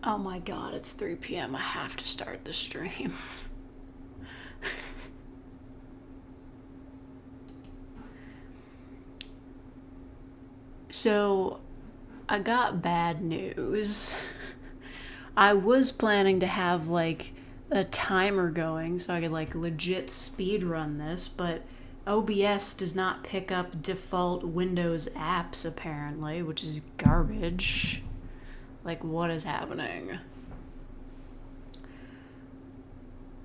Oh my god, it's 3 p.m. I have to start the stream. So, I got bad news. I was planning to have like a timer going so I could like legit speed run this, but OBS does not pick up default Windows apps apparently, which is garbage. Like, what is happening?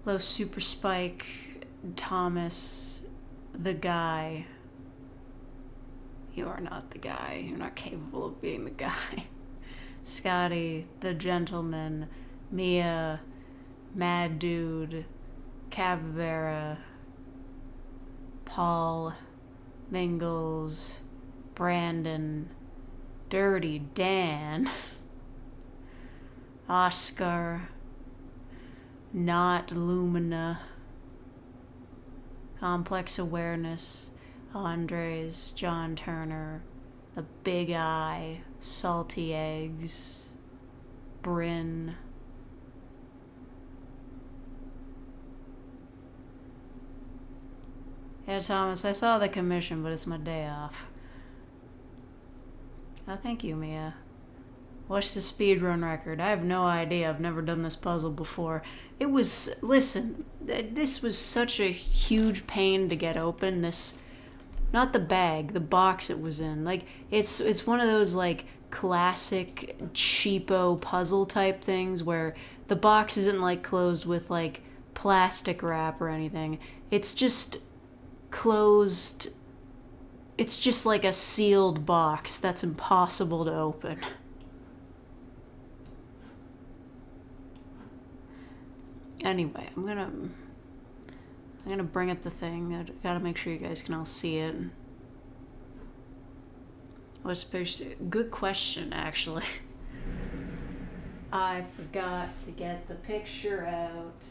Low Super Spike, Thomas, the guy. You are not the guy. You're not capable of being the guy. Scotty, the gentleman, Mia, Mad Dude, Capybara, Paul, Mingles, Brandon, Dirty Dan, Oscar, Not Lumina, Complex Awareness, Andres, John Turner, The Big Eye, Salty Eggs, Bryn, yeah, Thomas, I saw the commission, but it's my day off. Oh, thank you, Mia. What's the speedrun record? I have no idea. I've never done this puzzle before. It was... Listen, this was such a huge pain to get open. This... Not the bag, the box it was in. Like, it's one of those, like, classic cheapo puzzle type things where the box isn't, like, closed with, like, plastic wrap or anything. It's just closed... It's just like a sealed box that's impossible to open. Anyway, I'm gonna bring up the thing. I gotta make sure you guys can all see it. What's the picture? Good question, actually. I forgot to get the picture out.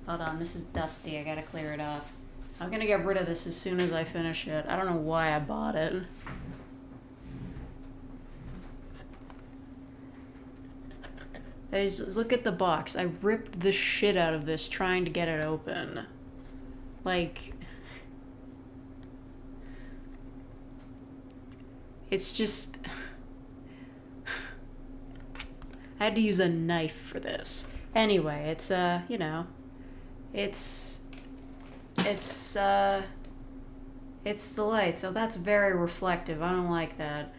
Hold on, this is dusty. I gotta clear it off. I'm gonna get rid of this as soon as I finish it. I don't know why I bought it. Guys, look at the box. I ripped the shit out of this trying to get it open. Like... It's just... I had to use a knife for this. Anyway, it's, you know... It's the light, so that's very reflective. I don't like that.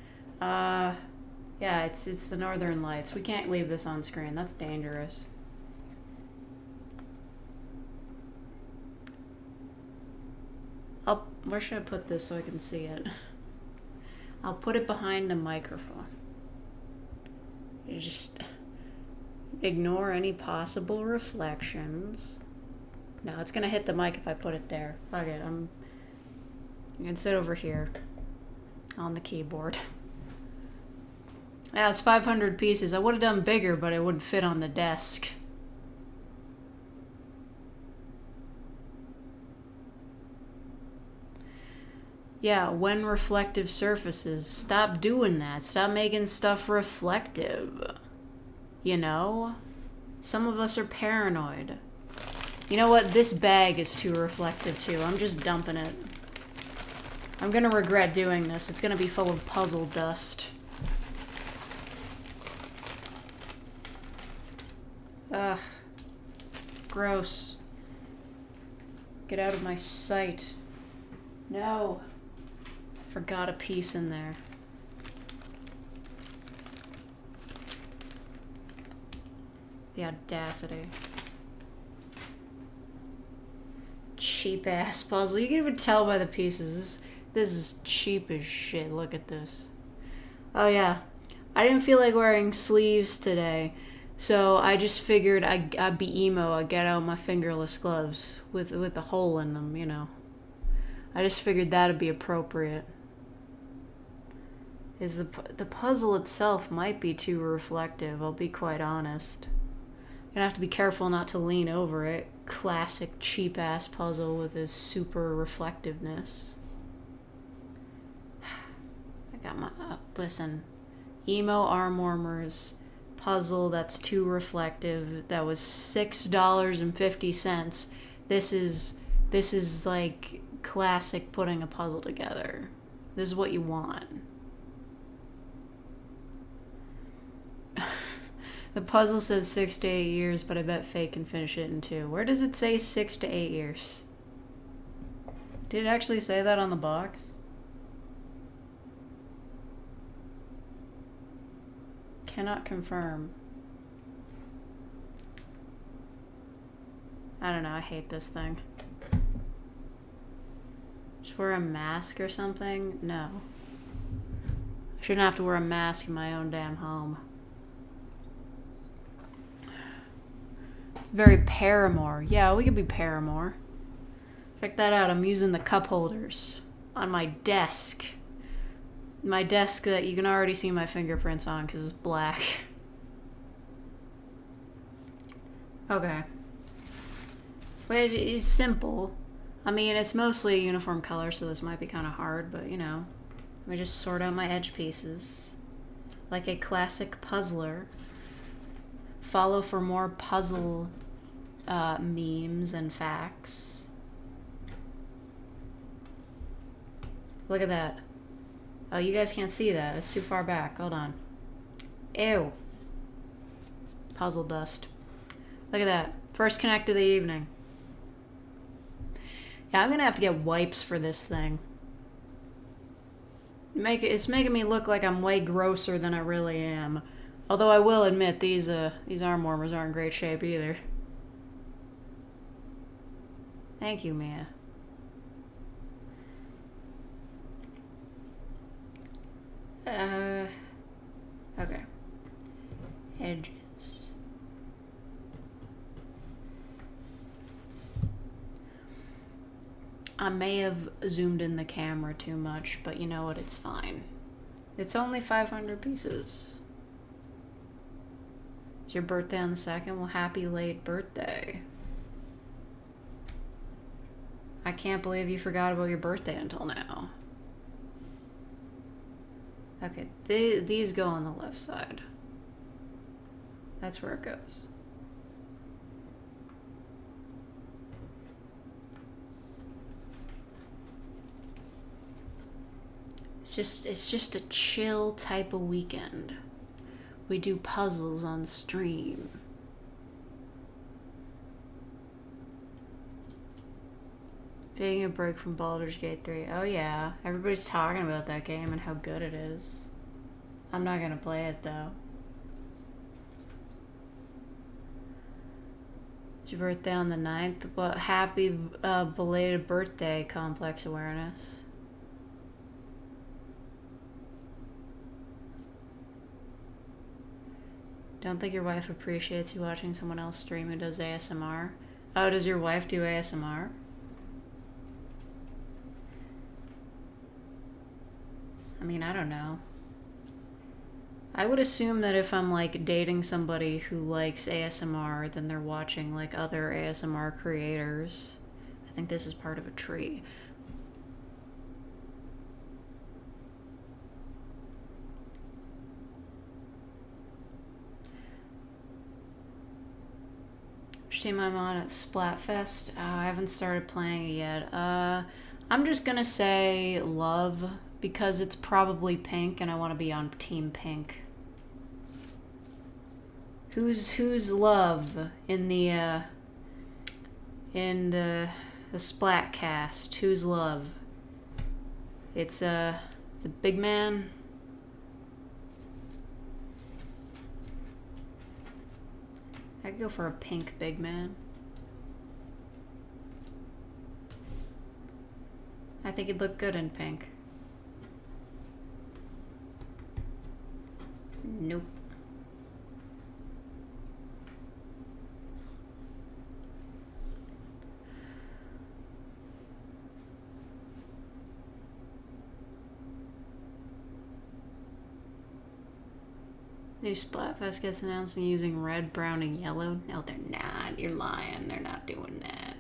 Yeah, it's the northern lights. We can't leave this on screen. That's dangerous. Where should I put this so I can see it? I'll put it behind the microphone. You just ignore any possible reflections. No, it's gonna hit the mic if I put it there. Fuck it, you can sit over here on the keyboard. Yeah, it's 500 pieces. I would have done bigger, but it wouldn't fit on the desk. Yeah, when reflective surfaces. Stop doing that. Stop making stuff reflective. You know? Some of us are paranoid. You know what? This bag is too reflective, too. I'm just dumping it. I'm gonna regret doing this. It's gonna be full of puzzle dust. Ugh. Gross. Get out of my sight. No. Forgot a piece in there. The audacity. Cheap ass puzzle. You can even tell by the pieces. This is cheap as shit. Look at this. Oh yeah. I didn't feel like wearing sleeves today. So I just figured I'd be emo. I'd get out my fingerless gloves with a hole in them, you know. I just figured that'd be appropriate. The puzzle itself might be too reflective, I'll be quite honest. You're gonna have to be careful not to lean over it. Classic cheap ass puzzle with his super reflectiveness. I got my listen. Emo arm warmers, puzzle that's too reflective that was $6.50. This is like classic putting a puzzle together. This is what you want. The puzzle says 6 to 8 years, but I bet Faye can finish it in 2. Where does it say 6 to 8 years? Did it actually say that on the box? Cannot confirm. I don't know, I hate this thing. Just wear a mask or something? No. I shouldn't have to wear a mask in my own damn home. It's very Paramore. Yeah, we could be Paramore. Check that out, I'm using the cup holders on my desk. My desk that you can already see my fingerprints on because it's black. Okay. But it's simple. I mean, it's mostly a uniform color, so this might be kind of hard, but you know. Let me just sort out my edge pieces. Like a classic puzzler. Follow for more puzzle memes and facts. Look at that. Oh, you guys can't see that. It's too far back. Hold on. Ew. Puzzle dust. Look at that. First connect of the evening. Yeah, I'm gonna have to get wipes for this thing. It's making me look like I'm way grosser than I really am. Although I will admit, these arm warmers aren't in great shape either. Thank you, Mia. Okay. Edges. I may have zoomed in the camera too much, but you know what? It's fine. It's only 500 pieces. It's your birthday on the 2nd? Well, happy late birthday. I can't believe you forgot about your birthday until now. Okay, these go on the left side. That's where it goes. It's just a chill type of weekend. We do puzzles on stream. Taking a break from Baldur's Gate 3. Oh yeah, everybody's talking about that game and how good it is. I'm not gonna play it though. It's your birthday on the 9th? Well, happy belated birthday, Complex Awareness. Don't think your wife appreciates you watching someone else stream who does ASMR. Oh, does your wife do ASMR? I mean, I don't know. I would assume that if I'm like dating somebody who likes ASMR, then they're watching like other ASMR creators. I think this is part of a tree. Which team I'm on at Splatfest? I haven't started playing it yet. I'm just gonna say love, because it's probably pink and I want to be on Team Pink. Who's love in the Splatcast? Who's love? It's a big man. I'd go for a pink big man. I think he'd look good in pink. Nope. New Splatfest gets announced and using red, brown, and yellow. No, they're not. You're lying. They're not doing that.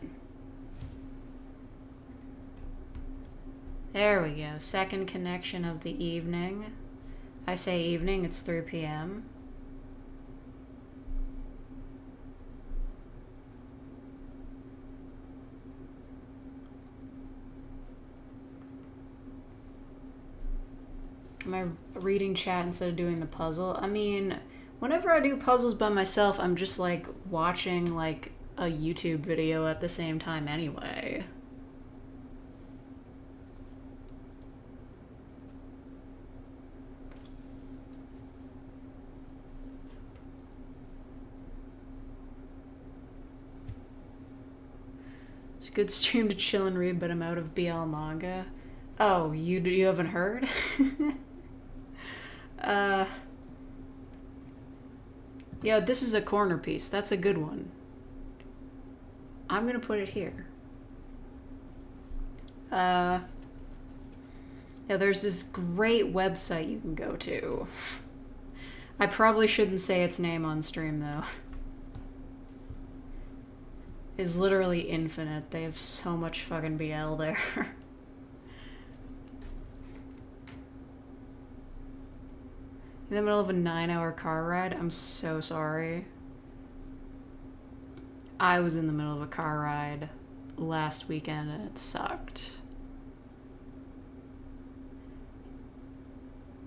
There we go. Second connection of the evening. I say evening, it's 3 p.m. Am I reading chat instead of doing the puzzle? I mean, whenever I do puzzles by myself, I'm just like watching like a YouTube video at the same time anyway. It's a good stream to chill and read, but I'm out of BL manga. Oh, you haven't heard? Yeah, this is a corner piece. That's a good one. I'm gonna put it here. Yeah, there's this great website you can go to. I probably shouldn't say its name on stream, though. It's literally infinite. They have so much fucking BL there. In the middle of a 9-hour car ride? I'm so sorry. I was in the middle of a car ride last weekend and it sucked.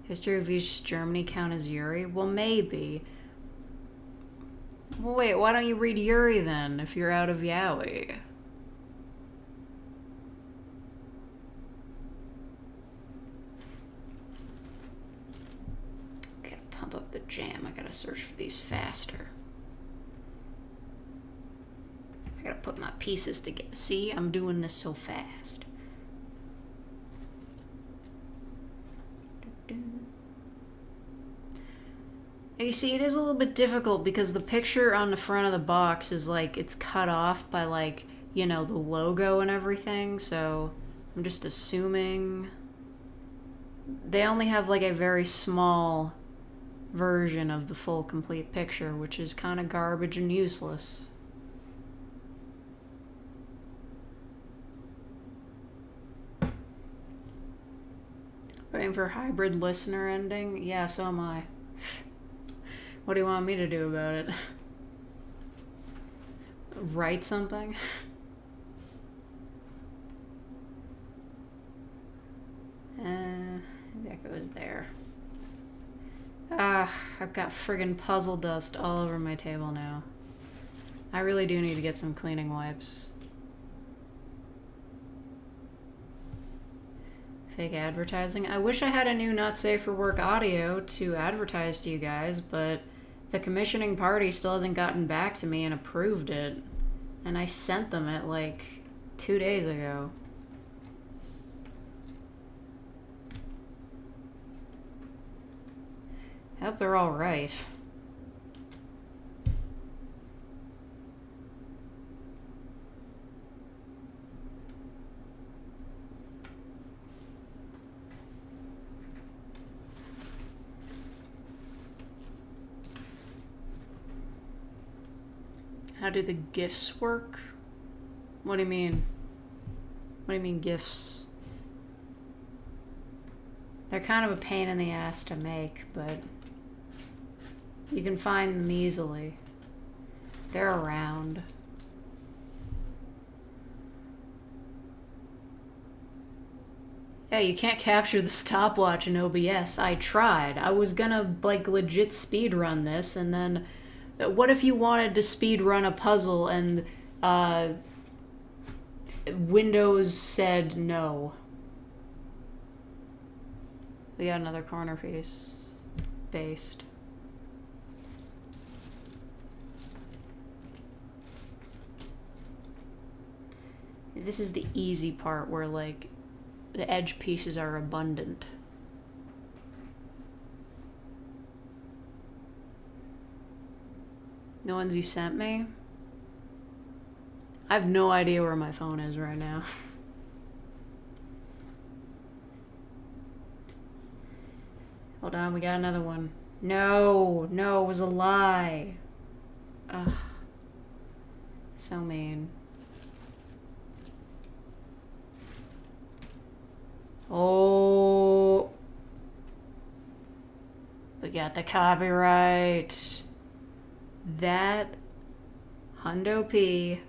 History of East Germany count as Yuri? Well, maybe. Well, wait, why don't you read Yuri then, if you're out of Yaoi? Gotta pump up the jam. I gotta search for these faster. I gotta put my pieces together. See, I'm doing this so fast. You see, it is a little bit difficult because the picture on the front of the box is like, it's cut off by like, you know, the logo and everything, so I'm just assuming they only have like a very small version of the full complete picture, which is kind of garbage and useless. Waiting for hybrid listener ending? Yeah, so am I. What do you want me to do about it? Write something? That goes there. I've got friggin' puzzle dust all over my table now. I really do need to get some cleaning wipes. Fake advertising. I wish I had a new Not Safe for Work audio to advertise to you guys, but the commissioning party still hasn't gotten back to me and approved it. And I sent them it like 2 days ago. I hope they're all right. How do the GIFs work? What do you mean? What do you mean GIFs? They're kind of a pain in the ass to make, but you can find them easily. They're around. Yeah, you can't capture the stopwatch in OBS. I tried. I was gonna, like, legit speedrun this, and then what if you wanted to speedrun a puzzle and Windows said no? We got another corner piece. Based. This is the easy part where, like, the edge pieces are abundant. The ones you sent me? I have no idea where my phone is right now. Hold on, we got another one. No, it was a lie. Ugh. So mean. Oh. We got the copyright. That Hundo P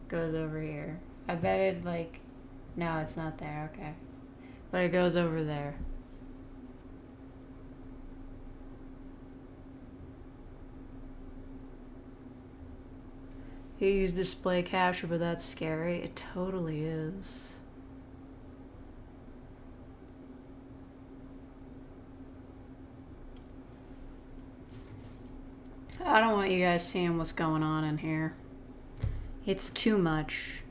goes over here. I bet it, like, no, it's not there, okay. But it goes over there. You use display capture, but that's scary. It totally is. I don't want you guys seeing what's going on in here. It's too much.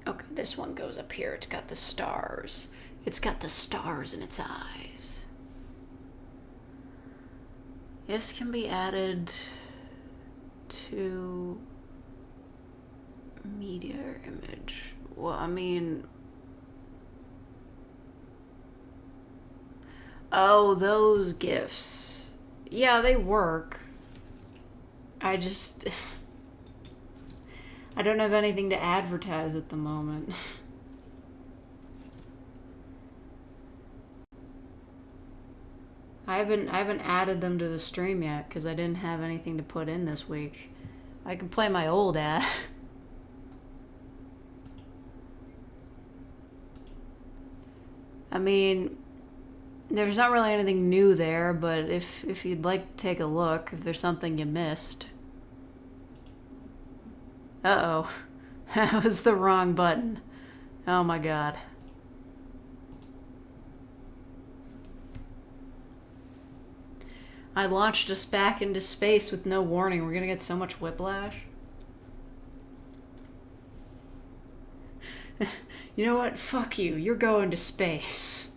Okay, this one goes up here. It's got the stars. It's got the stars in its eyes. Ifs can be added to media or image. Well, I mean... Oh, those GIFs. Yeah, they work. I just... I don't have anything to advertise at the moment. I haven't added them to the stream yet because I didn't have anything to put in this week. I can play my old ad. I mean, there's not really anything new there, but if you'd like to take a look, if there's something you missed. Uh-oh. That was the wrong button. Oh my god. I launched us back into space with no warning. We're gonna get so much whiplash. You know what? Fuck you. You're going to space.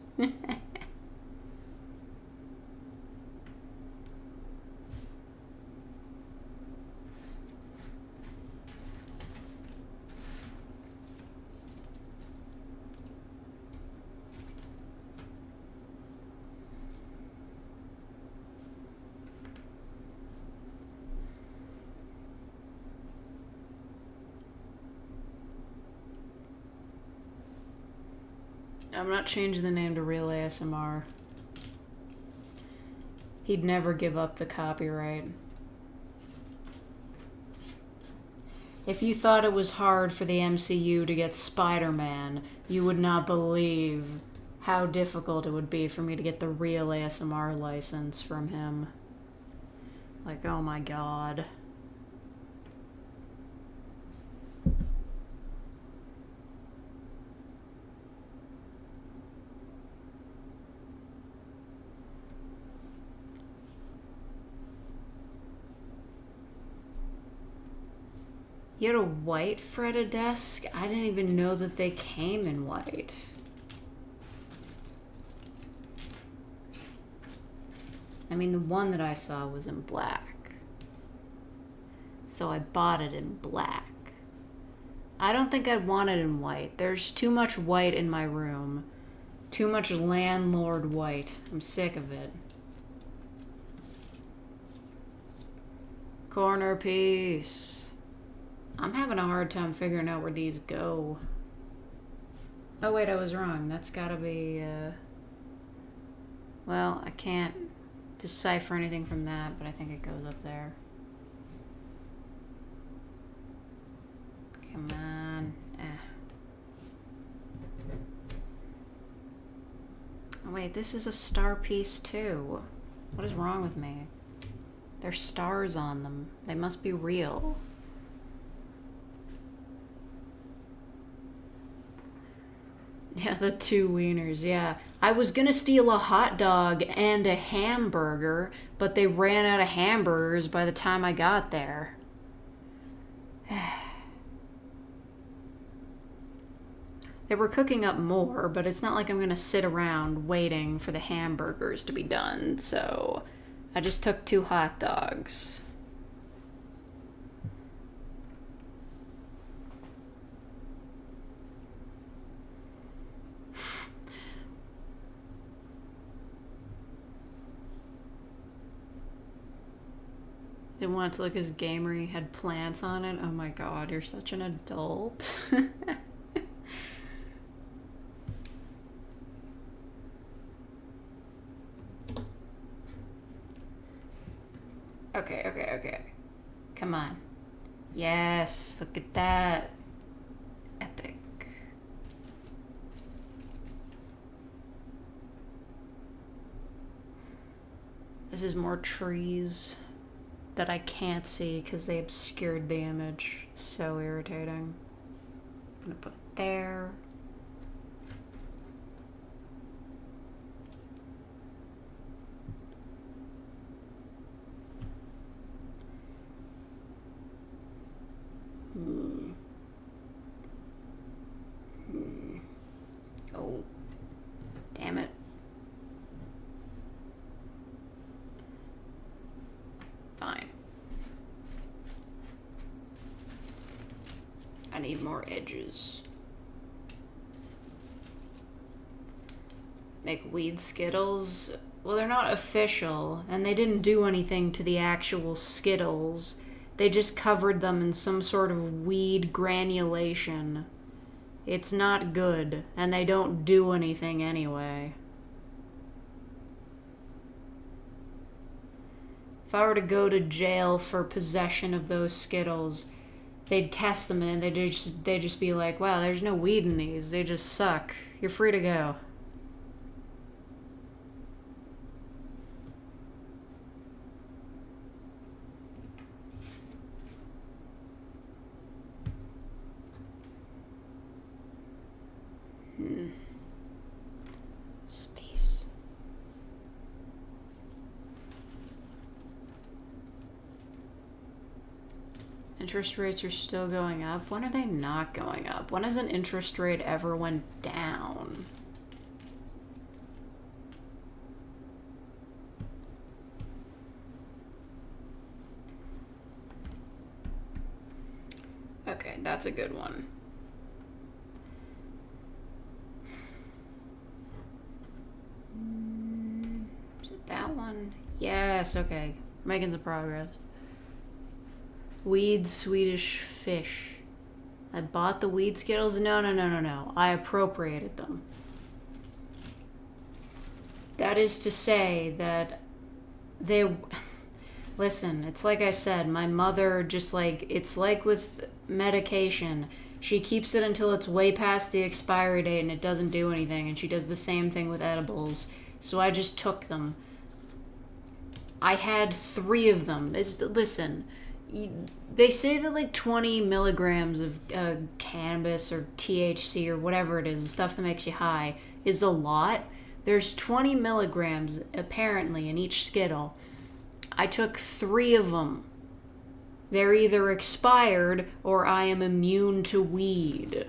I'm not changing the name to Real ASMR. He'd never give up the copyright. If you thought it was hard for the MCU to get Spider-Man, you would not believe how difficult it would be for me to get the Real ASMR license from him. Like, oh my god. You had a white Freda desk? I didn't even know that they came in white. I mean, the one that I saw was in black. So I bought it in black. I don't think I'd want it in white. There's too much white in my room. Too much landlord white. I'm sick of it. Corner piece. I'm having a hard time figuring out where these go. Oh wait, I was wrong. That's gotta be, well, I can't decipher anything from that, but I think it goes up there. Come on. Oh wait, this is a star piece too. What is wrong with me? There's stars on them. They must be real. Yeah, the two wieners, yeah. I was gonna steal a hot dog and a hamburger, but they ran out of hamburgers by the time I got there. They were cooking up more, but it's not like I'm gonna sit around waiting for the hamburgers to be done, so I just took 2 hot dogs. Didn't want it to look as gamery, had plants on it. Oh my god, you're such an adult. Come on. Yes, look at that. Epic. This is more trees that I can't see because they obscured the image. So irritating. I'm gonna put it there. Oh, damn it. Fine. I need more edges. Make weed Skittles. Well, they're not official, and they didn't do anything to the actual Skittles. They just covered them in some sort of weed granulation. It's not good, and they don't do anything anyway. If I were to go to jail for possession of those Skittles, they'd test them and they'd just be like, wow, there's no weed in these. They just suck. You're free to go. Space. Interest rates are still going up. When are they not going up? When has an interest rate ever went down? Okay, that's a good one. Is it that one? Yes, okay. Making some progress. Weed Swedish fish. I bought the weed Skittles? No. I appropriated them. That is to say that they... Listen, it's like I said, my mother just like... It's like with medication. She keeps it until it's way past the expiry date and it doesn't do anything. And she does the same thing with edibles. So I just took them. I had 3 of them. Listen... They say that like 20 milligrams of cannabis or THC or whatever it is, the stuff that makes you high, is a lot. There's 20 milligrams apparently in each Skittle. I took 3 of them. They're either expired or I am immune to weed,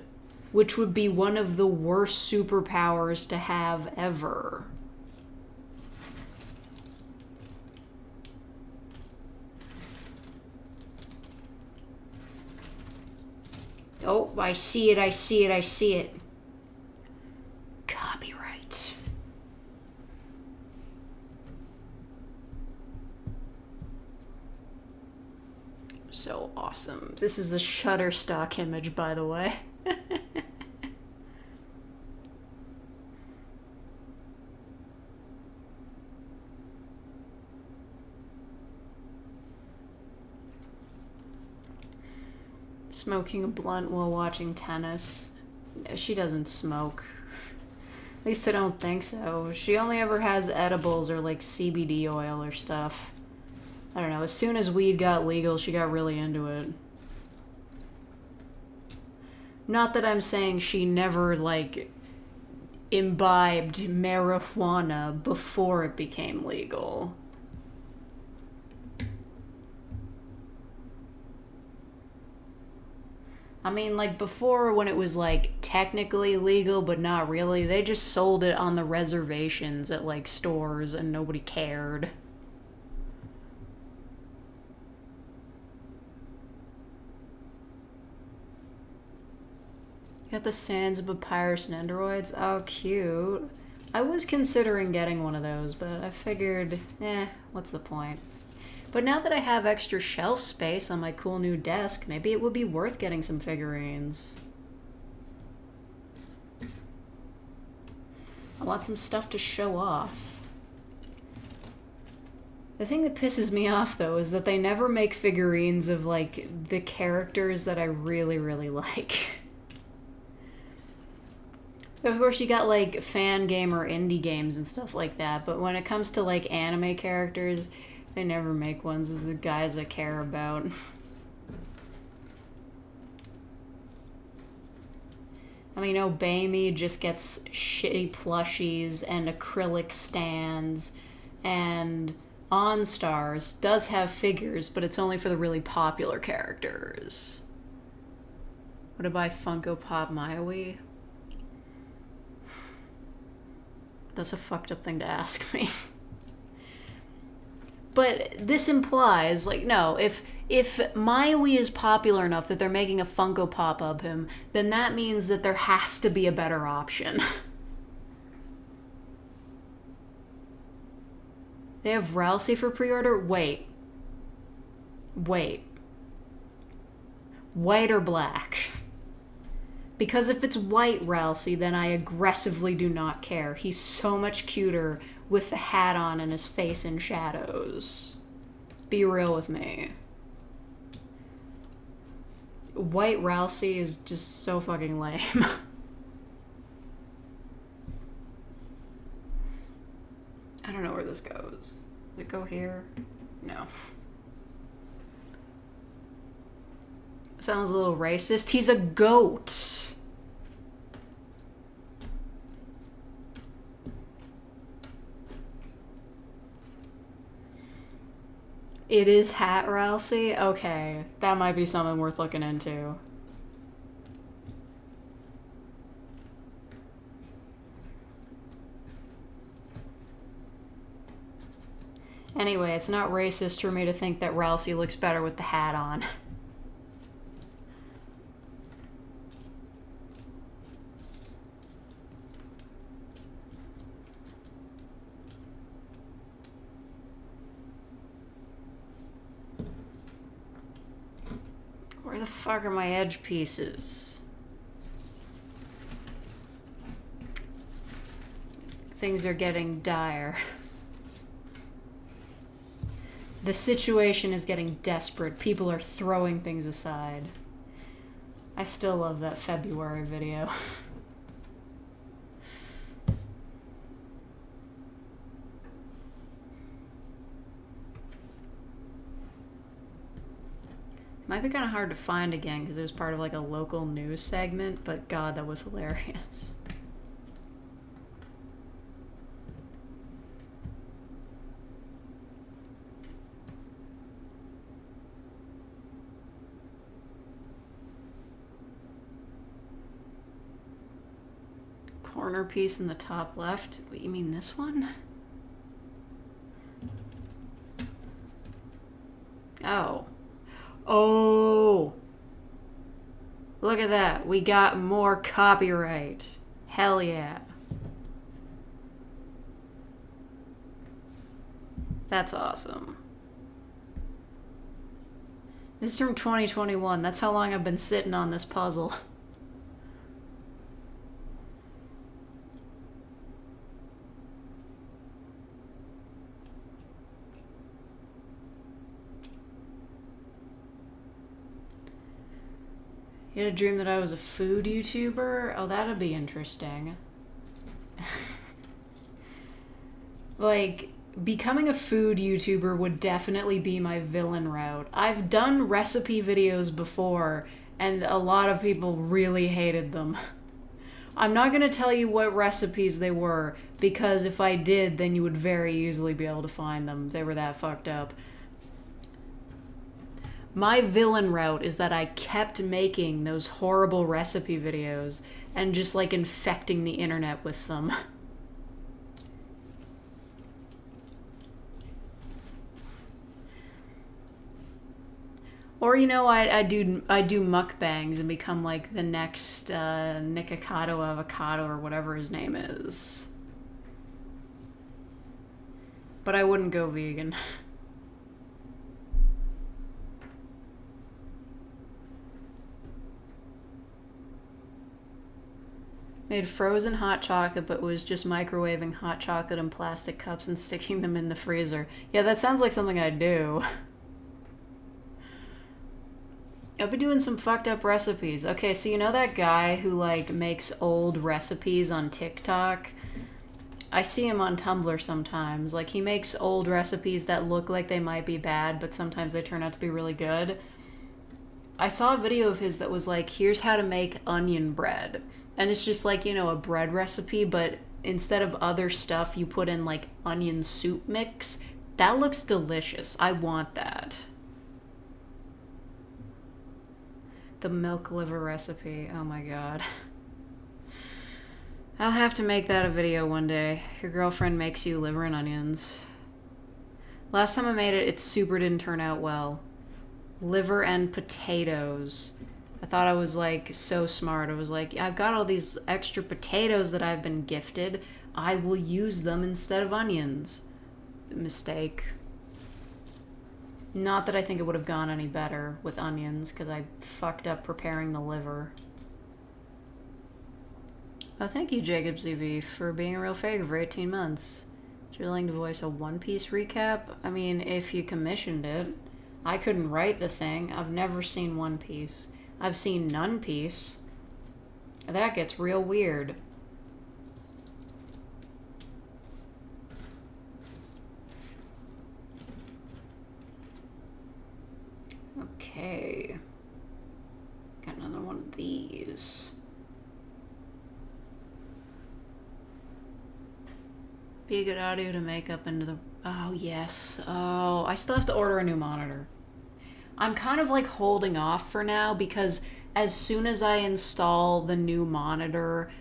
which would be one of the worst superpowers to have ever. Oh, I see it. Copyright. So awesome. This is a Shutterstock image, by the way. Smoking a blunt while watching tennis. She doesn't smoke. At least I don't think so. She only ever has edibles or like CBD oil or stuff. I don't know. As soon as weed got legal, she got really into it. Not that I'm saying she never like imbibed marijuana before it became legal. I mean, like, before when it was, like, technically legal, but not really, they just sold it on the reservations at, like, stores, and nobody cared. Got the Sands of Papyrus and Androids. Oh, cute. I was considering getting one of those, but I figured, what's the point? But now that I have extra shelf space on my cool new desk, maybe it would be worth getting some figurines. I want some stuff to show off. The thing that pisses me off, though, is that they never make figurines of, like, the characters that I really, really like. Of course, you got, like, fan game or indie games and stuff like that, but when it comes to, like, anime characters, they never make ones of the guys I care about. I mean, Obey Me just gets shitty plushies and acrylic stands, and OnStars does have figures, but it's only for the really popular characters. What about Funko Pop Maui? That's a fucked up thing to ask me. But this implies, like, no, if Maui is popular enough that they're making a Funko Pop of him, then that means that there has to be a better option. They have Ralsei for pre-order? Wait. White or black? Because if it's white Ralsei, then I aggressively do not care. He's so much cuter with the hat on and his face in shadows. Be real with me. White Ralsei is just so fucking lame. I don't know where this goes. Does it go here? No. Sounds a little racist. He's a goat. It is Hat Ralsei? Okay. That might be something worth looking into. Anyway, it's not racist for me to think that Ralsei looks better with the hat on. Where the fuck are my edge pieces? Things are getting dire. The situation is getting desperate. People are throwing things aside. I still love that February video. Might be kind of hard to find again because it was part of like a local news segment, but God, that was hilarious. Corner piece in the top left. What, you mean this one? Oh. Oh! Look at that. We got more copyright. Hell yeah. That's awesome. This is from 2021. That's how long I've been sitting on this puzzle. You had a dream that I was a food YouTuber? Oh, that'd be interesting. Like, becoming a food YouTuber would definitely be my villain route. I've done recipe videos before, and a lot of people really hated them. I'm not gonna tell you what recipes they were, because if I did, then you would very easily be able to find them. They were that fucked up. My villain route is that I kept making those horrible recipe videos and just like infecting the internet with them. Or, you know, I do mukbangs and become like the next Nikocado Avocado or whatever his name is. But I wouldn't go vegan. Made frozen hot chocolate, but was just microwaving hot chocolate in plastic cups and sticking them in the freezer. Yeah, that sounds like something I'd do. I've been doing some fucked up recipes. Okay, so you know that guy who, like, makes old recipes on TikTok? I see him on Tumblr sometimes. Like, he makes old recipes that look like they might be bad, but sometimes they turn out to be really good. I saw a video of his that was like, here's how to make onion bread. And it's just like, you know, a bread recipe, but instead of other stuff, you put in like onion soup mix. That looks delicious. I want that. The milk liver recipe. Oh my god. I'll have to make that a video one day. Your girlfriend makes you liver and onions. Last time I made it, it super didn't turn out well. Liver and potatoes. I thought I was like so smart. I was like, I've got all these extra potatoes that I've been gifted. I will use them instead of onions. Mistake. Not that I think it would have gone any better with onions, because I fucked up preparing the liver. Oh, thank you, Jacob ZV, for being a real fave for 18 months. Would you willing to voice a One Piece recap? I mean, if you commissioned it. I couldn't write the thing. I've never seen One Piece. I've seen None Piece. That gets real weird. Okay. Got another one of these. Be a good audio to make up into the... Oh, yes. Oh, I still have to order a new monitor. I'm kind of like holding off for now because as soon as I install the new monitor,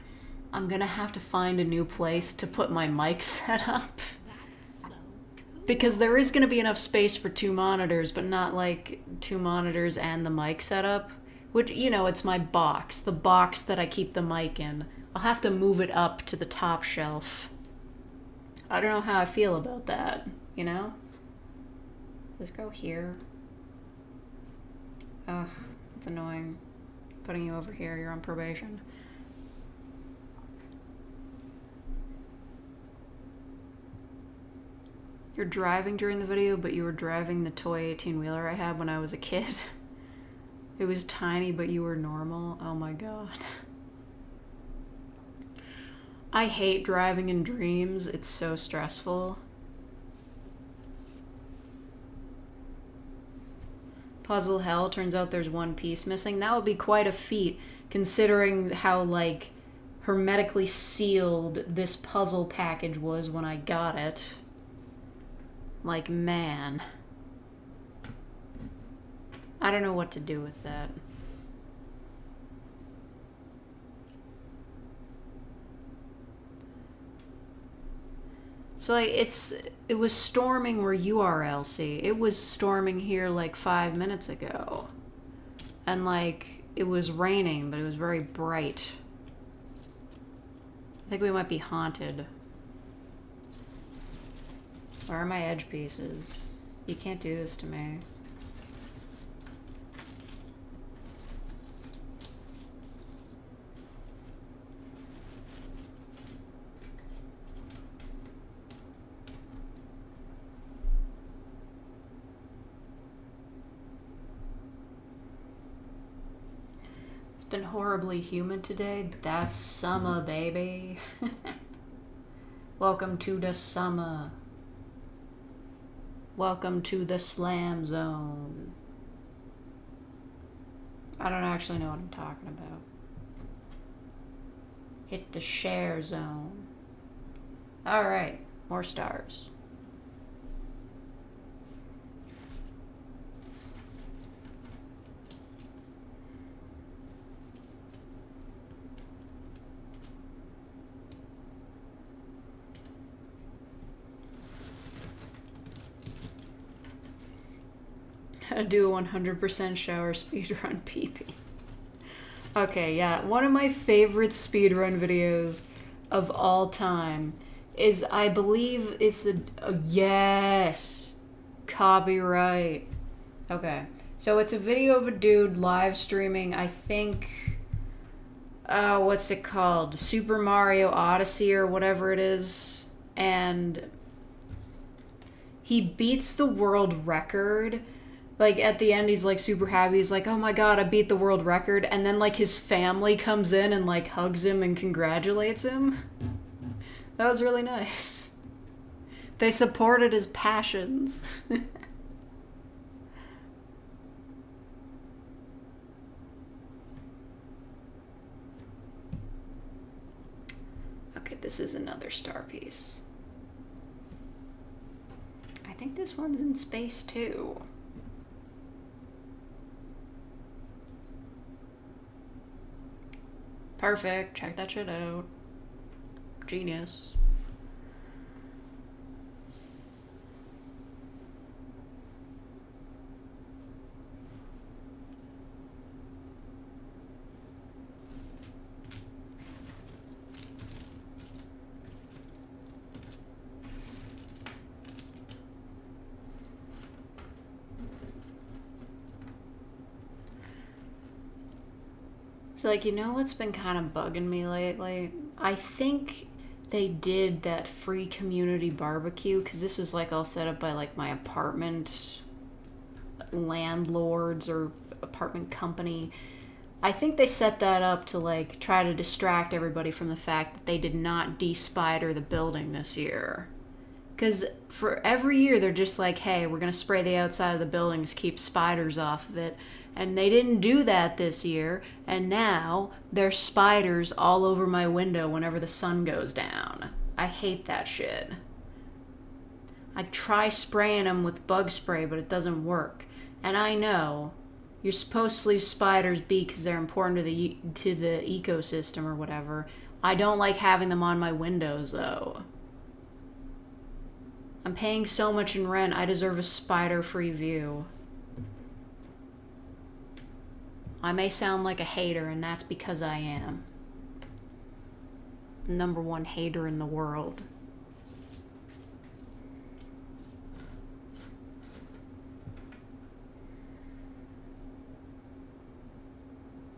I'm gonna have to find a new place to put my mic set up. That's so cool. Because there is gonna be enough space for 2 monitors, but not like 2 monitors and the mic setup. Which, you know, it's my box. The box that I keep the mic in. I'll have to move it up to the top shelf. I don't know how I feel about that, you know? Does this go here? Ugh, it's annoying. Putting you over here, you're on probation. You're driving during the video, but you were driving the toy 18-wheeler I had when I was a kid. It was tiny, but you were normal. Oh my god. I hate driving in dreams. It's so stressful. Puzzle hell, turns out there's one piece missing. That would be quite a feat, considering how, like, hermetically sealed this puzzle package was when I got it. Like, man. I don't know what to do with that. So, like, it was storming where you are, Elsie. It was storming here, like, 5 minutes ago. And, like, it was raining, but it was very bright. I think we might be haunted. Where are my edge pieces? You can't do this to me. Been horribly humid today. That's summer, baby. Welcome to the summer. Welcome to the slam zone. I don't actually know what I'm talking about. Hit the share zone. Alright, more stars. Do a 100% shower speedrun pee-pee. Okay, yeah. One of my favorite speedrun videos of all time is, I believe it's a yes! Copyright. Okay. So it's a video of a dude live streaming, I think, what's it called? Super Mario Odyssey or whatever it is. And he beats the world record. Like at the end, he's like super happy. He's like, "Oh my god, I beat the world record!" And then like his family comes in and like hugs him and congratulates him. That was really nice. They supported his passions. Okay, this is another star piece. I think this one's in space too. Perfect. Check that shit out. Genius. So, like, you know what's been kind of bugging me lately? I think they did that free community barbecue because this was like all set up by like my apartment landlords or apartment company. I think they set that up to like try to distract everybody from the fact that they did not de-spider the building this year. Because for every year they're just like, hey, we're going to spray the outside of the buildings, keep spiders off of it. And they didn't do that this year, and now there's spiders all over my window whenever the sun goes down. I hate that shit. I try spraying them with bug spray, but it doesn't work. And I know you're supposed to leave spiders be because they're important to the ecosystem or whatever. I don't like having them on my windows though. I'm paying so much in rent, I deserve a spider-free view. I may sound like a hater, and that's because I am. Number one hater in the world.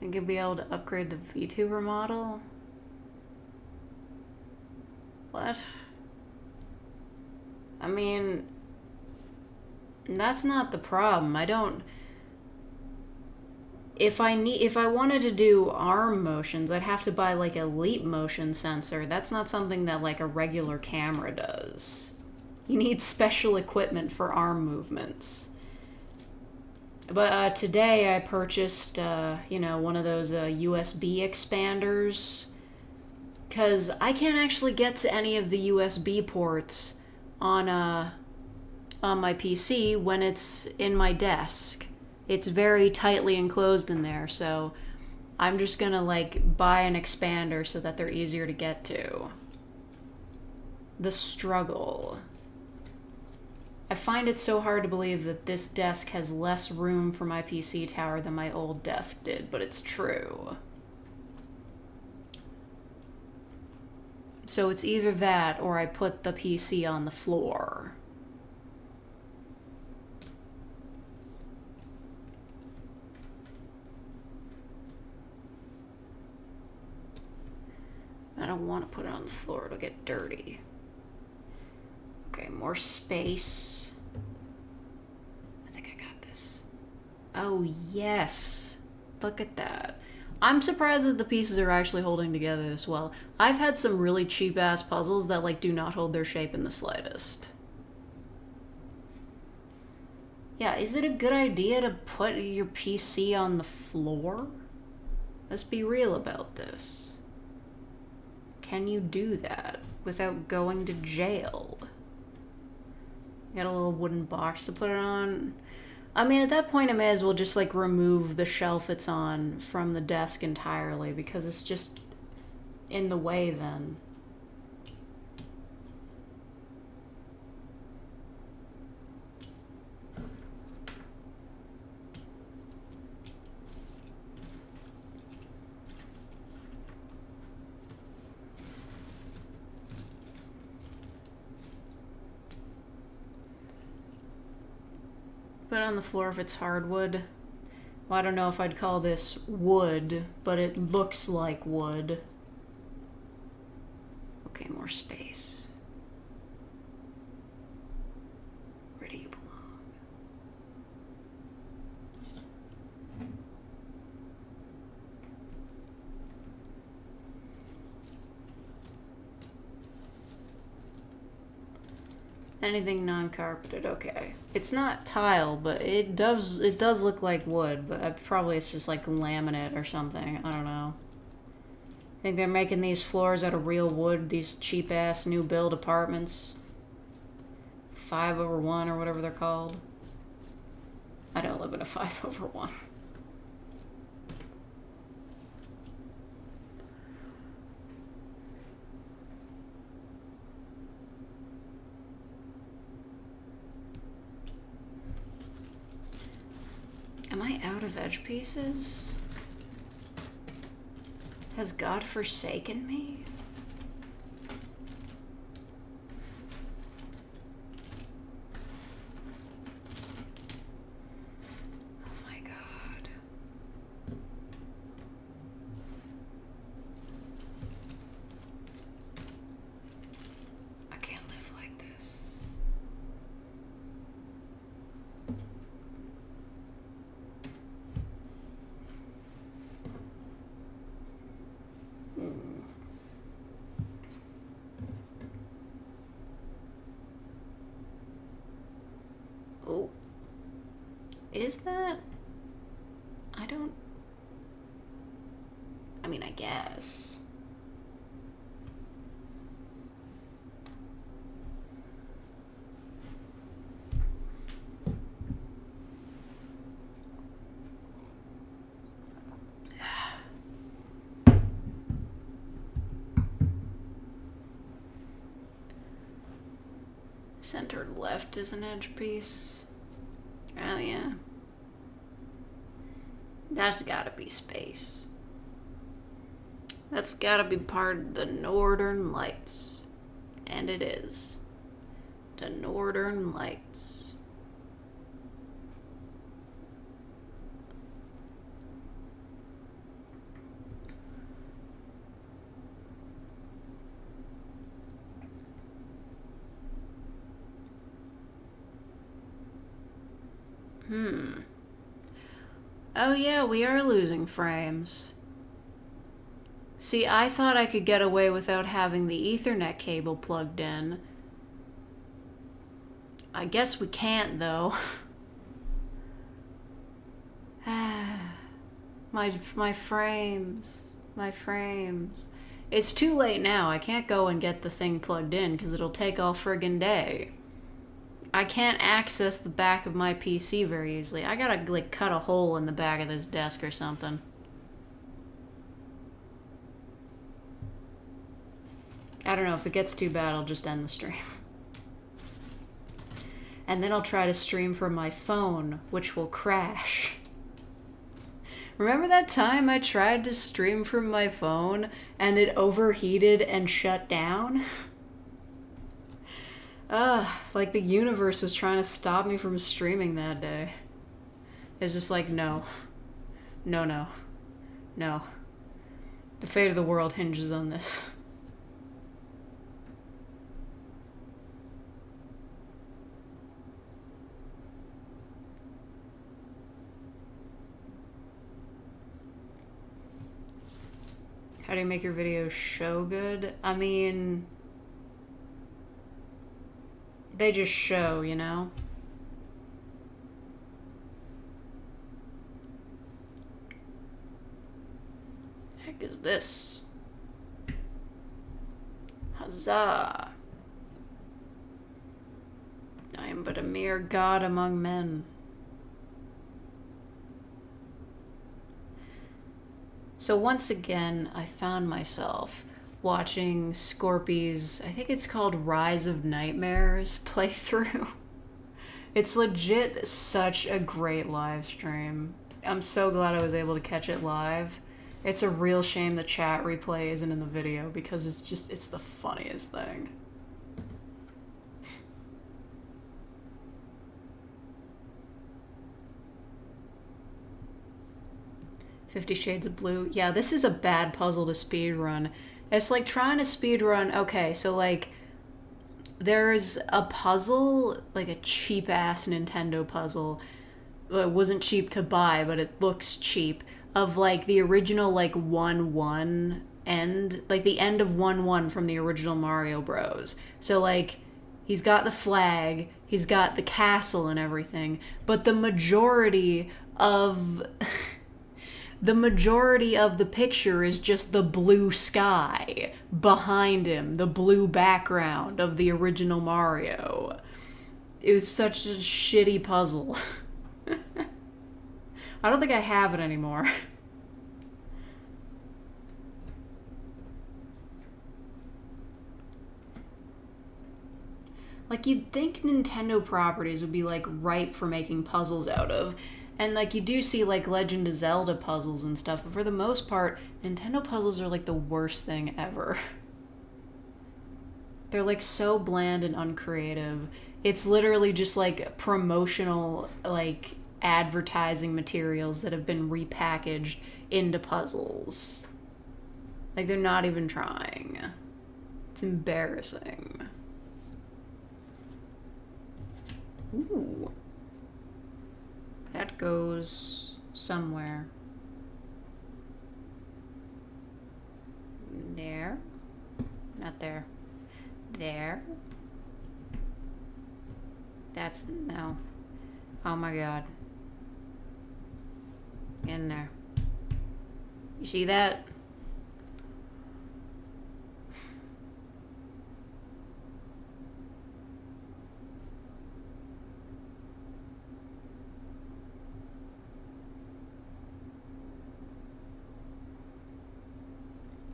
Think you'll be able to upgrade the VTuber model? What? I mean, that's not the problem. I don't... If I wanted to do arm motions, I'd have to buy like a leap motion sensor. That's not something that like a regular camera does. You need special equipment for arm movements. But today I purchased, one of those USB expanders. Because I can't actually get to any of the USB ports on my PC when it's in my desk. It's very tightly enclosed in there, so I'm just gonna like buy an expander so that they're easier to get to. The struggle. I find it so hard to believe that this desk has less room for my PC tower than my old desk did, but it's true. So it's either that or I put the PC on the floor. I don't want to put it on the floor, it'll get dirty. Okay, more space. I think I got this. Oh, yes. Look at that. I'm surprised that the pieces are actually holding together this well. I've had some really cheap-ass puzzles that, like, do not hold their shape in the slightest. Yeah, is it a good idea to put your PC on the floor? Let's be real about this. Can you do that without going to jail? Got a little wooden box to put it on. I mean, at that point, I may as well just, like, remove the shelf it's on from the desk entirely, because it's just in the way then. Put it on the floor if it's hardwood. Well, I don't know if I'd call this wood, but it looks like wood. Okay, more space. Where do you belong? Anything non-carpeted, okay. It's not tile, but it does look like wood, but probably it's just like laminate or something. I don't know. I think they're making these floors out of real wood, these cheap-ass new build apartments. 5/1 or whatever they're called. I don't live in a 5/1. Am I out of edge pieces? Has God forsaken me? Oh my God. I can't live like this. Oh. Is that? I mean, I guess. Centered left is an edge piece. Oh yeah. That's gotta be space. That's gotta be part of the Northern Lights. And it is. The Northern Lights. Oh yeah, we are losing frames. See, I thought I could get away without having the Ethernet cable plugged in. I guess we can't, though. My frames. My frames. It's too late now. I can't go and get the thing plugged in because it'll take all friggin' day. I can't access the back of my PC very easily. I gotta, like, cut a hole in the back of this desk or something. I don't know. If it gets too bad, I'll just end the stream. And then I'll try to stream from my phone, which will crash. Remember that time I tried to stream from my phone and it overheated and shut down? Like the universe was trying to stop me from streaming that day. It's just like, no. No, no. No. The fate of the world hinges on this. How do you make your videos show good? I mean, they just show, you know? Heck is this? Huzzah! I am but a mere god among men. So once again, I found myself watching Scorpy's, I think it's called Rise of Nightmares playthrough. It's legit such a great live stream. I'm so glad I was able to catch it live. It's a real shame the chat replay isn't in the video because it's the funniest thing. 50 Shades of Blue. Yeah, this is a bad puzzle to speedrun. It's like trying to speedrun. Okay, so like there's a puzzle, like a cheap ass Nintendo puzzle. Well, it wasn't cheap to buy, but it looks cheap. Of like the original like 1-1 end, like the end of 1-1 from the original Mario Bros. So like he's got the flag, he's got the castle and everything, but the majority of the picture is just the blue sky behind him, the blue background of the original Mario. It was such a shitty puzzle. I don't think I have it anymore. Like, you'd think Nintendo properties would be, like, ripe for making puzzles out of. And, like, you do see, like, Legend of Zelda puzzles and stuff, but for the most part, Nintendo puzzles are, like, the worst thing ever. They're, like, so bland and uncreative. It's literally just, like, promotional, like, advertising materials that have been repackaged into puzzles. Like, they're not even trying. It's embarrassing. Ooh. That goes somewhere. There. Not there. There. That's... no. Oh my god. In there. You see that?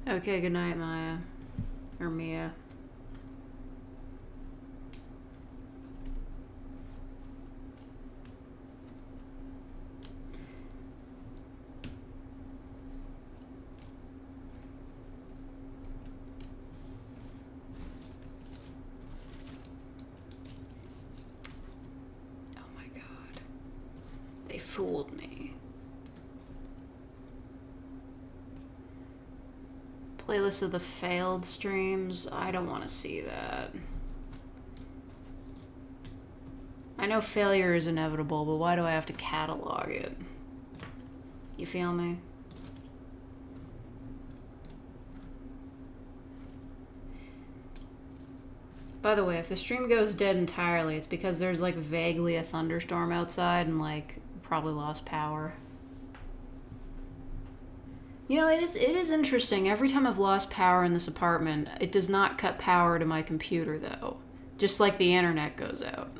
Okay, good night, Maya. Or Mia. Oh my god. They fooled me. Playlist of the failed streams. I don't want to see that. I know failure is inevitable, but why do I have to catalog it? You feel me? By the way, if the stream goes dead entirely, it's because there's like vaguely a thunderstorm outside and like probably lost power. You know, it is interesting. Every time I've lost power in this apartment, it does not cut power to my computer, though. Just like the internet goes out.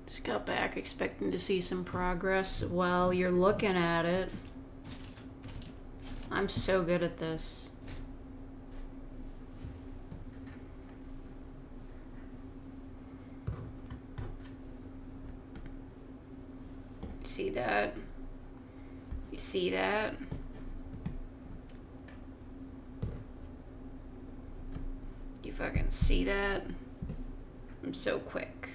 Just got back expecting to see some progress while you're looking at it. I'm so good at this. See that? You see that? You fucking see that? I'm so quick.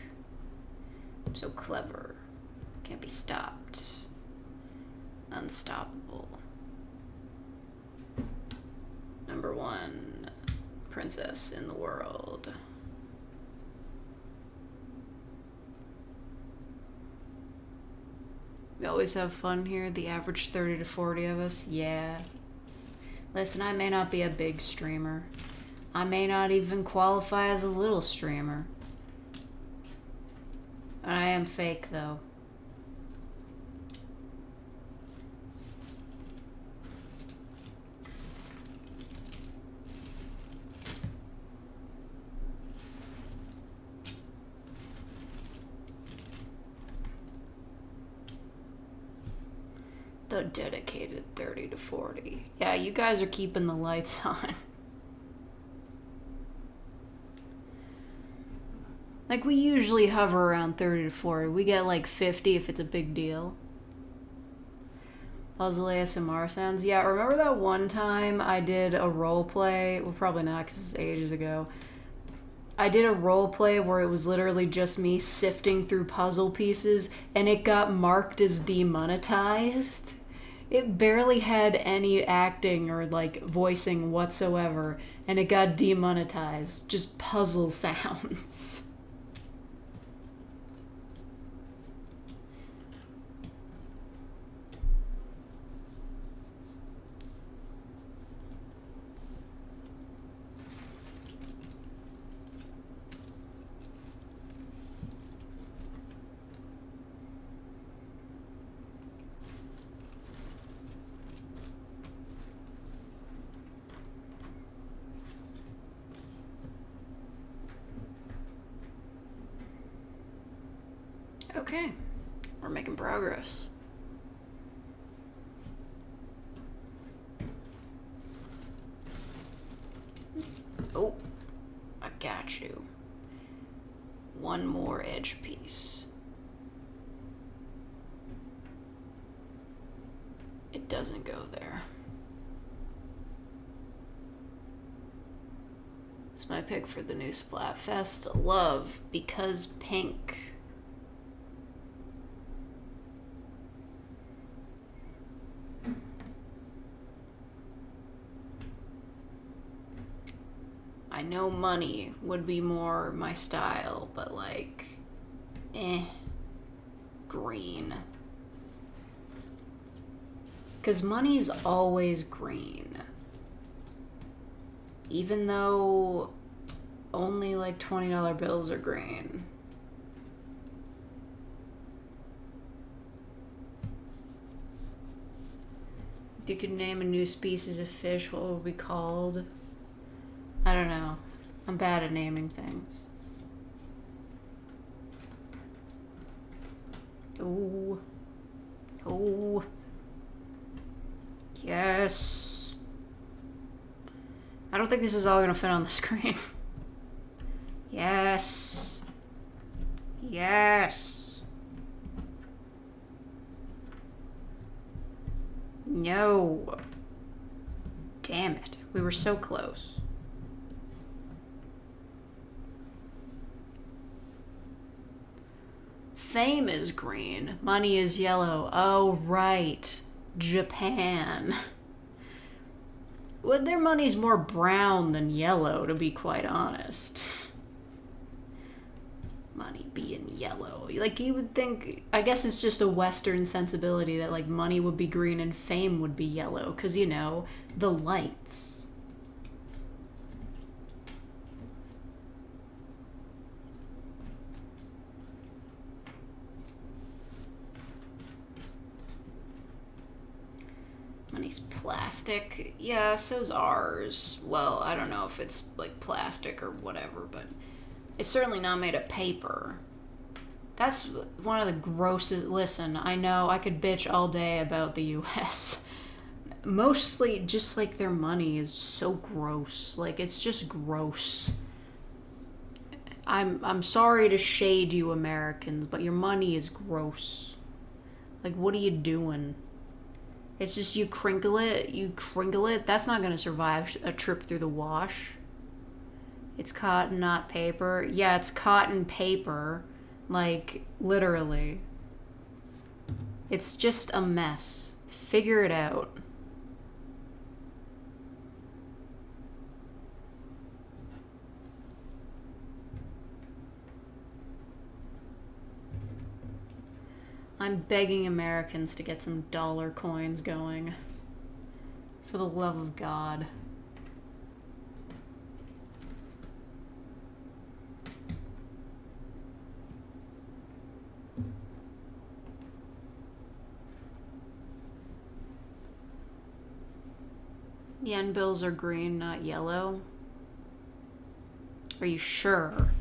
I'm so clever. Can't be stopped. Unstoppable. Number one princess in the world. We always have fun here, the average 30 to 40 of us. Yeah. Listen, I may not be a big streamer. I may not even qualify as a little streamer. I am fake, though. The dedicated 30 to 40. Yeah, you guys are keeping the lights on. Like, we usually hover around 30 to 40. We get like 50 if it's a big deal. Puzzle ASMR sounds. Yeah, remember that one time I did a role play? Well, probably not because it's ages ago. I did a role play where it was literally just me sifting through puzzle pieces and it got marked as demonetized. It barely had any acting or like voicing whatsoever and it got demonetized. Just puzzle sounds. Okay, we're making progress. Oh, I got you. One more edge piece. It doesn't go there. It's my pick for the new Splatfest. Love, because pink. I know money would be more my style, but like, green. Because money's always green. Even though only like $20 bills are green. If you could name a new species of fish, what would it be called? I don't know. I'm bad at naming things. Ooh. Ooh. Yes. I don't think this is all gonna fit on the screen. Yes. Yes. No. Damn it. We were so close. Fame is green. Money is yellow. Oh, right. Japan. Well, their money's more brown than yellow, to be quite honest. Money being yellow. Like, you would think, I guess it's just a Western sensibility that, like, money would be green and fame would be yellow. Because, you know, the lights. Money's plastic. Yeah, so's ours. Well, I don't know if it's like plastic or whatever, but it's certainly not made of paper. That's one of the grossest. Listen, I know I could bitch all day about the US. Mostly just like their money is so gross. Like, it's just gross. I'm sorry to shade you Americans, but your money is gross. Like, what are you doing? It's just you crinkle it. That's not going to survive a trip through the wash. It's cotton, not paper. Yeah, it's cotton paper. Like, literally. It's just a mess. Figure it out. I'm begging Americans to get some dollar coins going. For the love of God. Yen bills are green, not yellow. Are you sure?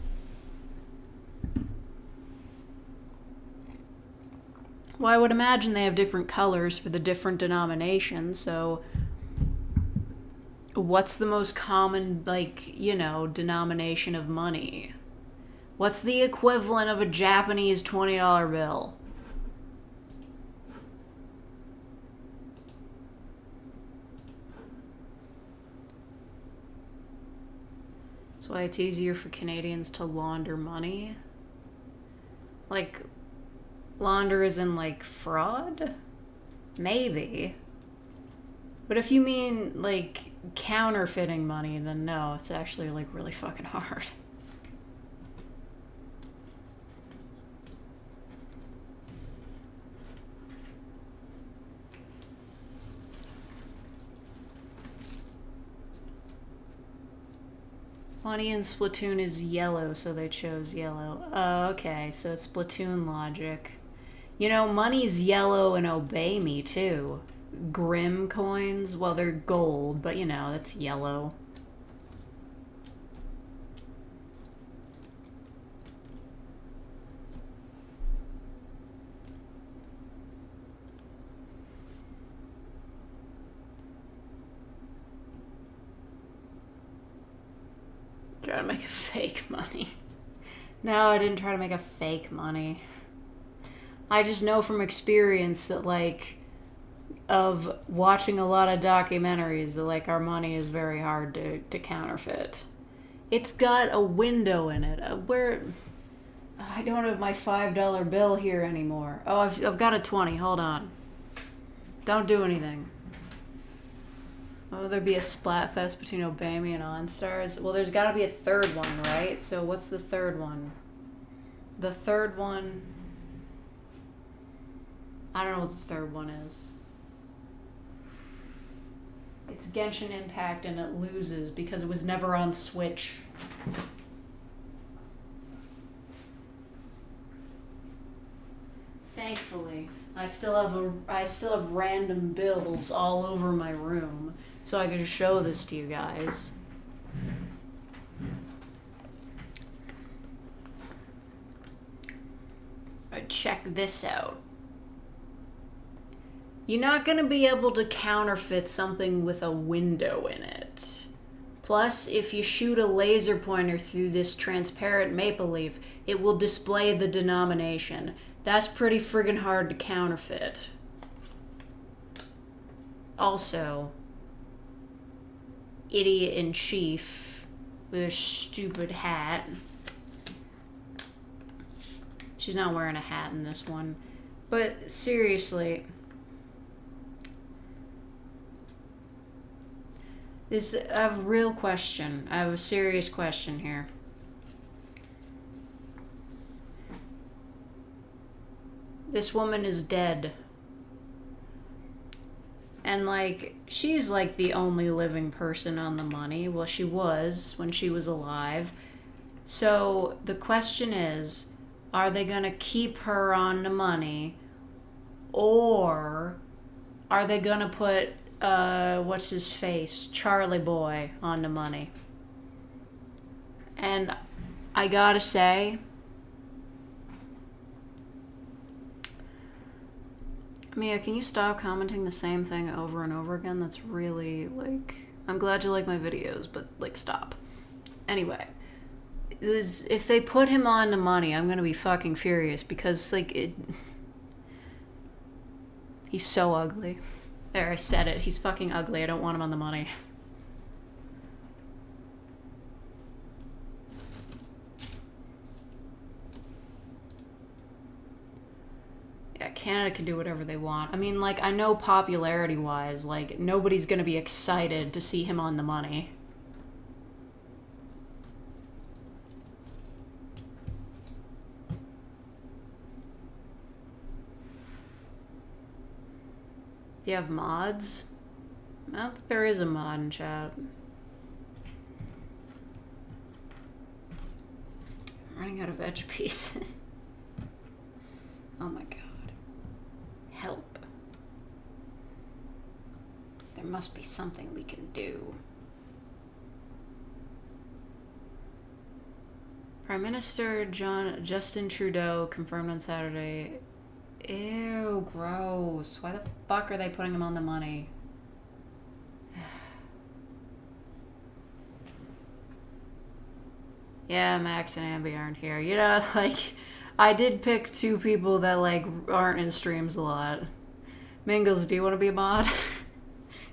Well, I would imagine they have different colors for the different denominations, so what's the most common, denomination of money? What's the equivalent of a Japanese $20 bill? That's why it's easier for Canadians to launder money. Like, launder as in, like, fraud? Maybe. But if you mean, like, counterfeiting money, then no, it's actually, like, really fucking hard. Money in Splatoon is yellow, so they chose yellow. Okay, so it's Splatoon logic. You know, money's yellow in Obey Me, too. Grim coins, well, they're gold, but you know, that's yellow. Try to make a fake money. No, I didn't try to make a fake money. I just know from experience that, like, of watching a lot of documentaries, that, like, our money is very hard to counterfeit. It's got a window in it. Where... I don't have my $5 bill here anymore. Oh, I've got a 20. Hold on. Don't do anything. Will there be a Splatfest between Obey Me and OnStars? Well, there's got to be a third one, right? So what's the third one? The third one... I don't know what the third one is. It's Genshin Impact and it loses because it was never on Switch. Thankfully, I still have random bills all over my room, so I could show this to you guys. Check this out. You're not going to be able to counterfeit something with a window in it. Plus, if you shoot a laser pointer through this transparent maple leaf, it will display the denomination. That's pretty friggin' hard to counterfeit. Also, idiot in chief with a stupid hat. She's not wearing a hat in this one. But seriously, I have a real question. I have a serious question here. This woman is dead. And, like, she's, like, the only living person on the money. Well, she was when she was alive. So, the question is, are they gonna keep her on the money? Or are they gonna put, what's his face? Charlie Boy on the money? And I gotta say... Mia, can you stop commenting the same thing over and over again? That's really, like... I'm glad you like my videos, but, like, stop. Anyway. If they put him on the money, I'm gonna be fucking furious, because, like, he's so ugly. There, I said it. He's fucking ugly. I don't want him on the money. Yeah, Canada can do whatever they want. I mean, like, I know popularity-wise, like, nobody's gonna be excited to see him on the money. Do you have mods? I don't think there is a mod in chat. I'm running out of edge pieces. Oh my god. Help. There must be something we can do. Prime Minister Justin Trudeau confirmed on Saturday Ew, gross. Why the fuck are they putting him on the money? Yeah, Max and Ambi aren't here. You know, like, I did pick two people that, like, aren't in streams a lot. Mingles, do you want to be a mod?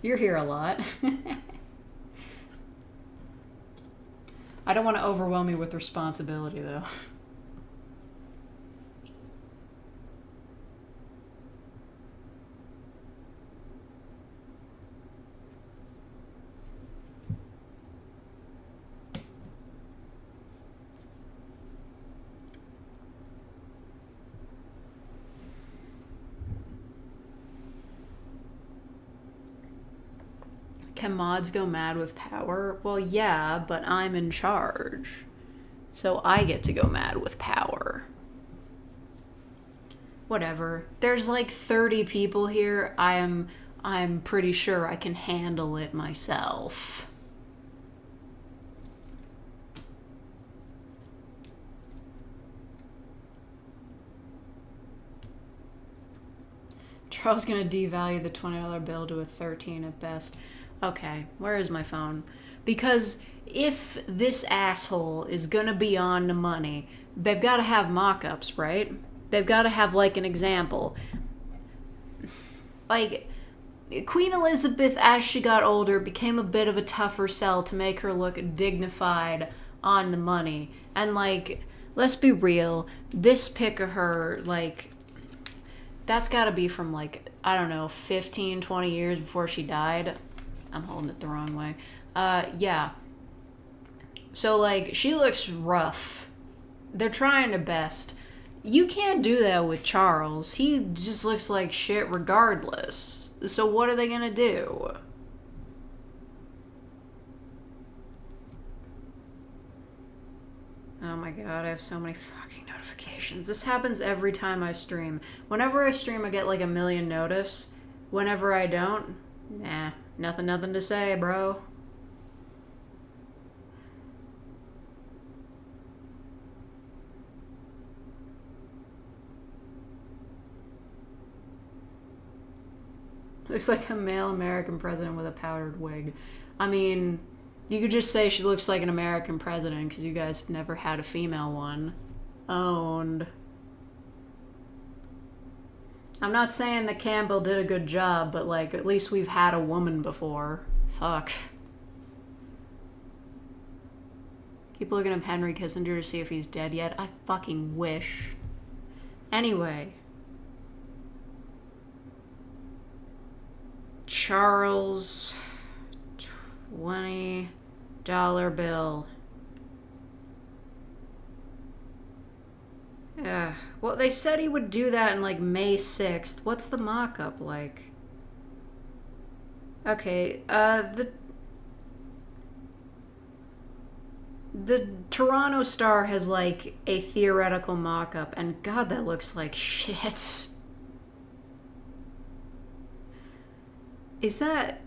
You're here a lot. I don't want to overwhelm you with responsibility, though. Can mods go mad with power? Well, yeah, but I'm in charge. So I get to go mad with power. Whatever. There's like 30 people here. I'm pretty sure I can handle it myself. Charles gonna devalue the $20 bill to a 13 at best. Okay, where is my phone? Because if this asshole is gonna be on the money, they've got to have mock-ups, right? They've got to have, like, an example. Like, Queen Elizabeth, as she got older, became a bit of a tougher sell to make her look dignified on the money. And, like, let's be real, this pic of her, like, that's got to be from, like, I don't know, 15, 20 years before she died. I'm holding it the wrong way. Yeah. So, like, she looks rough. They're trying their best. You can't do that with Charles. He just looks like shit regardless. So what are they gonna do? Oh my god, I have so many fucking notifications. This happens every time I stream. Whenever I stream, I get like a million notifs. Whenever I don't, nah. Nothing to say, bro. Looks like a male American president with a powdered wig. I mean, you could just say she looks like an American president because you guys have never had a female one owned. I'm not saying that Campbell did a good job, but, like, at least we've had a woman before. Fuck. Keep looking up Henry Kissinger to see if he's dead yet. I fucking wish. Anyway. Charles $20 bill. Yeah. Well, they said he would do that in, like, May 6th. What's the mock-up like? Okay, the Toronto Star has, like, a theoretical mock-up, and god, that looks like shit. Is that...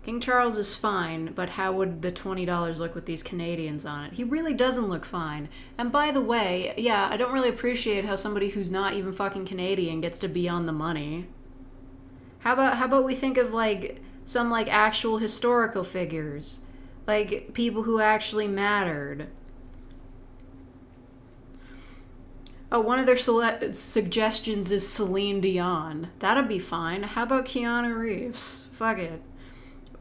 King Charles is fine, but how would the $20 look with these Canadians on it? He really doesn't look fine. And by the way, yeah, I don't really appreciate how somebody who's not even fucking Canadian gets to be on the money. How about we think of, like, some, like, actual historical figures? Like, people who actually mattered. Oh, one of their suggestions is Celine Dion. That'd be fine. How about Keanu Reeves? Fuck it.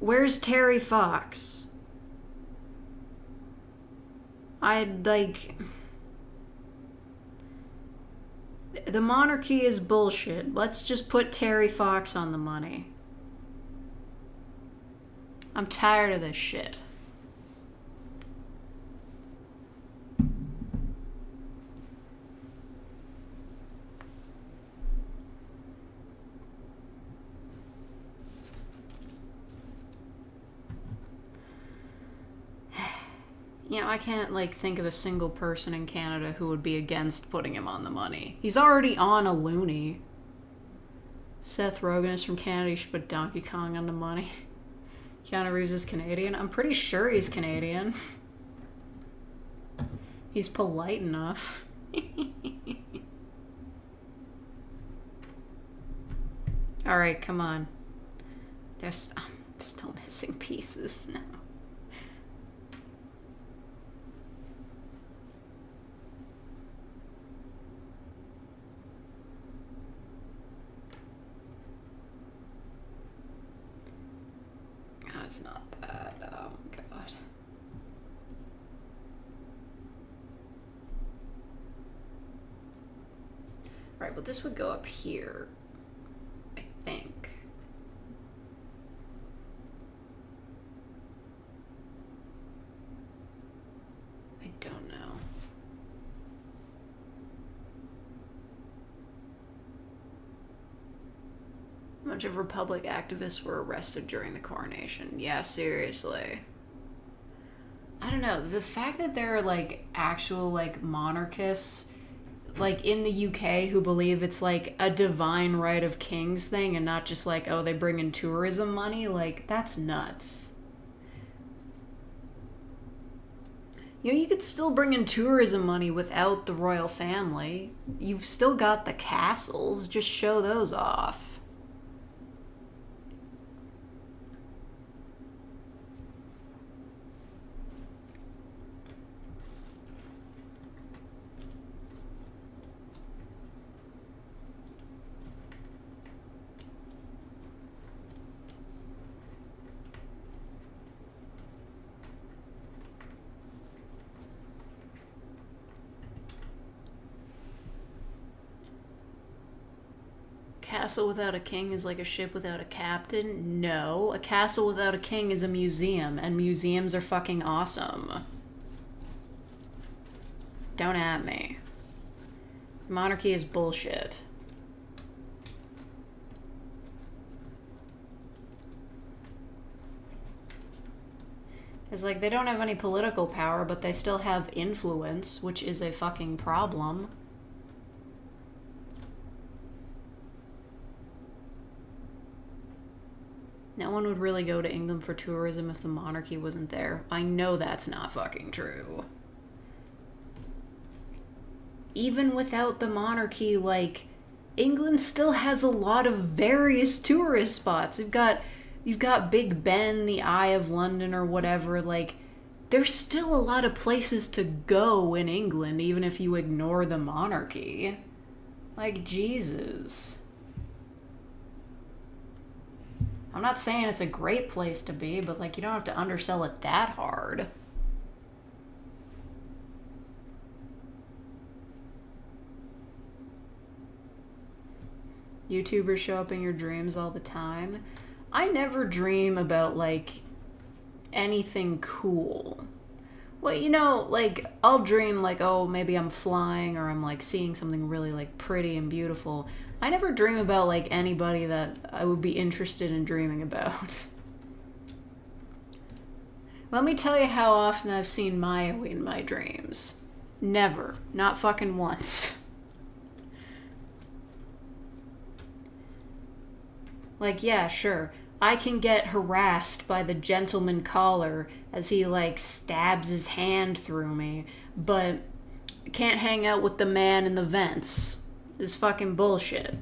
Where's Terry Fox? I'd, like... The monarchy is bullshit. Let's just put Terry Fox on the money. I'm tired of this shit. You know, I can't, like, think of a single person in Canada who would be against putting him on the money. He's already on a loony. Seth Rogen is from Canada. You should put Donkey Kong on the money. Keanu Reeves is Canadian. I'm pretty sure he's Canadian. He's polite enough. Alright, come on. I'm still missing pieces now. Oh, it's not that. Oh my god. Right, well this would go up here, I think. I don't know. A bunch of Republic activists were arrested during the coronation. Yeah, seriously. I don't know. The fact that there are, like, actual, like, monarchists, like, in the UK who believe it's, like, a divine right of kings thing and not just, like, oh, they bring in tourism money, like, that's nuts. You know, you could still bring in tourism money without the royal family. You've still got the castles. Just show those off. Castle without a king is like a ship without a captain? No. A castle without a king is a museum, and museums are fucking awesome. Don't at me. Monarchy is bullshit. It's like they don't have any political power, but they still have influence, which is a fucking problem. No one would really go to England for tourism if the monarchy wasn't there. I know that's not fucking true. Even without the monarchy, like, England still has a lot of various tourist spots. You've got Big Ben, the Eye of London, or whatever. Like, there's still a lot of places to go in England, even if you ignore the monarchy. Like, Jesus. I'm not saying it's a great place to be, but, like, you don't have to undersell it that hard. YouTubers show up in your dreams all the time. I never dream about, like, anything cool. Well, you know, like, I'll dream, like, oh, maybe I'm flying or I'm, like, seeing something really, like, pretty and beautiful. I never dream about, like, anybody that I would be interested in dreaming about. Let me tell you how often I've seen Maya in my dreams. Never. Not fucking once. Like, yeah, sure. I can get harassed by the gentleman caller as he, like, stabs his hand through me, but can't hang out with the man in the vents. This is fucking bullshit.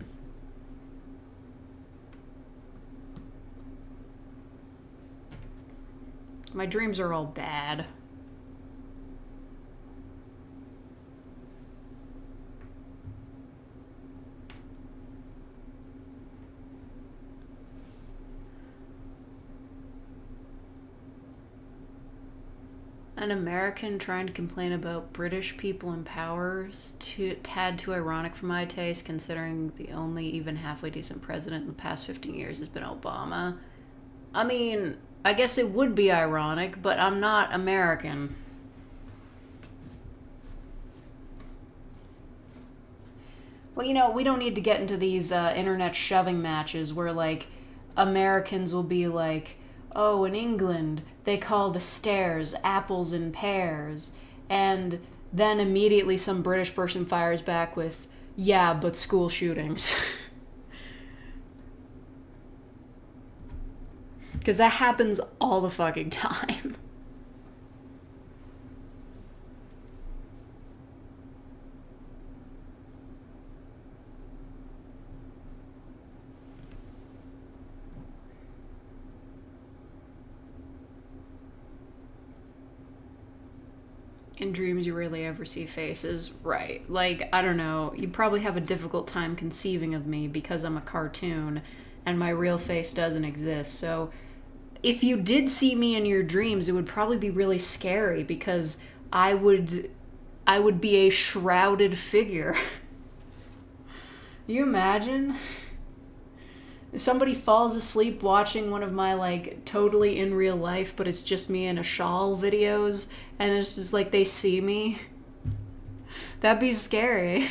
My dreams are all bad. An American trying to complain about British people in power is tad too ironic for my taste, considering the only even halfway decent president in the past 15 years has been Obama. I mean, I guess it would be ironic, but I'm not American. Well, you know, we don't need to get into these internet shoving matches where, like, Americans will be like, oh, in England, they call the stairs apples and pears. And then immediately some British person fires back with, yeah, but school shootings. Because that happens all the fucking time. In dreams, you rarely ever see faces. Right. Like, I don't know. You probably have a difficult time conceiving of me because I'm a cartoon and my real face doesn't exist. So, if you did see me in your dreams, it would probably be really scary because I would be a shrouded figure. Do you imagine? Somebody falls asleep watching one of my, like, totally in real life, but it's just me in a shawl videos, and it's just like they see me. That'd be scary.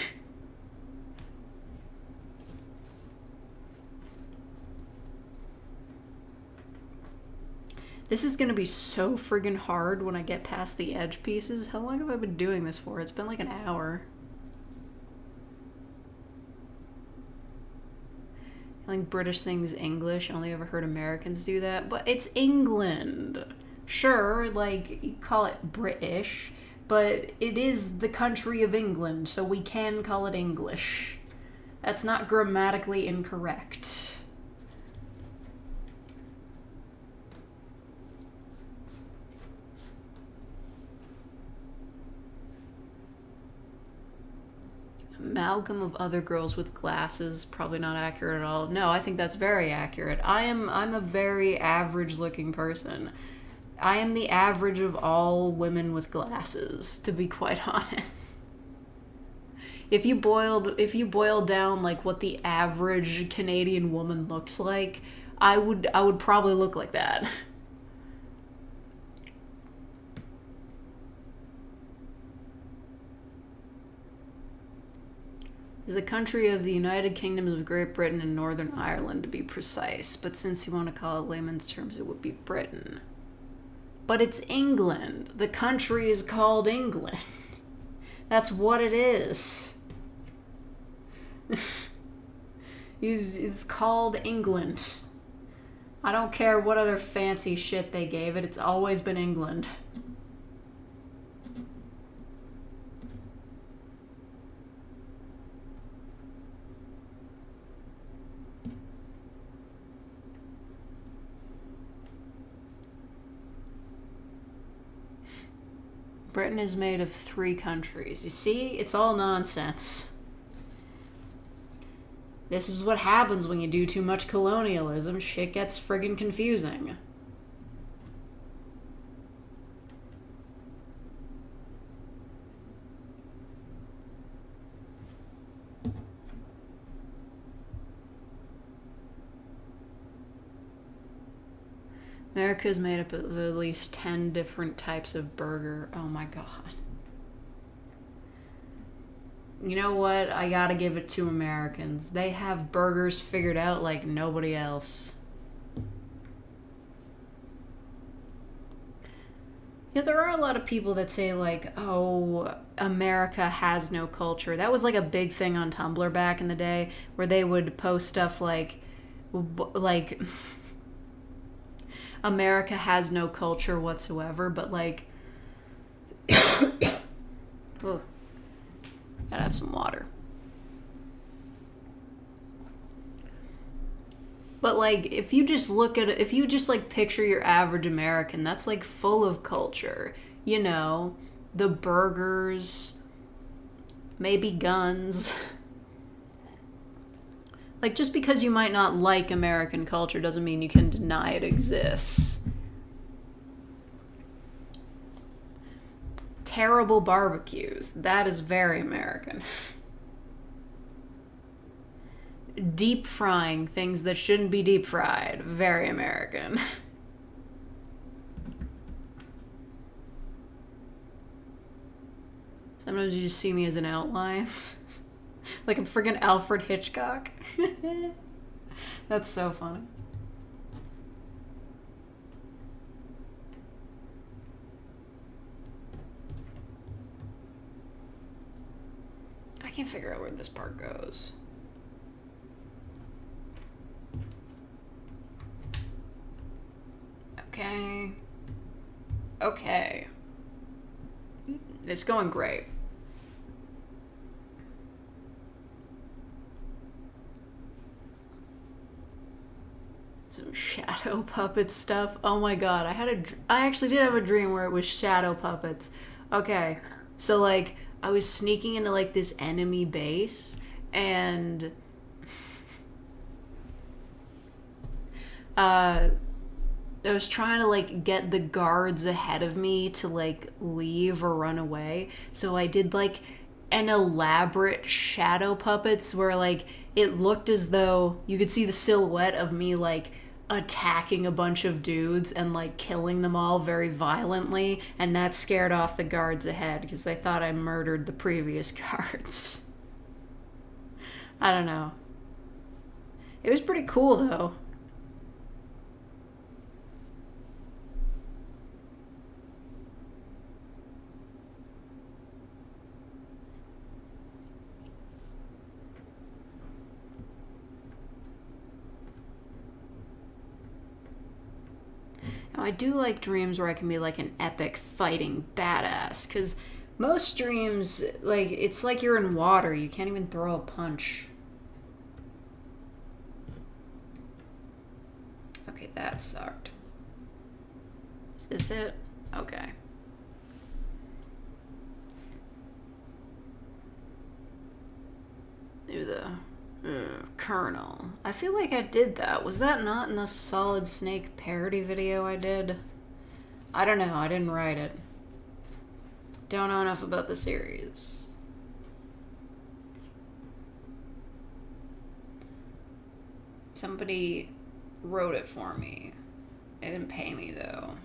This is gonna be so friggin' hard when I get past the edge pieces. How long have I been doing this for? It's been like an hour. I think British things English. I only ever heard Americans do that. But it's England. Sure, like, you call it British, but it is the country of England, so we can call it English. That's not grammatically incorrect. Amalgam of other girls with glasses, probably not accurate at all. No, I think that's very accurate. I'm a very average looking person. I am the average of all women with glasses, to be quite honest. If you boiled down like what the average Canadian woman looks like, I would probably look like that. Is the country of the United Kingdoms of Great Britain and Northern Ireland, to be precise. But since you want to call it layman's terms, it would be Britain. But it's England. The country is called England. That's what it is. It's called England. I don't care what other fancy shit they gave it. It's always been England. Britain is made of 3 countries. You see? It's all nonsense. This is what happens when you do too much colonialism. Shit gets friggin' confusing. America is made up of at least 10 different types of burger. Oh my god. You know what? I gotta give it to Americans. They have burgers figured out like nobody else. Yeah, there are a lot of people that say like, oh, America has no culture. That was like a big thing on Tumblr back in the day where they would post stuff like America has no culture whatsoever, but like, oh, gotta have some water. But like, if you just like picture your average American, that's like full of culture. You know, the burgers, maybe guns. Like, just because you might not like American culture doesn't mean you can deny it exists. Terrible barbecues. That is very American. Deep frying things that shouldn't be deep fried. Very American. Sometimes you just see me as an outline. Like a friggin' Alfred Hitchcock. That's so funny. I can't figure out where this part goes. Okay. Okay. It's going great. Some shadow puppet stuff. Oh my god, I actually did have a dream where it was shadow puppets. Okay, so like I was sneaking into like this enemy base, and uh I was trying to like get the guards ahead of me to like leave or run away. So I did like an elaborate shadow puppets where like it looked as though you could see the silhouette of me like attacking a bunch of dudes and like killing them all very violently, and that scared off the guards ahead because they thought I murdered the previous guards. I don't know. It was pretty cool though. Now, I do like dreams where I can be like an epic fighting badass, because most dreams, like, it's like you're in water. You can't even throw a punch. Okay, that sucked. Is this it? Okay. Do the Colonel. I feel like I did that. Was that not in the Solid Snake parody video I did? I don't know. I didn't write it. Don't know enough about the series. Somebody wrote it for me. They didn't pay me though.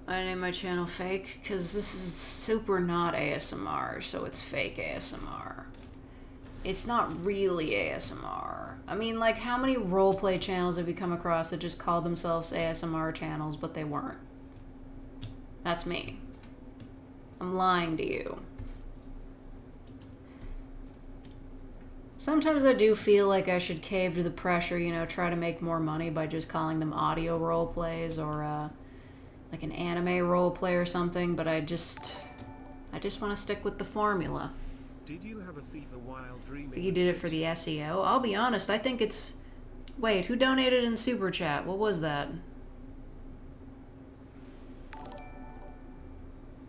I named my channel Fake because this is super not ASMR, so it's fake ASMR. It's not really ASMR. I mean, like, how many roleplay channels have you come across that just called themselves ASMR channels, but they weren't? That's me. I'm lying to you. Sometimes I do feel like I should cave to the pressure, you know, try to make more money by just calling them audio roleplays or, like an anime roleplay or something, but I just want to stick with the formula. Did you have a thief a while dreaming? You did it for the SEO. I'll be honest, I think it's... Wait, who donated in Super Chat? What was that?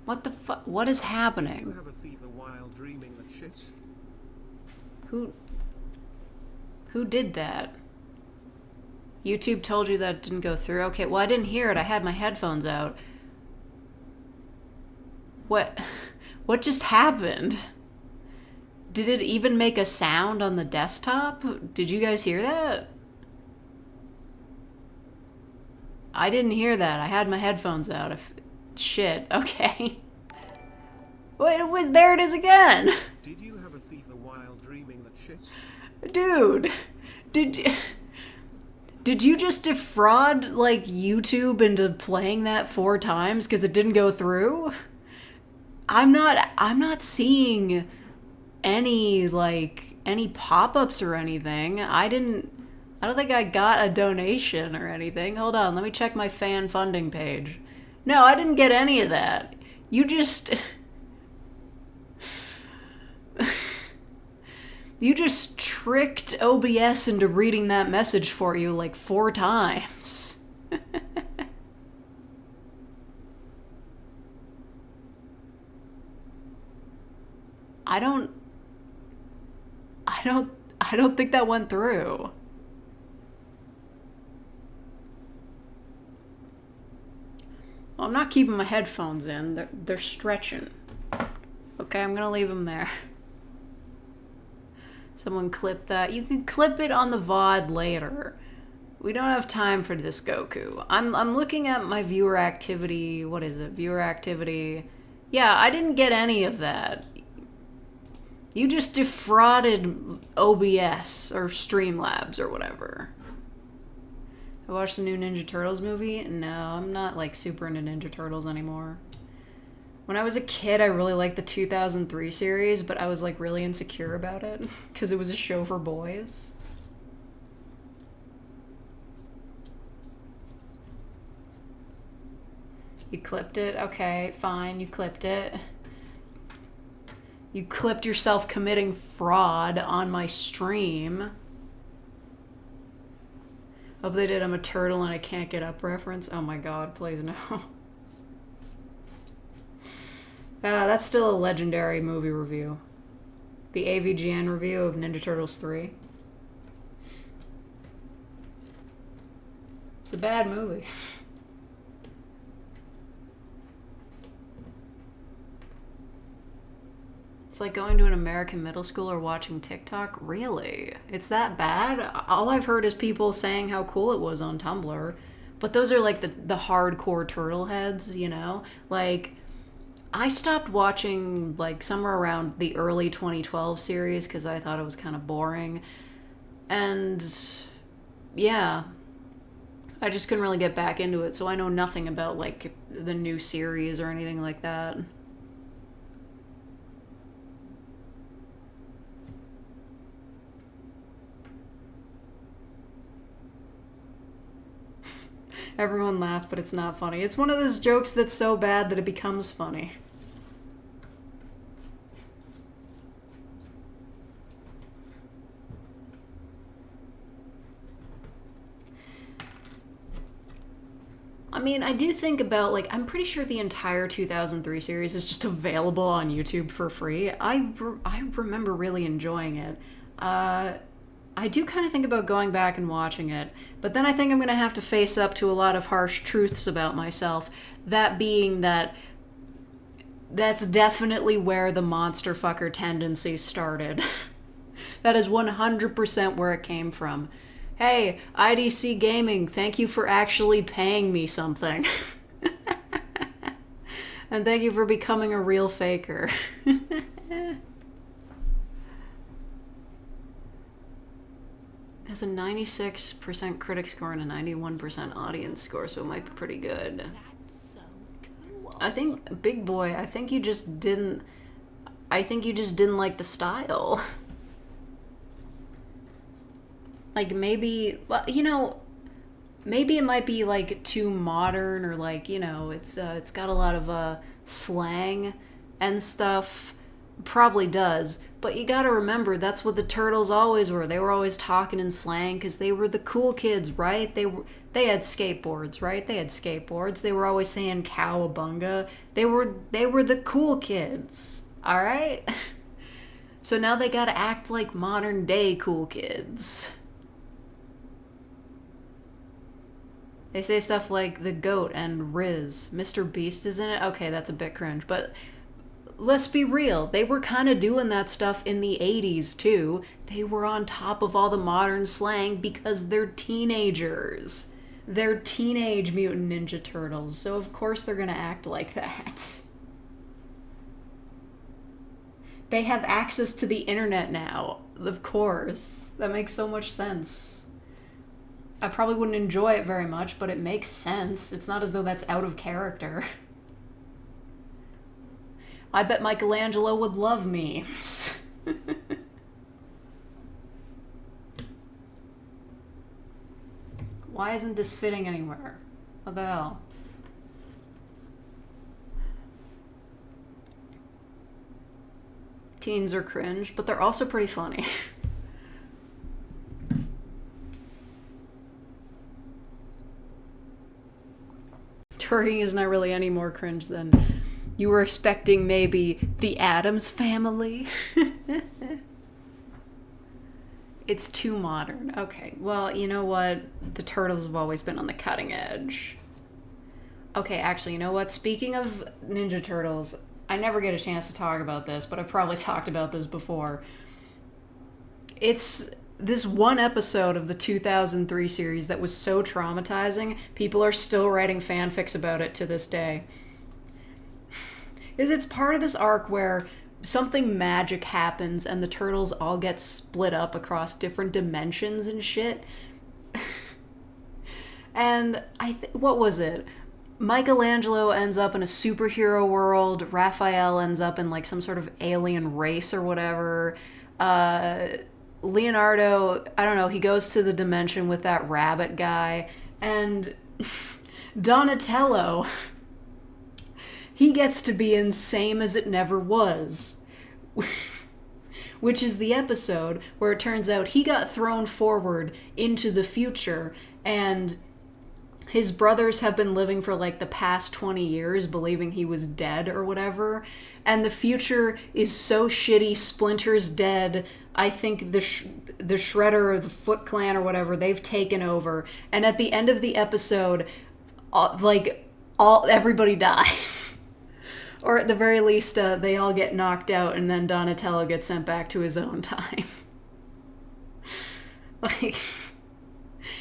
What the fuck? What is happening? Did you have a thief a while dreaming that shit? Who did that? YouTube told you that didn't go through? Okay, well, I didn't hear it. I had my headphones out. What just happened? Did it even make a sound on the desktop? Did you guys hear that? I didn't hear that. I had my headphones out. Shit, okay. Wait, there it is again! Did you have a thief a while dreaming that shit? Dude, did you just defraud, like, YouTube into playing that 4 times because it didn't go through? I'm not seeing any pop-ups or anything. I don't think I got a donation or anything. Hold on, let me check my fan funding page. No, I didn't get any of that. You just... You just tricked OBS into reading that message for you like 4 times. I don't think that went through. Well, I'm not keeping my headphones in. They're stretching. Okay, I'm gonna leave them there. Someone clip that. You can clip it on the VOD later. We don't have time for this, Goku. I'm looking at my viewer activity. What is it? Viewer activity. Yeah, I didn't get any of that. You just defrauded OBS or Streamlabs or whatever. I watched the new Ninja Turtles movie. No, I'm not like super into Ninja Turtles anymore. When I was a kid, I really liked the 2003 series, but I was like really insecure about it because it was a show for boys. You clipped it? Okay, fine, you clipped it. You clipped yourself committing fraud on my stream. Hope they did I'm a turtle and I can't get up reference. Oh my god, please no. That's still a legendary movie review. The AVGN review of Ninja Turtles 3. It's a bad movie. It's like going to an American middle school or watching TikTok. Really? It's that bad? All I've heard is people saying how cool it was on Tumblr. But those are like the hardcore turtle heads, you know? Like, I stopped watching like somewhere around the early 2012 series because I thought it was kind of boring. And yeah, I just couldn't really get back into it, so I know nothing about like the new series or anything like that. Everyone laughed, but it's not funny. It's one of those jokes that's so bad that it becomes funny. I mean, I do think about, like, I'm pretty sure the entire 2003 series is just available on YouTube for free. I remember really enjoying it. I do kind of think about going back and watching it, but then I think I'm going to have to face up to a lot of harsh truths about myself. That being that that's definitely where the monster fucker tendency started. That is 100% where it came from. Hey, IDC Gaming, thank you for actually paying me something. And thank you for becoming a real faker. Has a 96% critic score and a 91% audience score, so it might be pretty good. That's so cool. I think, Big Boy, I think you just didn't like the style. Like, maybe, you know, maybe it might be like too modern, or like, you know, it's got a lot of slang and stuff. Probably does, but you gotta remember that's what the Turtles always were. They were always talking in slang because they were the cool kids, right? They had skateboards, right? They had skateboards. They were always saying cowabunga. They were the cool kids, all right? So now they gotta act like modern day cool kids. They say stuff like the goat and Riz. Mr. Beast is in it. Okay, that's a bit cringe, but let's be real. They were kind of doing that stuff in the 80s too. They were on top of all the modern slang because they're teenagers. They're Teenage Mutant Ninja Turtles, so of course they're gonna act like that. They have access to the internet now, of course. That makes so much sense. I probably wouldn't enjoy it very much, but it makes sense. It's not as though that's out of character. I bet Michelangelo would love memes. Why isn't this fitting anywhere? What the hell? Teens are cringe, but they're also pretty funny. Twerking is not really any more cringe than you were expecting maybe the Addams Family. It's too modern. Okay, well, you know what? The Turtles have always been on the cutting edge. Okay, actually, you know what? Speaking of Ninja Turtles, I never get a chance to talk about this, but I've probably talked about this before. It's this one episode of the 2003 series that was so traumatizing, people are still writing fanfics about it to this day. Is it's part of this arc where something magic happens and the turtles all get split up across different dimensions and shit. And what was it? Michelangelo ends up in a superhero world. Raphael ends up in like some sort of alien race or whatever. Leonardo, I don't know, he goes to the dimension with that rabbit guy. And Donatello, he gets to be in Same as It Never Was. Which is the episode where it turns out he got thrown forward into the future and his brothers have been living for like the past 20 years believing he was dead or whatever, and the future is so shitty. Splinter's dead. I think the Shredder or the Foot Clan or whatever, they've taken over, and at the end of the episode, everybody dies. Or at the very least, they all get knocked out, and then Donatello gets sent back to his own time. Like,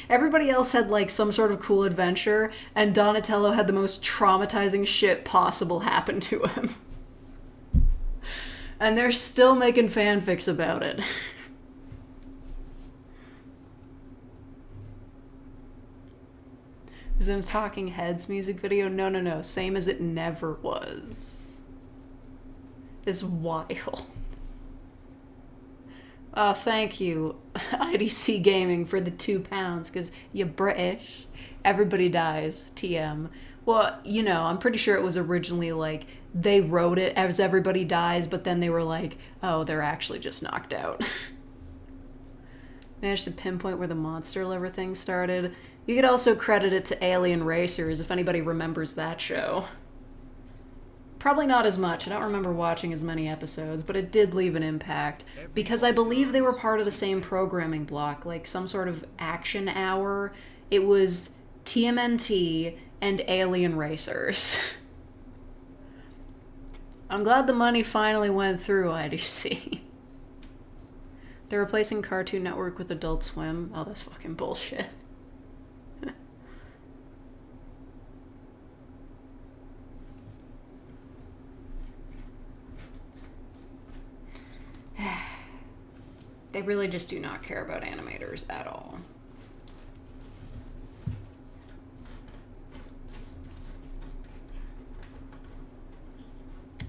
everybody else had, like, some sort of cool adventure, and Donatello had the most traumatizing shit possible happen to him. And they're still making fanfics about it. Is it a Talking Heads music video? No. Same as it never was. It's wild. Oh, thank you, IDC Gaming, for the £2, because you're British. Everybody dies. TM. Well, you know, I'm pretty sure it was originally like, they wrote it as everybody dies, but then they were like, oh, they're actually just knocked out. Managed to pinpoint where the monster liver thing started. You could also credit it to Alien Racers, if anybody remembers that show. Probably not as much. I don't remember watching as many episodes, but it did leave an impact. Because I believe they were part of the same programming block, like some sort of action hour. It was TMNT and Alien Racers. I'm glad the money finally went through, IDC. They're replacing Cartoon Network with Adult Swim. Oh, that's fucking bullshit. They really just do not care about animators at all.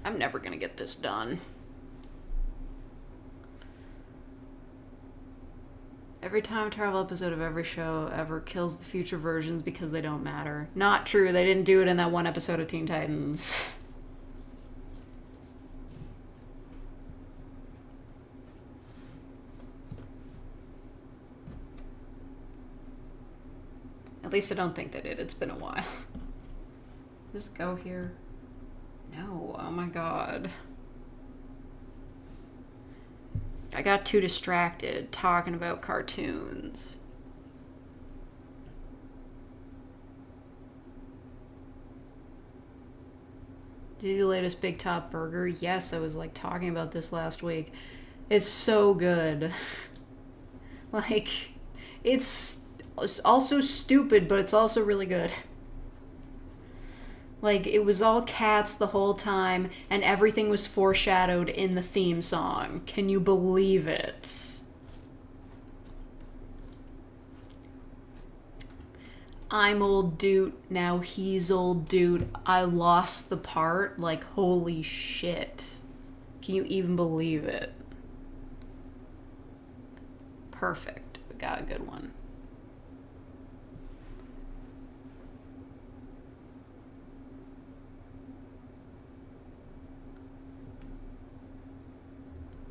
I'm never gonna get this done. Every time travel episode of every show ever kills the future versions because they don't matter. Not true, they didn't do it in that one episode of Teen Titans. At least I don't think they did. It's been a while. Does this go here? No. Oh my god. I got too distracted talking about cartoons. Did you see the latest Big Top Burger? Yes, I was like talking about this last week. It's so good. Like, it's also stupid, but it's also really good. Like, it was all cats the whole time, and everything was foreshadowed in the theme song. Can you believe it? I'm old dude, now he's old dude. I lost the part. Like, holy shit. Can you even believe it? Perfect. We got a good one.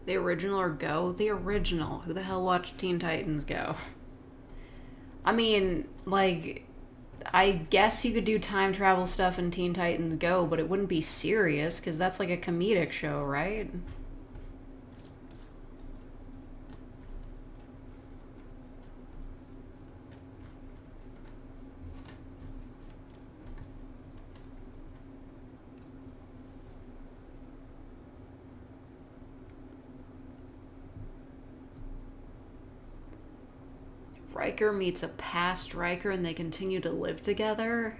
The original or Go? The original. Who the hell watched Teen Titans Go? I mean, like, I guess you could do time travel stuff in Teen Titans Go, but it wouldn't be serious, because that's like a comedic show, right? Riker meets a past Riker and they continue to live together?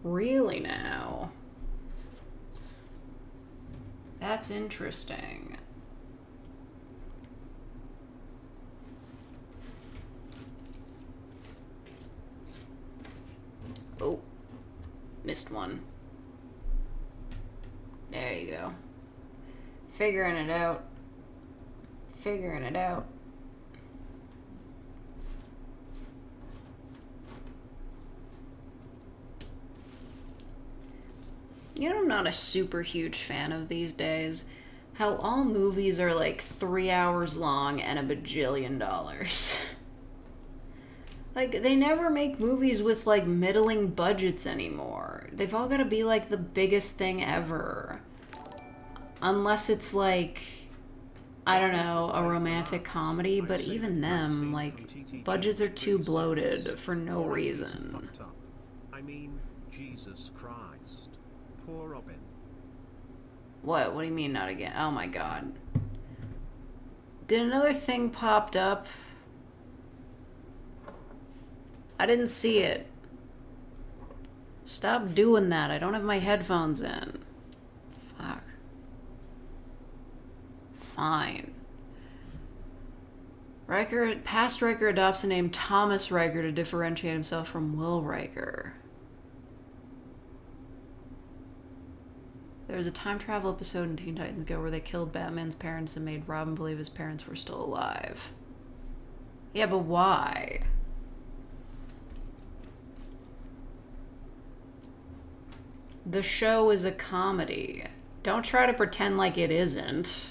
Really now? That's interesting. Oh, missed one. There you go. Figuring it out. Figuring it out. You know, I'm not a super huge fan of these days. How all movies are like 3 hours long and $1 bajillion. Like, they never make movies with, like, middling budgets anymore. They've all got to be, like, the biggest thing ever. Unless it's, like, I don't know, a romantic comedy, but even them, like, budgets are too bloated for no reason. I mean, Jesus Christ. Poor Robin. What? What do you mean, not again? Oh my god. Did another thing popped up? I didn't see it. Stop doing that. I don't have my headphones in. Fuck. Fine. Past Riker adopts the name Thomas Riker to differentiate himself from Will Riker. There was a time travel episode in Teen Titans Go where they killed Batman's parents and made Robin believe his parents were still alive. Yeah, but why? The show is a comedy. Don't try to pretend like it isn't.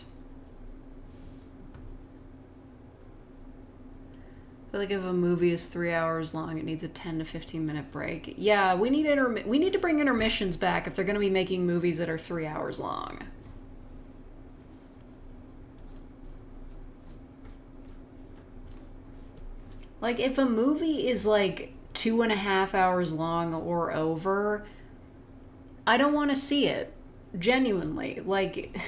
I feel like if a movie is 3 hours long, it needs a 10 to 15 minute break. Yeah, we need to bring intermissions back if they're going to be making movies that are 3 hours long. Like, if a movie is like 2.5 hours long or over, I don't want to see it. Genuinely. Like,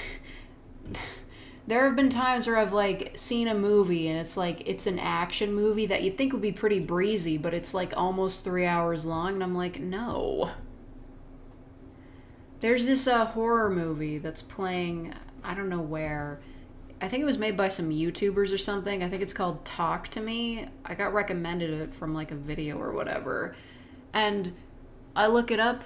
there have been times where I've, like, seen a movie and it's like, it's an action movie that you'd think would be pretty breezy, but it's like almost 3 hours long, and I'm like, no. There's this horror movie that's playing, I don't know where. I think it was made by some YouTubers or something. I think it's called Talk to Me. I got recommended it from, like, a video or whatever. And I look it up.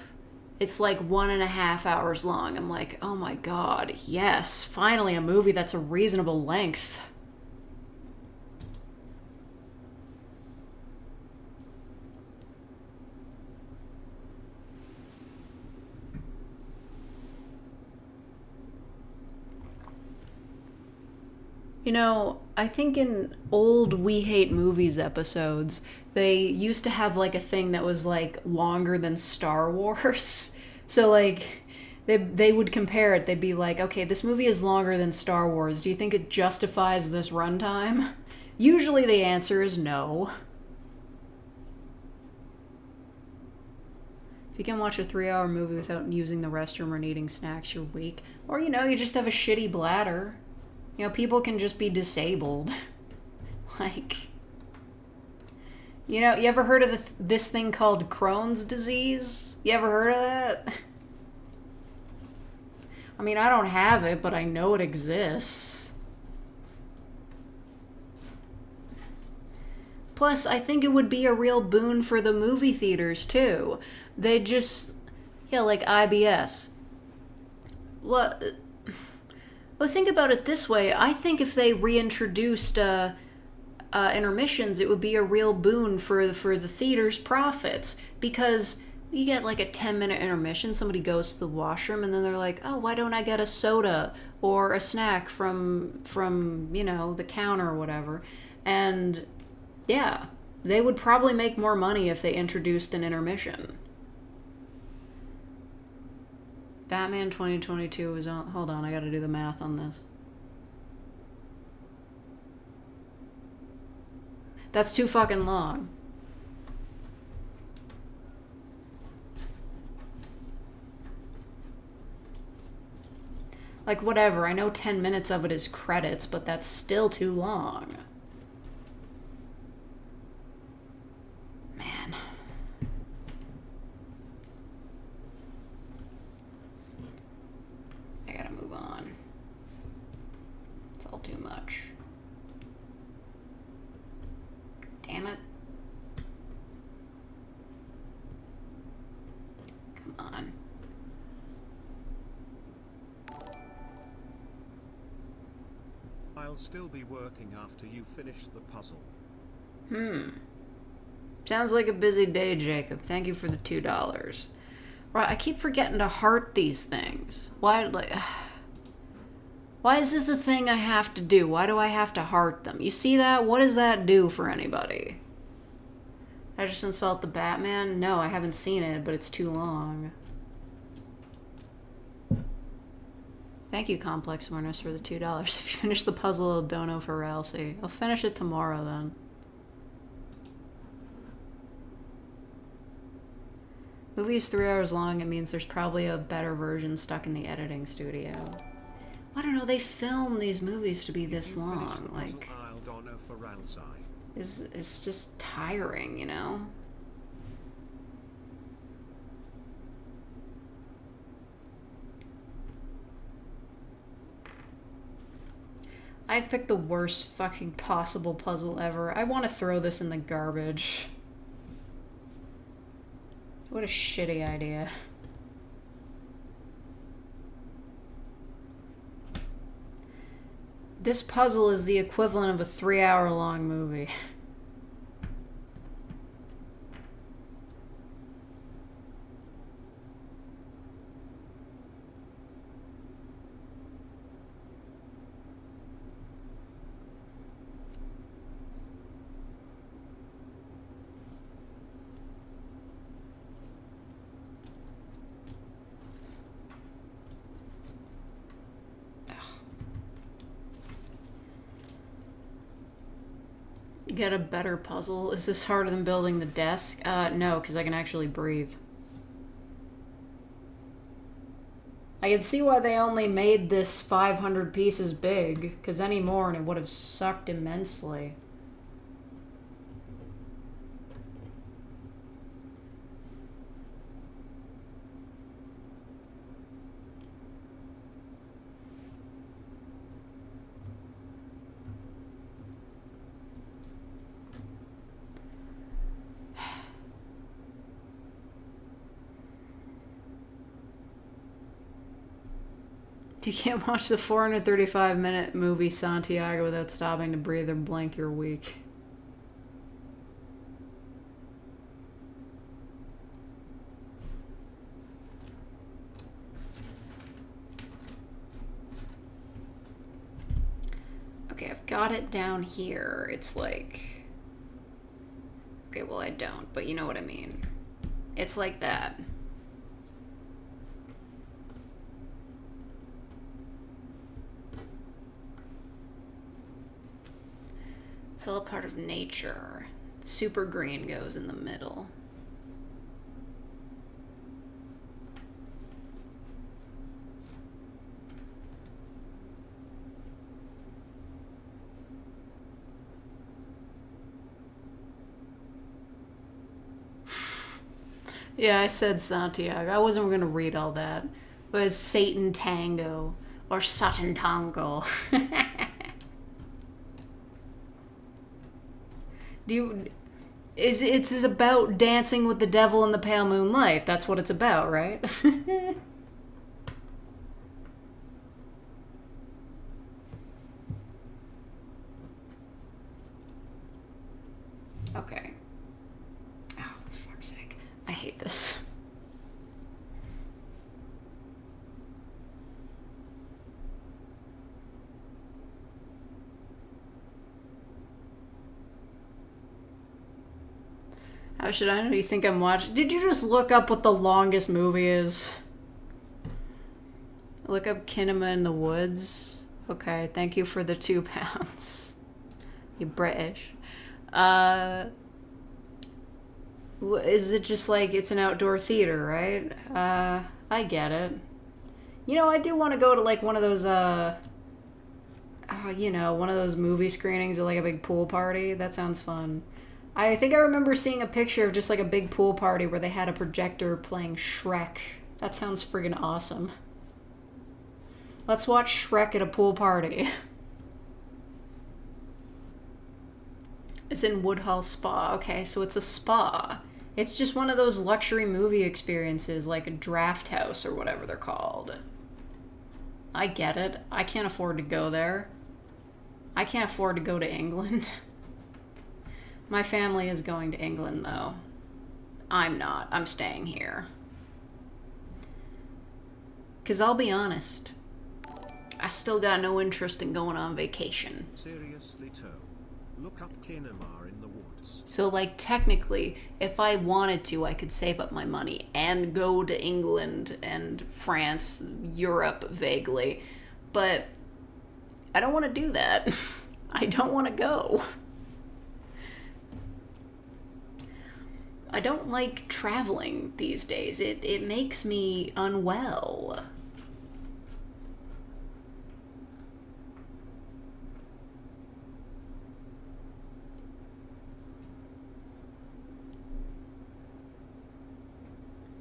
It's like 1.5 hours long. I'm like, oh my god, yes, finally a movie that's a reasonable length. You know, I think in old We Hate Movies episodes, they used to have like a thing that was like longer than Star Wars. So like they would compare it. They'd be like, okay, this movie is longer than Star Wars. Do you think it justifies this runtime? Usually the answer is no. If you can watch a 3-hour movie without using the restroom or needing snacks, you're weak. Or, you know, you just have a shitty bladder. You know, people can just be disabled. Like, you know, you ever heard of this thing called Crohn's disease? You ever heard of that? I mean, I don't have it, but I know it exists. Plus, I think it would be a real boon for the movie theaters, too. They just, yeah, like IBS. Well, think about it this way. I think if they reintroduced intermissions, it would be a real boon for the theater's profits, because you get like a 10-minute intermission, somebody goes to the washroom, and then they're like, oh, why don't I get a soda or a snack from you know, the counter or whatever. And yeah, they would probably make more money if they introduced an intermission. Batman 2022 is on... Hold on, I gotta do the math on this. That's too fucking long. Like, whatever, I know 10 minutes of it is credits, but that's still too long. Man. I gotta move on. It's all too much. Damn it. Come on. I'll still be working after you finish the puzzle. Sounds like a busy day, Jacob. Thank you for the $2. Right, I keep forgetting to heart these things. Why is this a thing I have to do? Why do I have to heart them? You see that? What does that do for anybody? I just installed the Batman? No, I haven't seen it, but it's too long. Thank you, Complex Awareness, for the $2. If you finish the puzzle, I'll dono for Ralsei. I'll finish it tomorrow, then. Movie is 3 hours long. It means there's probably a better version stuck in the editing studio. I don't know, they film these movies to be this long. Like, I'll dono for Ralsei. it's just tiring, you know? I've picked the worst fucking possible puzzle ever. I want to throw this in the garbage. What a shitty idea. This puzzle is the equivalent of a 3-hour-long movie. Get a better puzzle? Is this harder than building the desk? No, because I can actually breathe. I can see why they only made this 500 pieces big, because any more and it would have sucked immensely. You can't watch the 435-minute movie Santiago without stopping to breathe or blink, you're weak. Okay, I've got it down here. It's like... Okay, well I don't, but you know what I mean. It's like that. It's all a part of nature. Super green goes in the middle. Yeah, I said Santiago. I wasn't going to read all that. It was Satan Tango or Satan Tango. It's about dancing with the devil in the pale moonlight. That's what it's about, right? Okay. Oh, for fuck's sake. I hate this. How should I know you think I'm watching? Did you just look up what the longest movie is? Look up Kinema in the Woods. Okay, thank you for the £2. You British. Is it just like it's an outdoor theater, right? I get it. You know, I do want to go to like one of those, you know, one of those movie screenings at like a big pool party. That sounds fun. I think I remember seeing a picture of just like a big pool party where they had a projector playing Shrek. That sounds friggin' awesome. Let's watch Shrek at a pool party. It's in Woodhull Spa. Okay, so it's a spa. It's just one of those luxury movie experiences, like a draft house or whatever they're called. I get it. I can't afford to go there. I can't afford to go to England. My family is going to England, though. I'm not. I'm staying here. Because I'll be honest, I still got no interest in going on vacation. Seriously, Toe. Look up Kinema in the woods. So, like, technically, if I wanted to, I could save up my money and go to England and France, Europe, vaguely. But I don't want to do that. I don't want to go. I don't like traveling these days. It makes me unwell.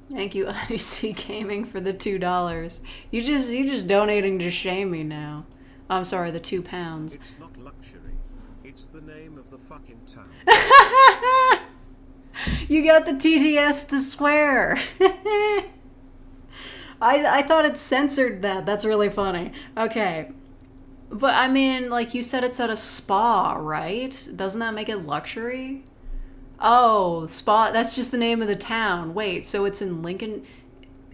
Thank you, Odyssey Gaming, for the $2. You just donating to shame me now. I'm sorry, the £2. It's not luxury. It's the name of the fucking town. You got the TTS to swear. I thought it censored that. That's really funny. Okay. But I mean, like, you said it's at a spa, right? Doesn't that make it luxury? Oh, spa, that's just the name of the town. Wait, so it's in Lincoln?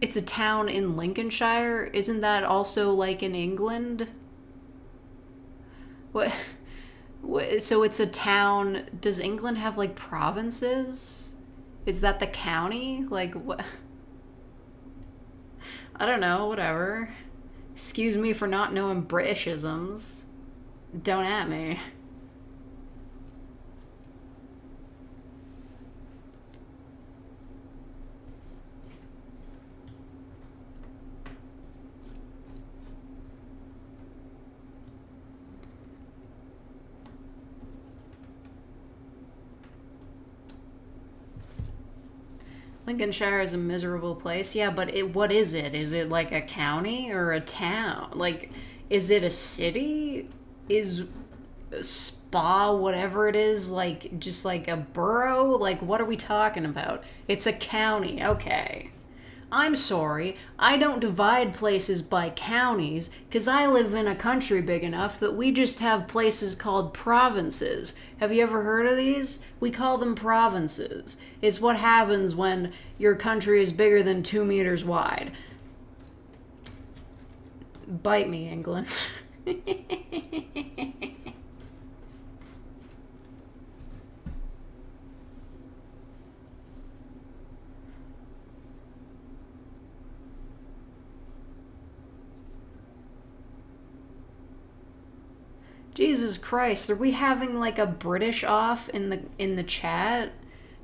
It's a town in Lincolnshire? Isn't that also, like, in England? What? So it's a town. Does England have, like, provinces? Is that the county? Like, what? I don't know, whatever. Excuse me for not knowing Britishisms. Don't at me. Lincolnshire is a miserable place. Yeah, but what is it? Is it like a county or a town? Like, is it a city? Is Spa, whatever it is, like, just like a borough? Like, what are we talking about? It's a county. Okay. I'm sorry, I don't divide places by counties, because I live in a country big enough that we just have places called provinces. Have you ever heard of these? We call them provinces. It's what happens when your country is bigger than 2 meters wide. Bite me, England. Jesus Christ, are we having like a British off in the chat?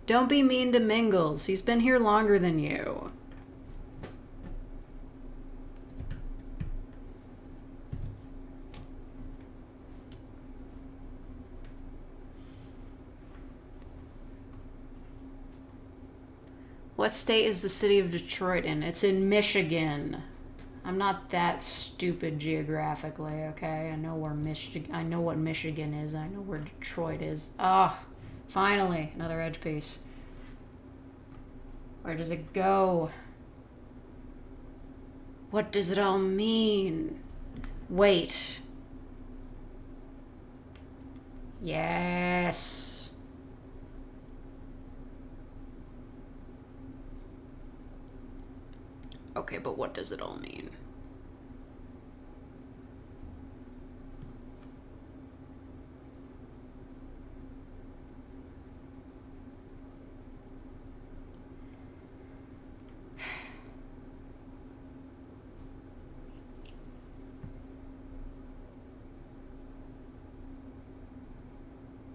Don't be mean to Mingles. He's been here longer than you. What state is the city of Detroit in? It's in Michigan. I'm not that stupid geographically, okay? I know where I know what Michigan is. I know where Detroit is. Ah, finally, another edge piece. Where does it go? What does it all mean? Wait. Yes. Okay, but what does it all mean?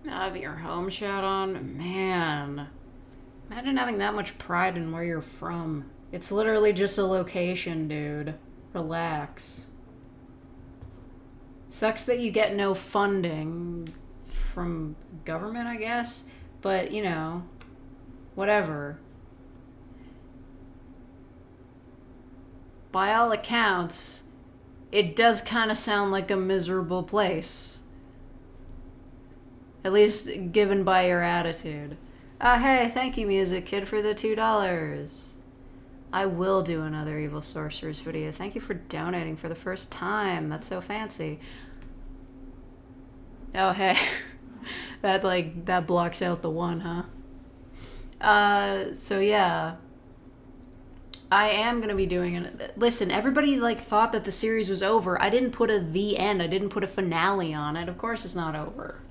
Have your home shot on? Man. Imagine having that much pride in where you're from. It's literally just a location, dude. Relax. Sucks that you get no funding from government, I guess. But, you know, whatever. By all accounts, it does kind of sound like a miserable place. At least given by your attitude. Hey, thank you, Music Kid, for the $2. I will do another Evil Sorcerers video. Thank you for donating for the first time. That's so fancy. Oh, hey. that blocks out the one, huh? So yeah. I am gonna be doing it. Listen, everybody thought that the series was over. I didn't put the end. I didn't put a finale on it. Of course it's not over.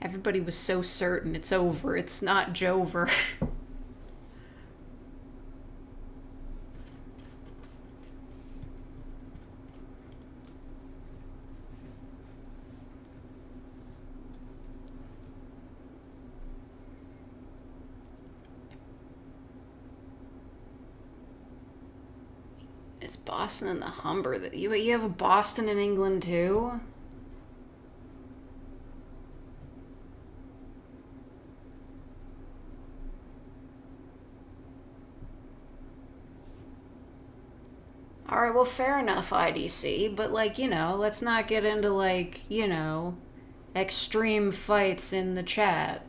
Everybody was so certain it's over. It's not Jover. It's Boston and the Humber. That you have a Boston in England too? Alright, well, fair enough, IDC, but, like, you know, let's not get into, like, you know, extreme fights in the chat.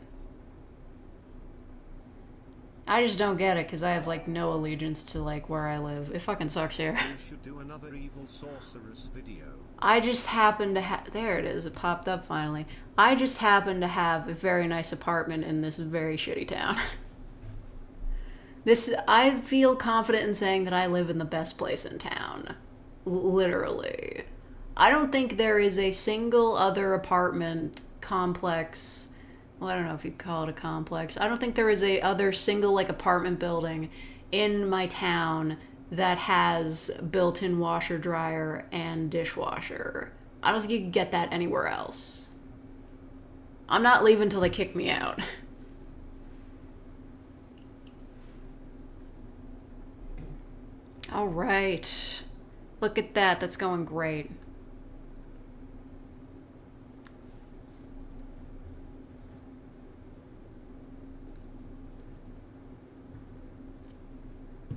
I just don't get it, because I have, like, no allegiance to, like, where I live. It fucking sucks here. You should do another evil sorceress video. I just happen to have... There it is, it popped up finally. I just happen to have a very nice apartment in this very shitty town. I feel confident in saying that I live in the best place in town. Literally. I don't think there is a single other apartment complex. Well, I don't know if you'd call it a complex. I don't think there is a other single, like, apartment building in my town that has built-in washer, dryer, and dishwasher. I don't think you could get that anywhere else. I'm not leaving till they kick me out. All right. Look at that. That's going great.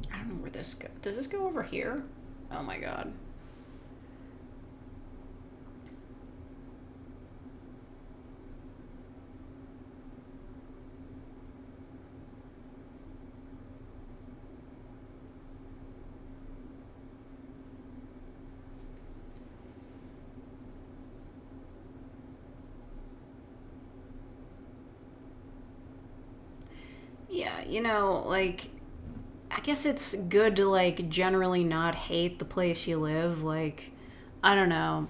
I don't know where this goes. Does this go over here? Oh my god. Yeah, you know, like, I guess it's good to, like, generally not hate the place you live. Like, I don't know.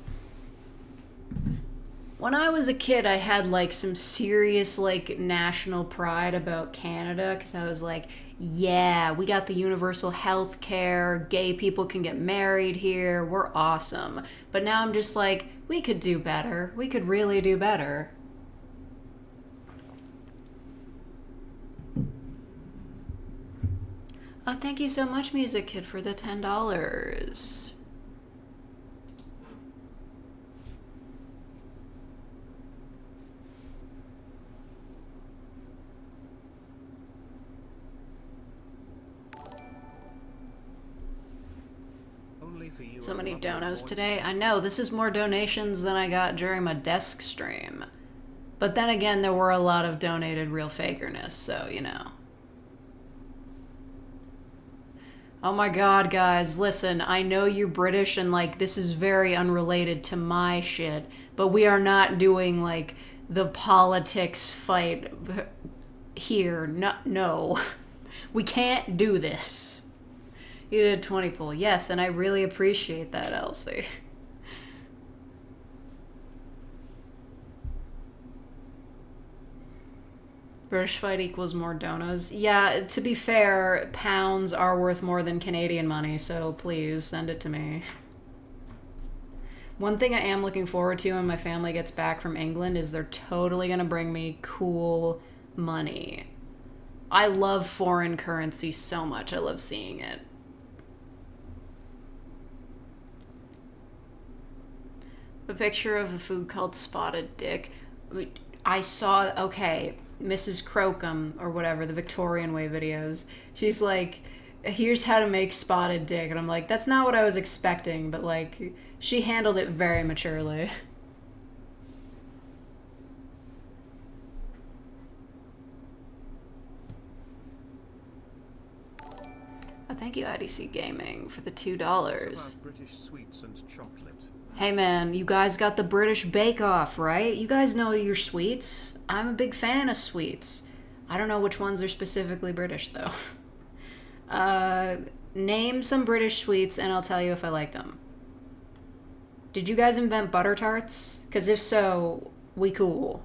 When I was a kid, I had, like, some serious, like, national pride about Canada, because I was like, yeah, we got the universal health care, gay people can get married here, we're awesome. But now I'm just like, we could do better. We could really do better. Oh, thank you so much, Music Kid, for the $10. Only for you. So many donos today. I know, this is more donations than I got during my desk stream. But then again, there were a lot of donated real fakerness, so, you know. Oh my god, guys, listen, I know you're British and, like, this is very unrelated to my shit, but we are not doing, like, the politics fight here. No. We can't do this. You did a 20 pull. Yes, and I really appreciate that, Elsie. British fight equals more donos. Yeah, to be fair, pounds are worth more than Canadian money, so please send it to me. One thing I am looking forward to when my family gets back from England is they're totally gonna bring me cool money. I love foreign currency so much. I love seeing it. A picture of a food called Spotted Dick. I saw, okay, Mrs. Crocombe, or whatever, the Victorian Way videos. She's like, here's how to make spotted dick. And I'm like, that's not what I was expecting, but, like, she handled it very maturely. Oh, thank you, IDC Gaming, for the $2. British sweets and chocolate. Hey man, you guys got the British Bake Off, right? You guys know your sweets. I'm a big fan of sweets. I don't know which ones are specifically British, though. Name some British sweets and I'll tell you if I like them. Did you guys invent butter tarts? Because if so, we cool.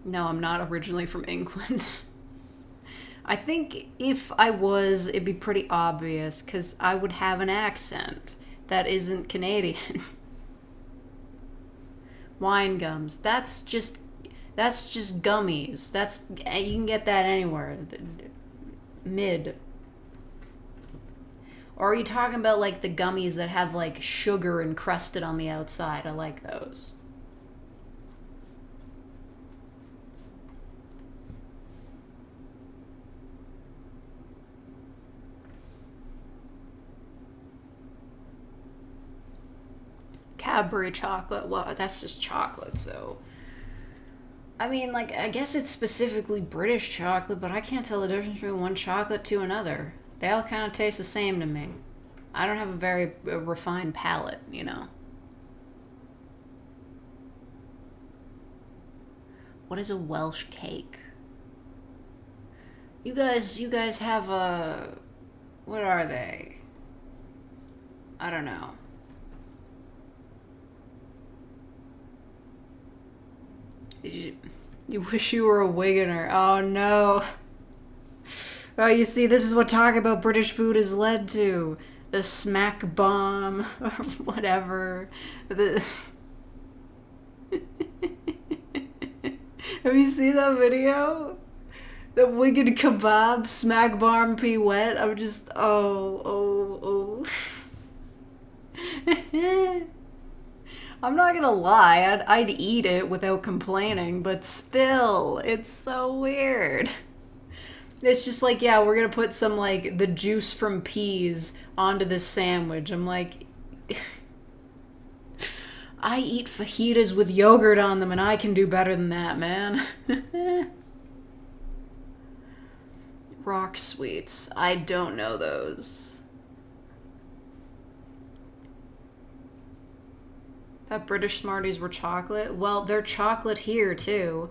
No, I'm not originally from England. I think if I was, it'd be pretty obvious, because I would have an accent that isn't Canadian. Wine gums. That's just gummies. That's, you can get that anywhere. Mid. Or are you talking about like the gummies that have like sugar encrusted on the outside? I like those. Cadbury chocolate. Well, that's just chocolate, so. I mean, like, I guess it's specifically British chocolate, but I can't tell the difference between one chocolate to another. They all kind of taste the same to me. I don't have a very refined palate, you know. What is a Welsh cake? You guys have a... What are they? I don't know. You wish you were a Wiganer. Oh no. Oh, you see, this is what talking about British food has led to. The smack bomb, or whatever. Have you seen that video? The Wigan kebab, smack bomb pea wet. I'm just, oh. I'm not gonna lie, I'd eat it without complaining, but still, it's so weird. It's just like, yeah, we're gonna put some, like, the juice from peas onto this sandwich. I'm like, I eat fajitas with yogurt on them, and I can do better than that, man. Rock sweets. I don't know those. That British Smarties were chocolate? Well, they're chocolate here, too.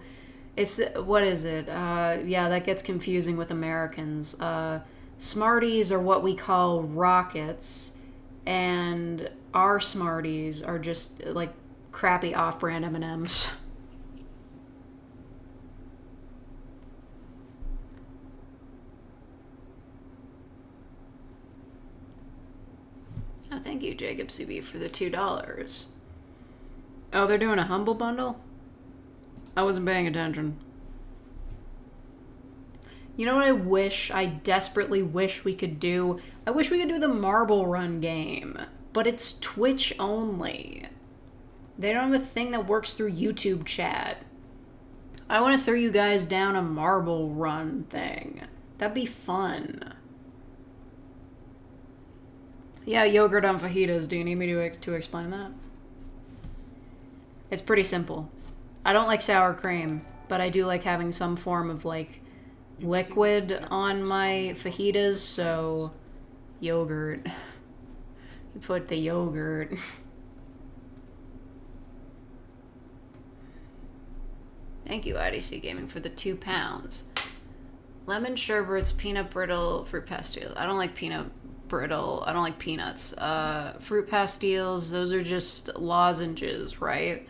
It's, what is it? Yeah, that gets confusing with Americans. Smarties are what we call rockets, and our Smarties are just, like, crappy off-brand M&Ms. Oh, thank you, Jacob CB, for the $2. Oh, they're doing a Humble Bundle? I wasn't paying attention. You know what I desperately wish we could do? I wish we could do the Marble Run game, but it's Twitch only. They don't have a thing that works through YouTube chat. I want to throw you guys down a Marble Run thing. That'd be fun. Yeah, yogurt on fajitas. Do you need me to explain that? It's pretty simple. I don't like sour cream, but I do like having some form of, like, liquid on my fajitas, so yogurt. You put the yogurt. Thank you, IDC Gaming, for the £2. Lemon sherbets, peanut brittle, fruit pastilles. I don't like peanut brittle. I don't like peanuts. Fruit pastilles, those are just lozenges, right?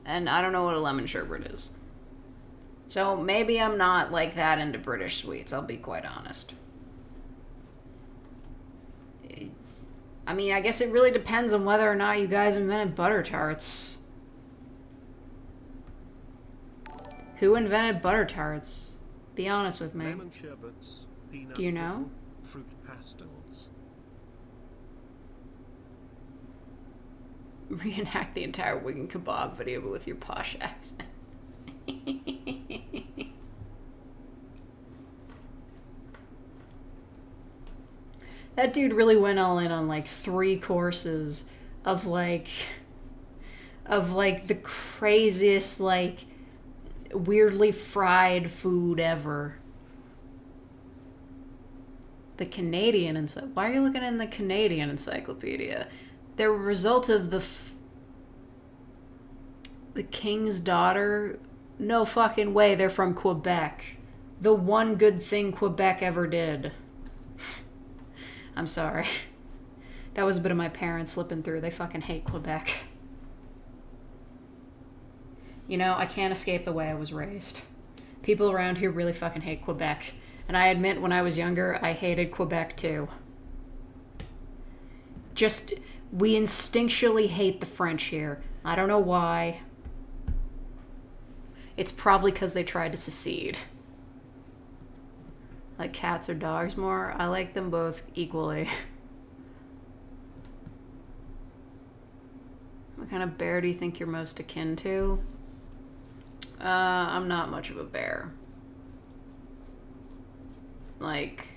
And I don't know what a lemon sherbet is. So maybe I'm not like that into British sweets, I'll be quite honest. I mean, I guess it really depends on whether or not you guys invented butter tarts. Who invented butter tarts? Be honest with me. Lemon sherbets, peanut Do you know? brittle, fruit pastilles. Reenact the entire Wigan kebab video, but with your posh accent. That dude really went all in on like 3 courses of like the craziest, like, weirdly fried food ever. The Canadian why are you looking in the Canadian encyclopedia? They're a result of the King's Daughter. No fucking way they're from Quebec. The one good thing Quebec ever did. I'm sorry. That was a bit of my parents slipping through. They fucking hate Quebec. You know, I can't escape the way I was raised. People around here really fucking hate Quebec. And I admit, when I was younger, I hated Quebec too. Just, we instinctually hate the French here. I don't know why. It's probably because they tried to secede. Like cats or dogs more? I like them both equally. What kind of bear do you think you're most akin to? I'm not much of a bear. Like...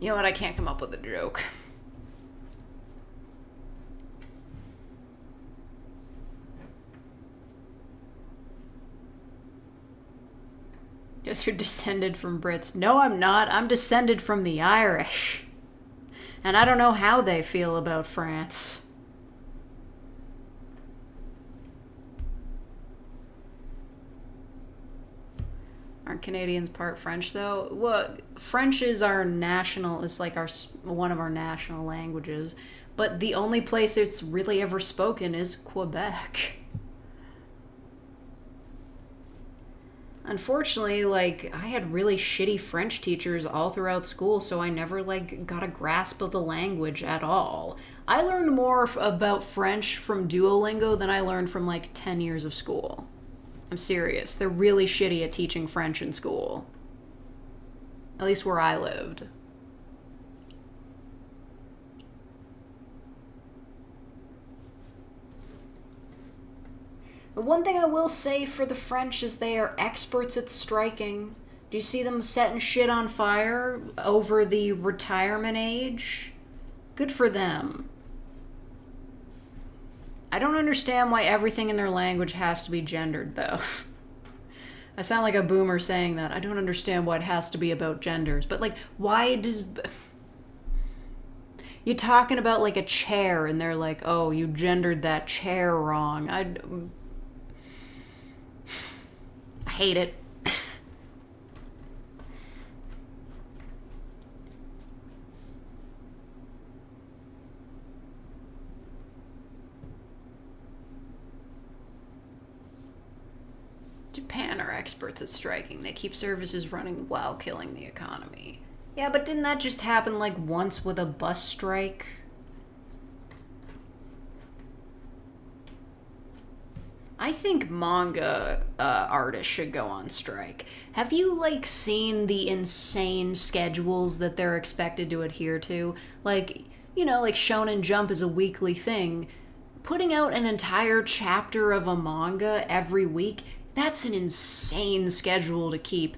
You know what? I can't come up with a joke. Guess you're descended from Brits. No, I'm not. I'm descended from the Irish. And I don't know how they feel about France. Aren't Canadians part French though? Well, French is our national, it's like one of our national languages, but the only place it's really ever spoken is Quebec. Unfortunately, like, I had really shitty French teachers all throughout school, so I never, like, got a grasp of the language at all. I learned more about French from Duolingo than I learned from, like, 10 years of school. I'm serious. They're really shitty at teaching French in school. At least where I lived. But one thing I will say for the French is they are experts at striking. Do you see them setting shit on fire over the retirement age? Good for them. I don't understand why everything in their language has to be gendered, though. I sound like a boomer saying that. I don't understand why it has to be about genders. But, like, why does... You're talking about, like, a chair, and they're like, oh, you gendered that chair wrong. I hate it. Japan are experts at striking. They keep services running while killing the economy. Yeah, but didn't that just happen like once with a bus strike? I think manga artists should go on strike. Have you, like, seen the insane schedules that they're expected to adhere to? Like, you know, like Shonen Jump is a weekly thing. Putting out an entire chapter of a manga every week, that's an insane schedule to keep.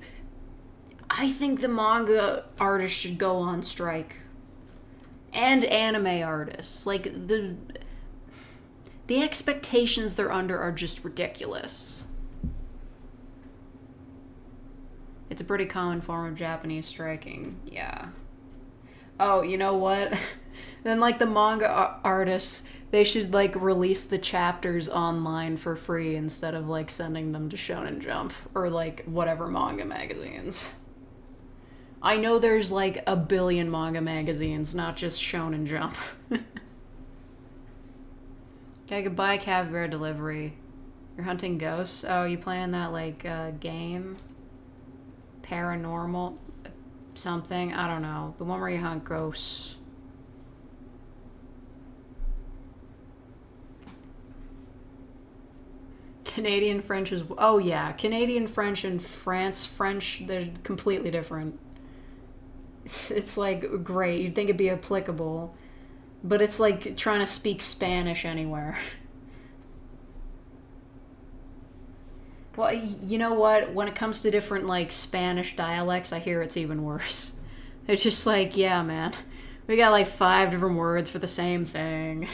I think the manga artists should go on strike. And anime artists. Like, the expectations they're under are just ridiculous. It's a pretty common form of Japanese striking. Yeah. Oh, you know what? Then, like, the manga artists, they should, like, release the chapters online for free instead of, like, sending them to Shonen Jump or, like, whatever manga magazines. I know there's, like, a billion manga magazines, not just Shonen Jump. Okay, goodbye, Cab Bear Delivery. You're hunting ghosts? Oh, you playing that, like, game? Paranormal? Something? I don't know. The one where you hunt ghosts. Canadian French is... Oh, yeah. Canadian French and France French, they're completely different. It's, like, great. You'd think it'd be applicable. But it's like trying to speak Spanish anywhere. Well, you know what? When it comes to different, like, Spanish dialects, I hear it's even worse. They're just like, yeah, man. We got, like, 5 different words for the same thing.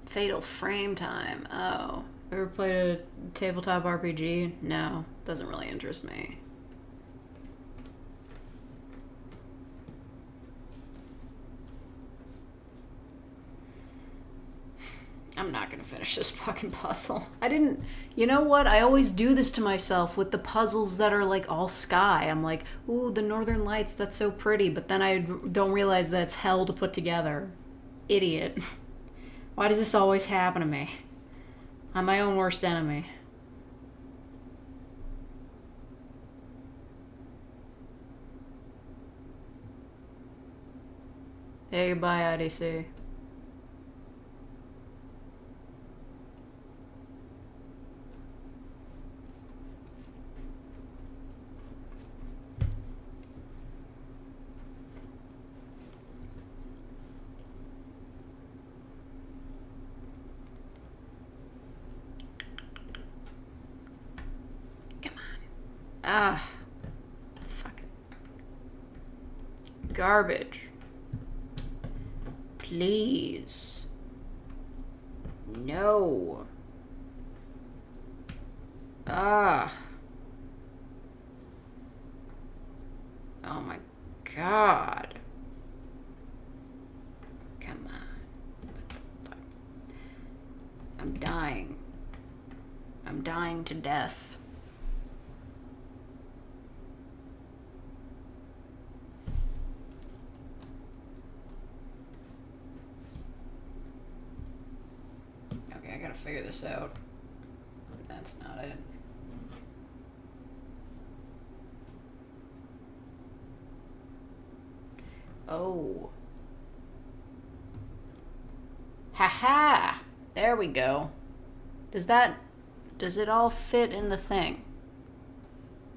Fatal Frame Time. Oh. Ever played a tabletop RPG? No. Doesn't really interest me. I'm not gonna finish this fucking puzzle. I didn't... You know what? I always do this to myself with the puzzles that are, like, all sky. I'm like, ooh, the northern lights, that's so pretty. But then I don't realize that it's hell to put together. Idiot. Why does this always happen to me? I'm my own worst enemy. Hey, goodbye, IDC. Ah, fucking garbage. Please. No. Ah. Oh my god. Come on. What the fuck? I'm dying. I'm dying to death. I gotta figure this out. That's not it. Oh. Haha! There we go. Does it all fit in the thing?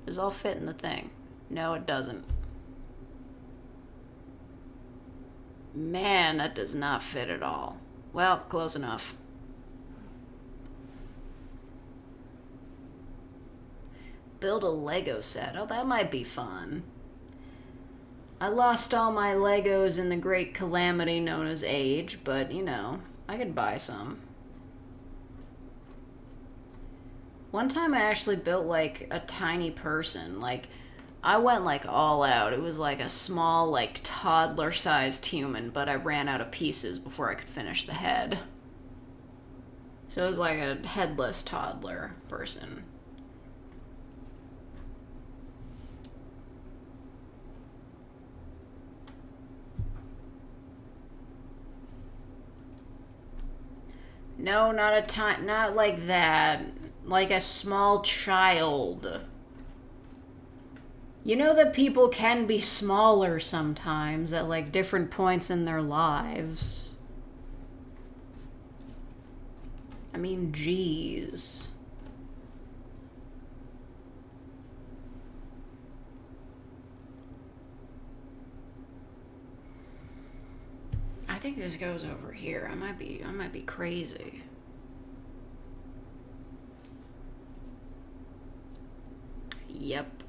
Does it all fit in the thing? No, it doesn't. Man, that does not fit at all. Well, close enough. Build a Lego set. Oh, that might be fun. I lost all my Legos in the great calamity known as age, but, you know, I could buy some. One time I actually built, like, a tiny person. Like, I went, like, all out. It was, like, a small, like, toddler-sized human, but I ran out of pieces before I could finish the head. So it was like a headless toddler person. No, not like that. Like a small child. You know that people can be smaller sometimes at like different points in their lives. I mean, geez. I think this goes over here. I might be crazy. Yep.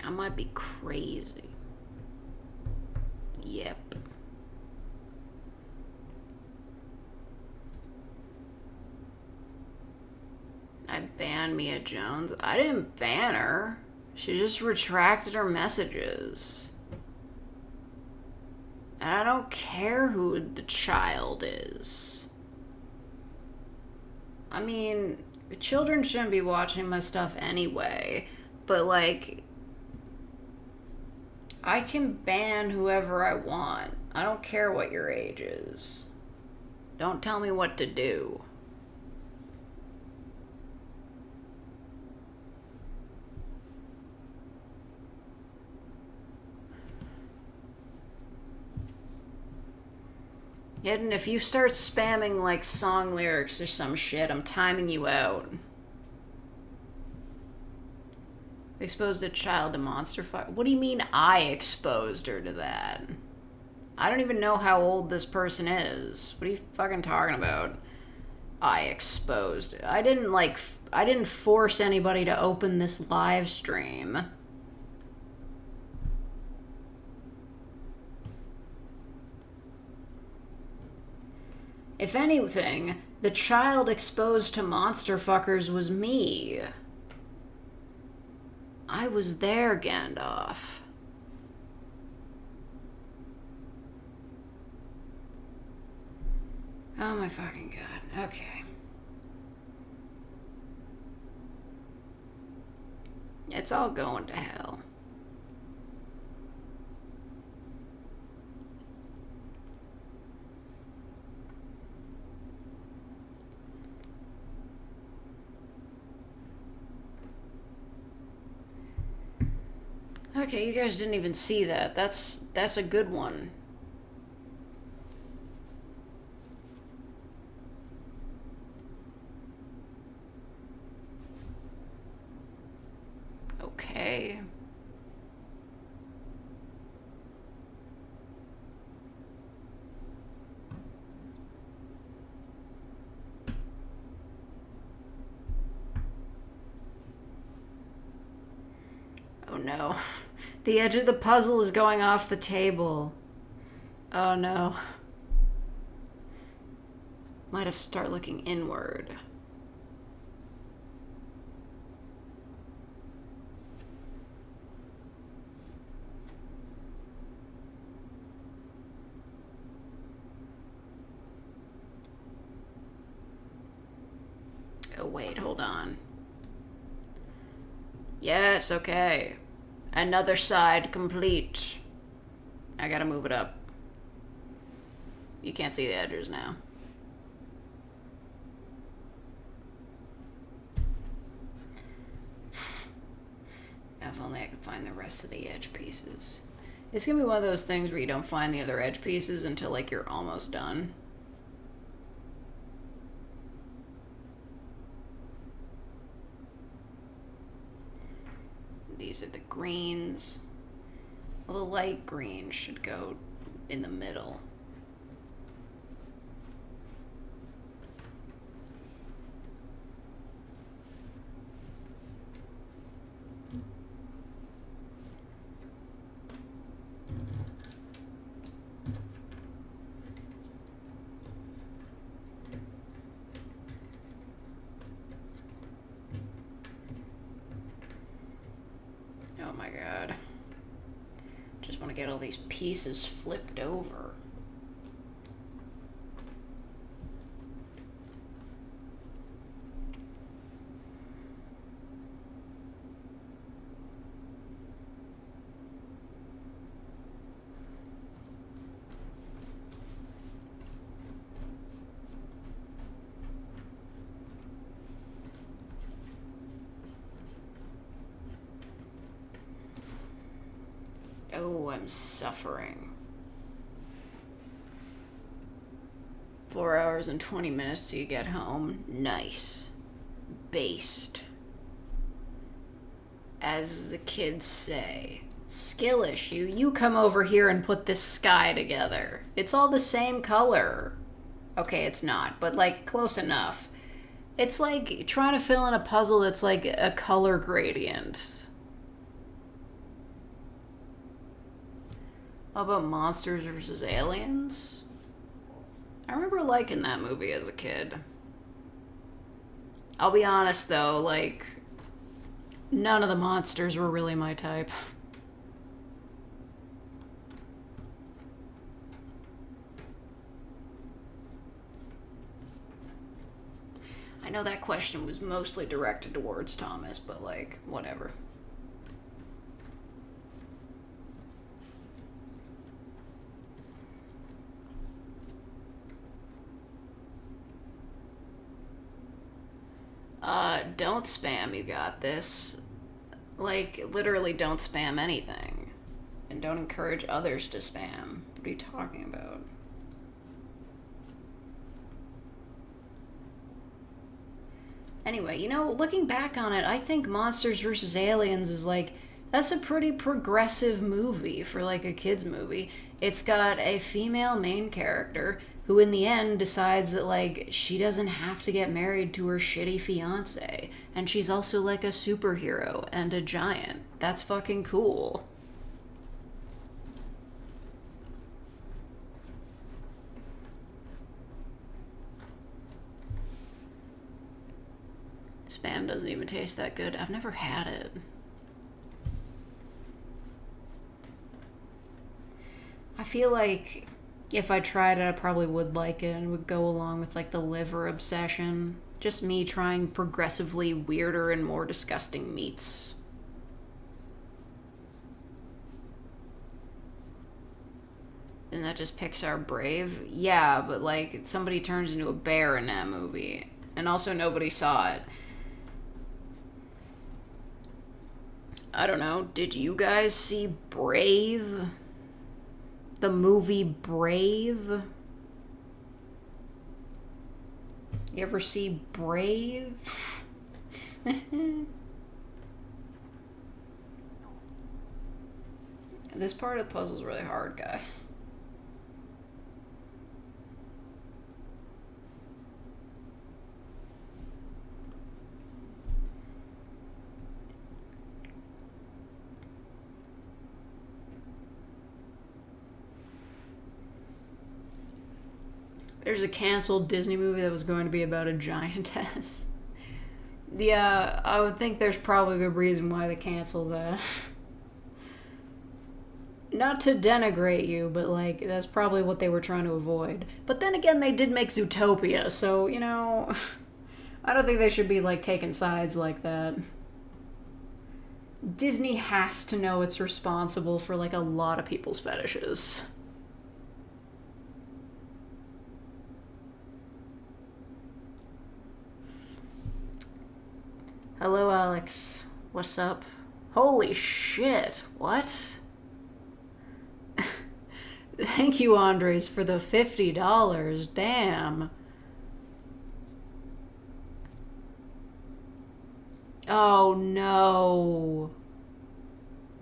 I might be crazy. Yep. I banned Mia Jones. I didn't ban her. She just retracted her messages. And I don't care who the child is. I mean, children shouldn't be watching my stuff anyway. But, like, I can ban whoever I want. I don't care what your age is. Don't tell me what to do. And if you start spamming, like, song lyrics or some shit, I'm timing you out. Exposed a child to monster fire. What do you mean I exposed her to that? I don't even know how old this person is. What are you fucking talking about? I exposed it. I didn't force anybody to open this live stream. If anything, the child exposed to monster fuckers was me. I was there, Gandalf. Oh my fucking god. Okay. It's all going to hell. Okay, you guys didn't even see that. That's a good one. Okay. Oh no. The edge of the puzzle is going off the table. Oh no. Might have to start looking inward. Oh wait, hold on. Yes, okay. Another side complete. I gotta move it up. You can't see the edges now. If only I could find the rest of the edge pieces. It's gonna be one of those things where you don't find the other edge pieces until like you're almost done. These are the greens. Well, the light green should go in the middle. Oh my god. Just want to get all these pieces flipped over. Oh, I'm suffering. 4 hours and 20 minutes till you get home. Nice. Based. As the kids say. Skill issue. You come over here and put this sky together. It's all the same color. Okay, it's not, but like close enough. It's like trying to fill in a puzzle that's like a color gradient. How about Monsters vs. Aliens? I remember liking that movie as a kid. I'll be honest though, like, none of the monsters were really my type. I know that question was mostly directed towards Thomas, but like, whatever. Don't spam, you got this. Like, literally don't spam anything. And don't encourage others to spam. What are you talking about? Anyway, you know, looking back on it, I think Monsters vs. Aliens is like, that's a pretty progressive movie for like a kid's movie. It's got a female main character who in the end decides that like she doesn't have to get married to her shitty fiance, and she's also like a superhero and a giant. That's fucking cool. Spam doesn't even taste that good. I've never had it. I feel like If I tried it, I probably would like it and would go along with like the liver obsession. Just me trying progressively weirder and more disgusting meats. And that just Pixar Brave? Yeah, but like somebody turns into a bear in that movie. And also nobody saw it. I don't know, did you guys see Brave? The movie Brave? You ever see Brave? This part of the puzzle is really hard, guys. There's a canceled Disney movie that was going to be about a giantess. Yeah, I would think there's probably a good reason why they canceled that. Not to denigrate you, but like, that's probably what they were trying to avoid. But then again, they did make Zootopia, so, you know, I don't think they should be like taking sides like that. Disney has to know it's responsible for like a lot of people's fetishes. Hello, Alex. What's up? Holy shit. What? Thank you, Andres, for the $50. Damn. Oh, no.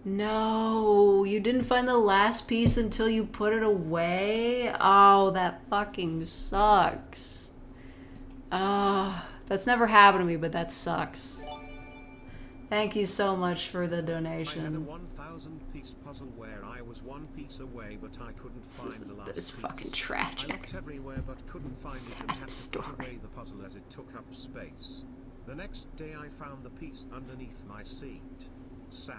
No. You didn't find the last piece until you put it away? Oh, that fucking sucks. That's never happened to me, but that sucks. Thank you so much for the donation. I had a 1,000-piece puzzle where I was one piece away, but I couldn't find the last piece. This is fucking tragic. I looked everywhere but couldn't find it and had to put away the puzzle as it took up space. The next day I found the piece underneath my seat. Sag.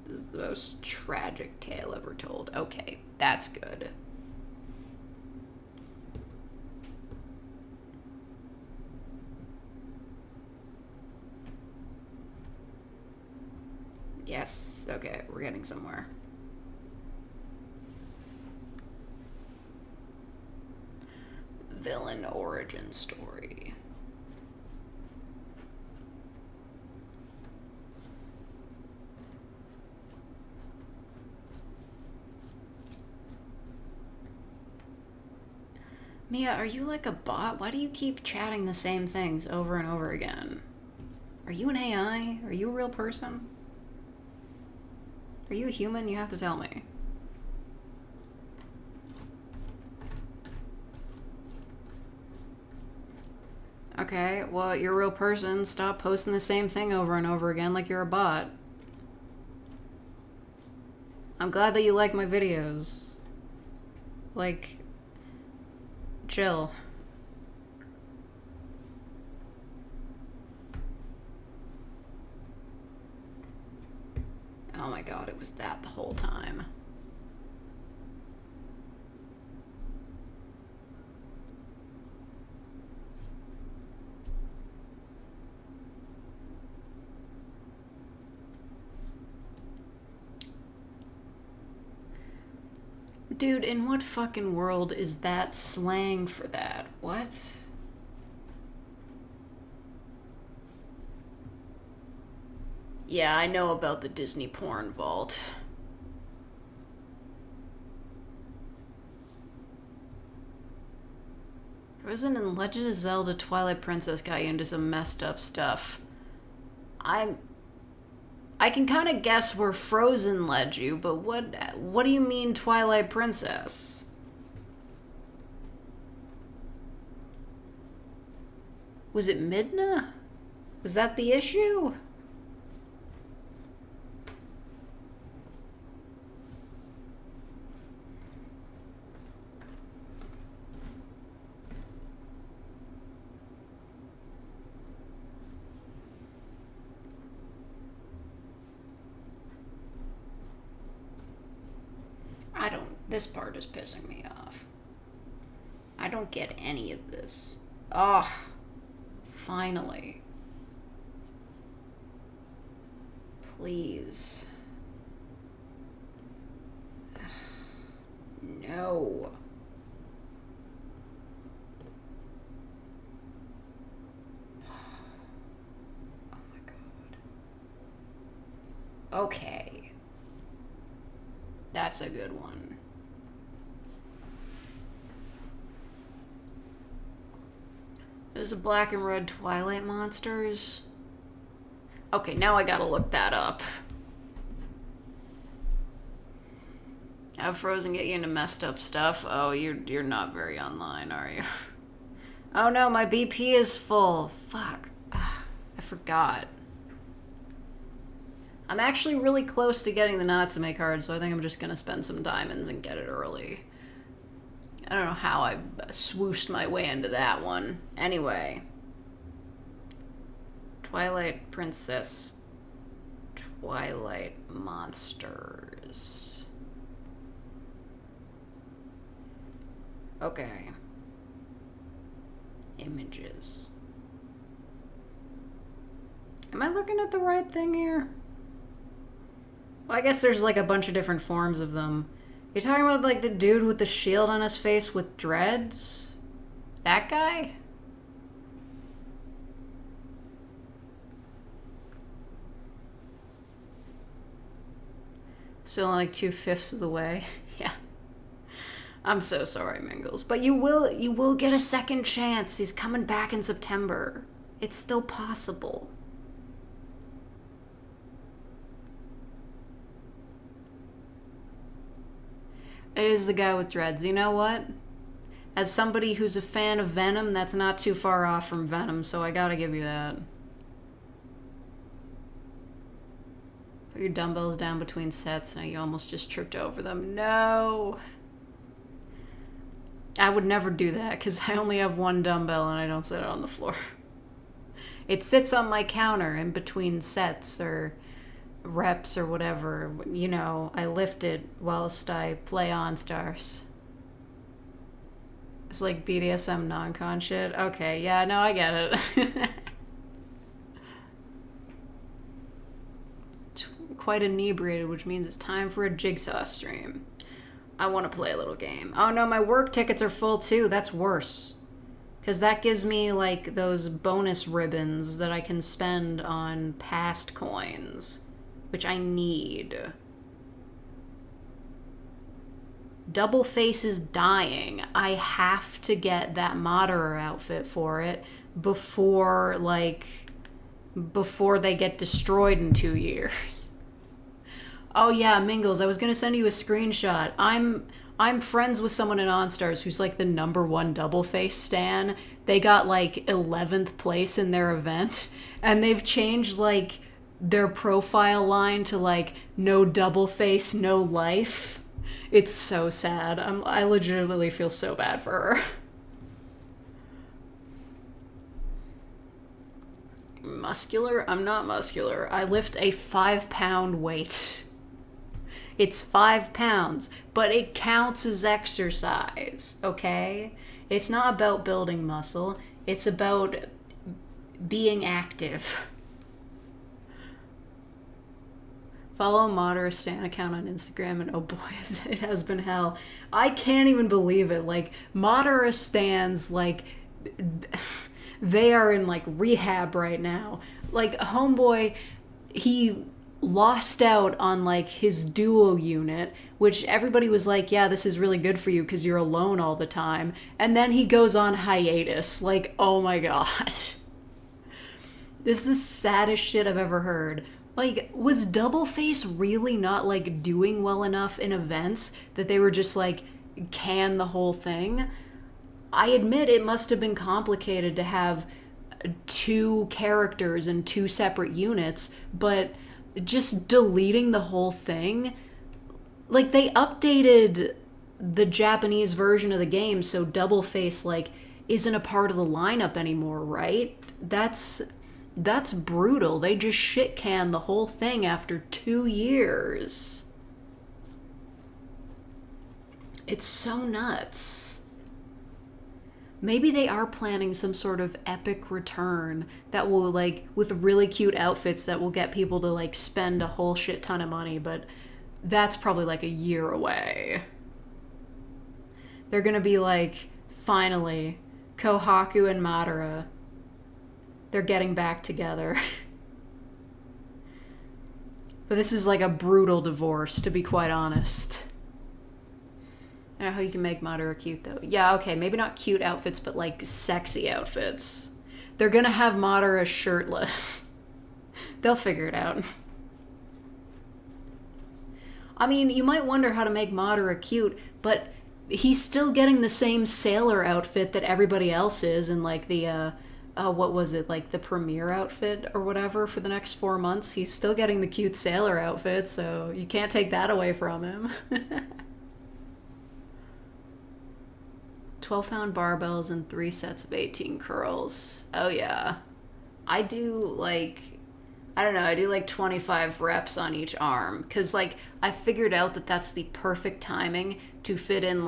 This is the most tragic tale ever told. Okay, that's good. Yes, okay, we're getting somewhere. Villain origin story. Mia, are you like a bot? Why do you keep chatting the same things over and over again? Are you an AI? Are you a real person? Are you a human? You have to tell me. Okay, well, you're a real person. Stop posting the same thing over and over again like you're a bot. I'm glad that you like my videos. Like, chill. Oh my god, it was that the whole time. Dude, in what fucking world is that slang for that? What? Yeah, I know about the Disney porn vault. Frozen and Legend of Zelda Twilight Princess got you into some messed up stuff. I can kind of guess where Frozen led you, but what do you mean Twilight Princess? Was it Midna? Was that the issue? This part is pissing me off. I don't get any of this. Oh, finally. Please. No. Oh my god. Okay. That's a good one. There's a black and red Twilight monsters. Okay, now I gotta look that up. Have Frozen get you into messed up stuff? Oh, you're not very online, are you? Oh no, my BP is full. Fuck. Ugh, I forgot. I'm actually really close to getting the Natsume card, so I think I'm just gonna spend some diamonds and get it early. I don't know how I swooshed my way into that one. Anyway. Twilight Princess. Twilight Monsters. Okay. Images. Am I looking at the right thing here? Well, I guess there's like a bunch of different forms of them. You're talking about like the dude with the shield on his face with dreads? That guy? Still like 2/5 of the way. Yeah. I'm so sorry, Mingles. But you will get a second chance. He's coming back in September. It's still possible. It is the guy with dreads. You know what? As somebody who's a fan of Venom, that's not too far off from Venom, so I gotta give you that. Put your dumbbells down between sets. Now you almost just tripped over them. No! I would never do that, because I only have one dumbbell and I don't sit it on the floor. It sits on my counter in between sets, or reps or whatever. You know, I lift it whilst I play On Stars. It's like BDSM non-con shit. Okay, yeah, no, I get it. Quite inebriated, which means it's time for a Jigsaw stream. I want to play a little game. Oh no, my work tickets are full too. That's worse. Because that gives me like those bonus ribbons that I can spend on past coins, which I need. Double Face is dying. I have to get that Moderer outfit for it before they get destroyed in 2 years. Oh yeah, Mingles, I was gonna send you a screenshot. I'm friends with someone in OnStars who's like the #1 Double Face stan. They got like 11th place in their event, and they've changed like their profile line to like no double face, no life. It's so sad. I legitimately feel so bad for her. Muscular? I'm not muscular. I lift a 5-pound weight. It's 5 pounds, but it counts as exercise, okay? It's not about building muscle. It's about being active. Follow Moderer Stan account on Instagram, and oh boy, it has been hell. I can't even believe it. Like, Moderer Stans, like, they are in, like, rehab right now. Like, homeboy, he lost out on like his duo unit, which everybody was like, yeah, this is really good for you because you're alone all the time. And then he goes on hiatus. Like, oh my god. This is the saddest shit I've ever heard. Like, was Double Face really not like doing well enough in events that they were just like can the whole thing? I admit it must have been complicated to have 2 characters and 2 separate units, but just deleting the whole thing, like, they updated the Japanese version of the game so Double Face like isn't a part of the lineup anymore, right? That's brutal. They just shit can the whole thing after 2 years. It's so nuts. Maybe they are planning some sort of epic return that will, like, with really cute outfits that will get people to, like, spend a whole shit ton of money, but that's probably, like, a year away. They're gonna be like, finally, Kohaku and Madara, they're getting back together. But this is like a brutal divorce, to be quite honest. I don't know how you can make Madara cute, though. Yeah, okay, maybe not cute outfits, but like sexy outfits. They're gonna have Madara shirtless. They'll figure it out. I mean, you might wonder how to make Madara cute, but he's still getting the same sailor outfit that everybody else is in, like, the, what was it, like, the premiere outfit or whatever for the next 4 months. He's still getting the cute sailor outfit, so you can't take that away from him. 12-pound barbells and 3 sets of 18 curls. Oh, yeah. I do, like, I don't know, I do like 25 reps on each arm. Because, like, I figured out that that's the perfect timing to fitting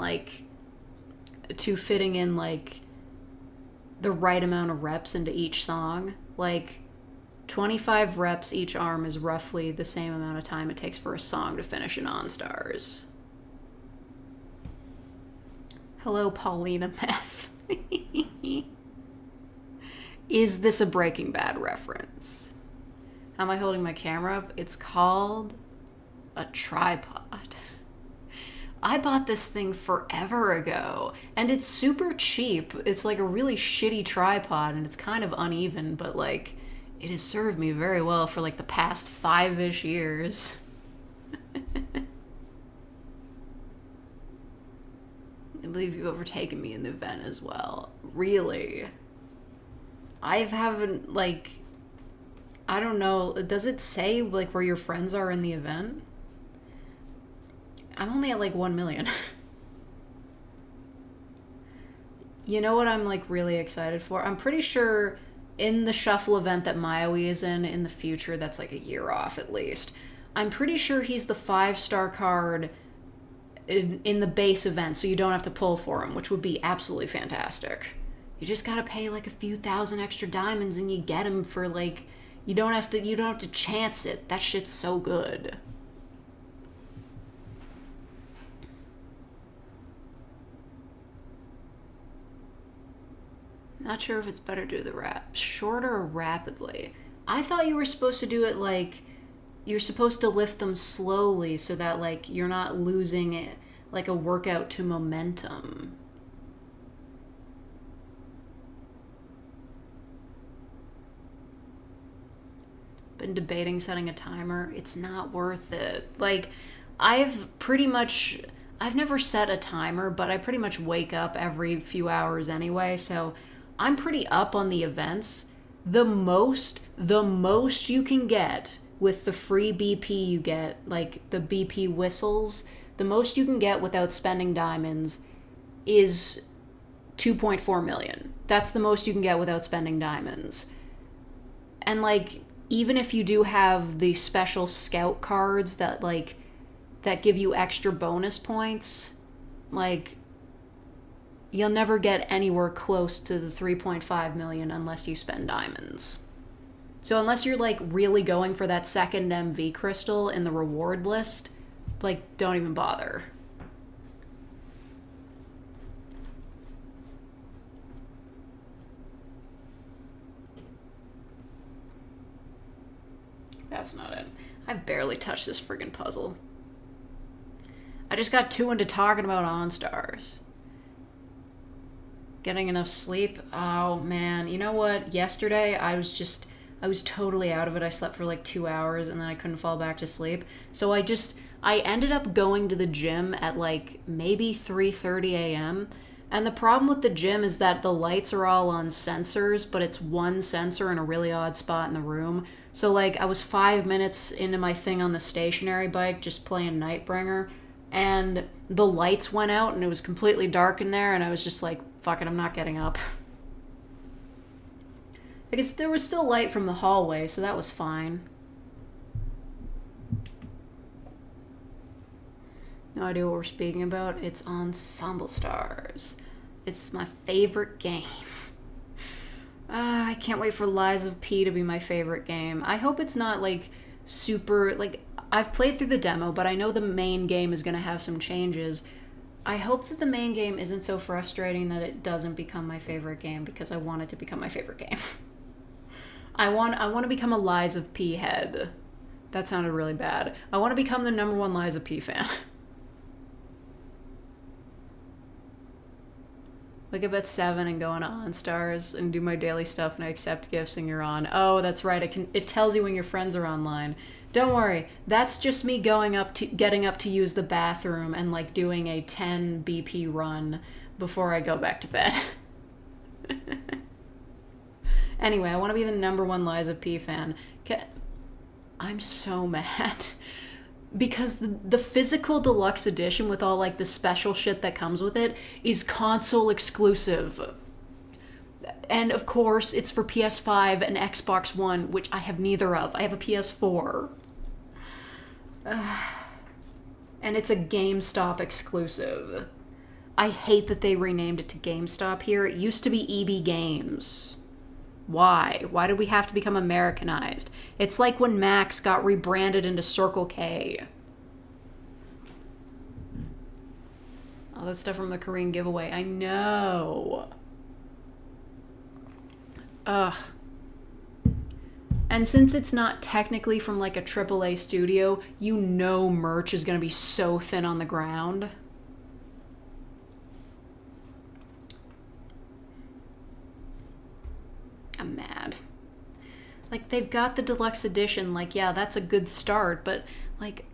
in, like, the right amount of reps into each song. Like, 25 reps each arm is roughly the same amount of time it takes for a song to finish in On Stars. Hello, Paulina Meth. Is this a Breaking Bad reference? How am I holding my camera up? It's called a tripod. I bought this thing forever ago, and it's super cheap. It's like a really shitty tripod, and it's kind of uneven, but, like, it has served me very well for, like, the past 5-ish years. I believe you've overtaken me in the event as well. Really? I haven't, like, I don't know. Does it say, like, where your friends are in the event? I'm only at, like, 1 million. You know what I'm, like, really excited for? I'm pretty sure in the shuffle event that Maui is in the future, that's, like, a year off at least, I'm pretty sure he's the 5-star card in the base event, so you don't have to pull for him, which would be absolutely fantastic. You just gotta pay, like, a few thousand extra diamonds and you get him for, like, you don't have to chance it. That shit's so good. Not sure if it's better to do the rap shorter or rapidly. I thought you were supposed to do it, like, you're supposed to lift them slowly so that, like, you're not losing it, like, a workout to momentum. Been debating setting a timer. It's not worth it. Like, I've never set a timer, but I pretty much wake up every few hours anyway, so I'm pretty up on the events. The most you can get with the free BP you get, like the BP whistles, the most you can get without spending diamonds is 2.4 million. That's the most you can get without spending diamonds. And, like, even if you do have the special scout cards that, like, that give you extra bonus points, like, you'll never get anywhere close to the 3.5 million unless you spend diamonds. So unless you're, like, really going for that second MV crystal in the reward list, like, don't even bother. That's not it. I barely touched this friggin' puzzle. I just got too into talking about OnStars. Getting enough sleep? Oh, man. You know what? Yesterday, I was totally out of it. I slept for like 2 hours and then I couldn't fall back to sleep. So I ended up going to the gym at like maybe 3:30 a.m. And the problem with the gym is that the lights are all on sensors, but it's one sensor in a really odd spot in the room. So, like, I was 5 minutes into my thing on the stationary bike, just playing Nightbringer, and the lights went out and it was completely dark in there, and I was just like, fuck it, I'm not getting up. I guess there was still light from the hallway, so that was fine. No idea what we're speaking about. It's Ensemble Stars. It's my favorite game. I can't wait for Lies of P to be my favorite game. I hope it's not, like, super... Like, I've played through the demo, but I know the main game is going to have some changes. I hope that the main game isn't so frustrating that it doesn't become my favorite game, because I want it to become my favorite game. I want to become a Lies of P head. That sounded really bad. I want to become the #1 Lies of P fan. Wake up at 7 and go on OnStars and do my daily stuff, and I accept gifts and you're on. Oh, that's right. It tells you when your friends are online. Don't worry. That's just me getting up to use the bathroom and, like, doing a 10 BP run before I go back to bed. Anyway, I want to be the #1 Lies of P fan. I'm so mad. Because the physical deluxe edition with all, like, the special shit that comes with it is console exclusive. And, of course, it's for PS5 and Xbox One, which I have neither of. I have a PS4. And it's a GameStop exclusive. I hate that they renamed it to GameStop here. It used to be EB Games. Why? Why did we have to become Americanized? It's like when Max got rebranded into Circle K. All that stuff from the Korean giveaway. I know. Ugh. And since it's not technically from, like, a AAA studio, you know merch is going to be so thin on the ground. I'm mad. Like, they've got the deluxe edition. Like, yeah, that's a good start, but, like,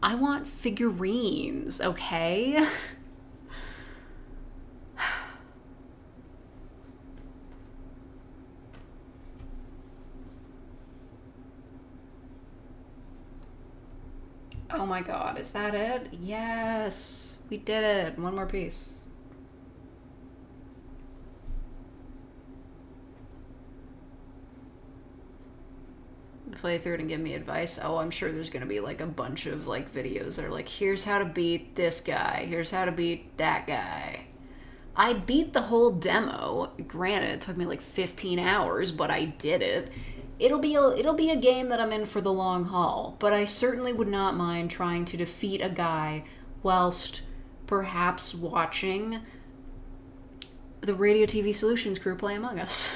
I want figurines, okay? Oh my god, is that it? Yes! We did it! One more piece. Play through it and give me advice. Oh, I'm sure there's gonna be, like, a bunch of, like, videos that are like, here's how to beat this guy, here's how to beat that guy. I beat the whole demo. Granted, it took me like 15 hours, but I did it. It'll be a game that I'm in for the long haul, but I certainly would not mind trying to defeat a guy whilst perhaps watching the Radio TV Solutions crew play Among Us,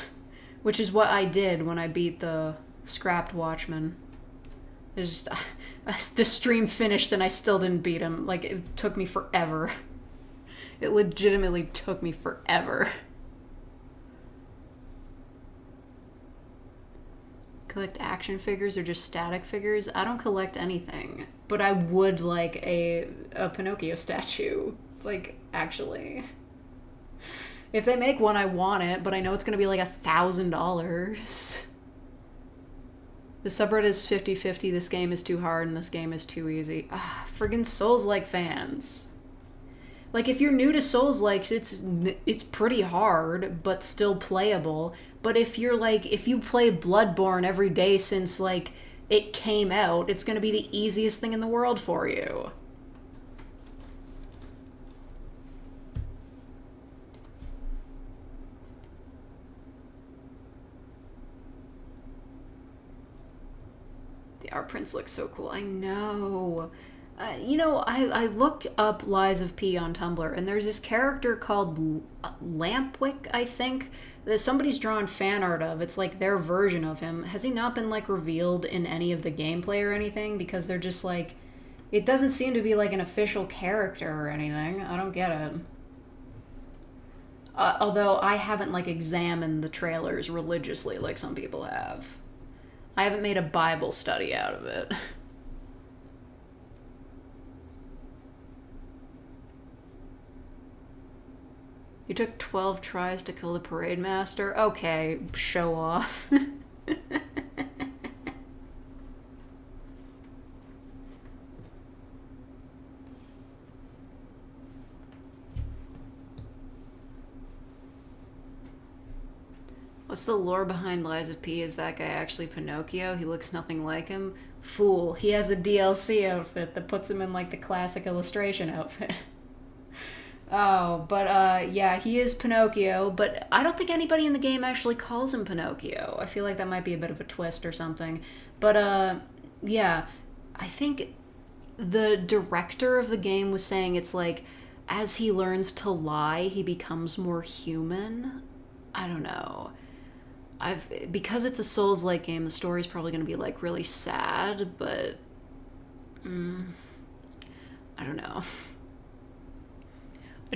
which is what I did when I beat the Scrapped Watchman. The stream finished and I still didn't beat him. Like, it took me forever. It legitimately took me forever. Collect action figures or just static figures? I don't collect anything. But I would like a Pinocchio statue. Like, actually. If they make one, I want it, but I know it's gonna be like $1,000. The subreddit is 50-50, this game is too hard and this game is too easy. Friggin' Souls-like fans. Like, if you're new to Souls-likes, it's pretty hard, but still playable. But if you're like, if you play Bloodborne every day since, like, it came out, it's gonna be the easiest thing in the world for you. The art prints look so cool. I know. You know, I looked up Lies of P on Tumblr, and there's this character called Lampwick, I think, that somebody's drawn fan art of. It's like their version of him. Has he not been, like, revealed in any of the gameplay or anything? Because they're just, like, it doesn't seem to be, like, an official character or anything. I don't get it. Although I haven't, like, examined the trailers religiously like some people have. I haven't made a Bible study out of it. You took 12 tries to kill the parade master? Okay, show off. What's the lore behind Lies of P? Is that guy actually Pinocchio? He looks nothing like him. Fool. He has a DLC outfit that puts him in like the classic illustration outfit. Oh, but yeah, he is Pinocchio, but I don't think anybody in the game actually calls him Pinocchio. I feel like that might be a bit of a twist or something. But yeah, I think the director of the game was saying it's like as he learns to lie, he becomes more human. I don't know. Because it's a Souls-like game, the story's probably going to be like really sad, but I don't know.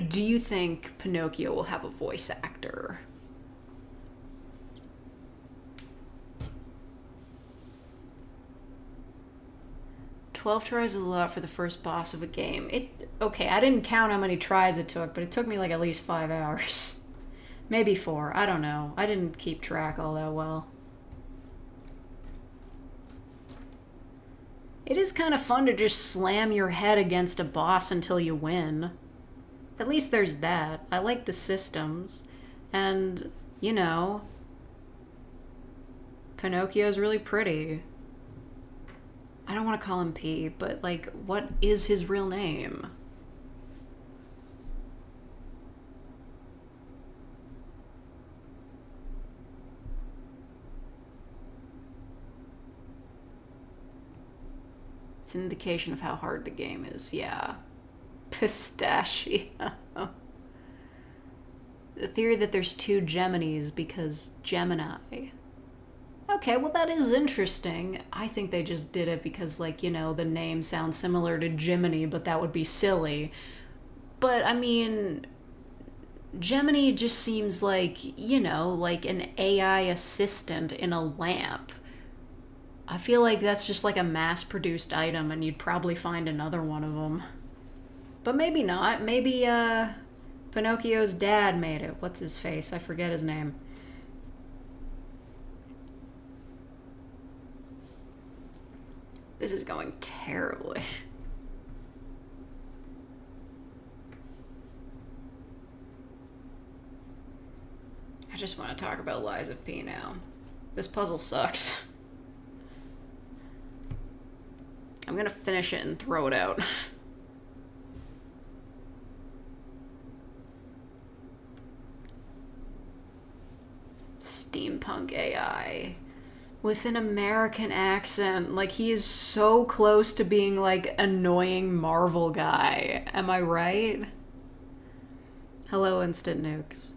Do you think Pinocchio will have a voice actor? "12 tries is a lot for the first boss of a game." Okay, I didn't count how many tries it took, but it took me like at least 5 hours. Maybe 4, I don't know. I didn't keep track all that well. It is kind of fun to just slam your head against a boss until you win. At least there's that. I like the systems. And, you know, Pinocchio's really pretty. I don't want to call him P, but, like, what is his real name? It's an indication of how hard the game is, yeah. Pistachio. The theory that there's 2 Geminis because Gemini. Okay, well that is interesting. I think they just did it because, like, you know, the name sounds similar to Jiminy, but that would be silly. But, I mean, Gemini just seems like, you know, like an AI assistant in a lamp. I feel like that's just like a mass-produced item and you'd probably find another one of them. But maybe not. Maybe, Pinocchio's dad made it. What's his face? I forget his name. This is going terribly. I just want to talk about Lies of P now. This puzzle sucks. I'm gonna finish it and throw it out. Steampunk AI with an American accent. Like, he is so close to being like annoying Marvel guy. Am I right? Hello, Instant Nukes.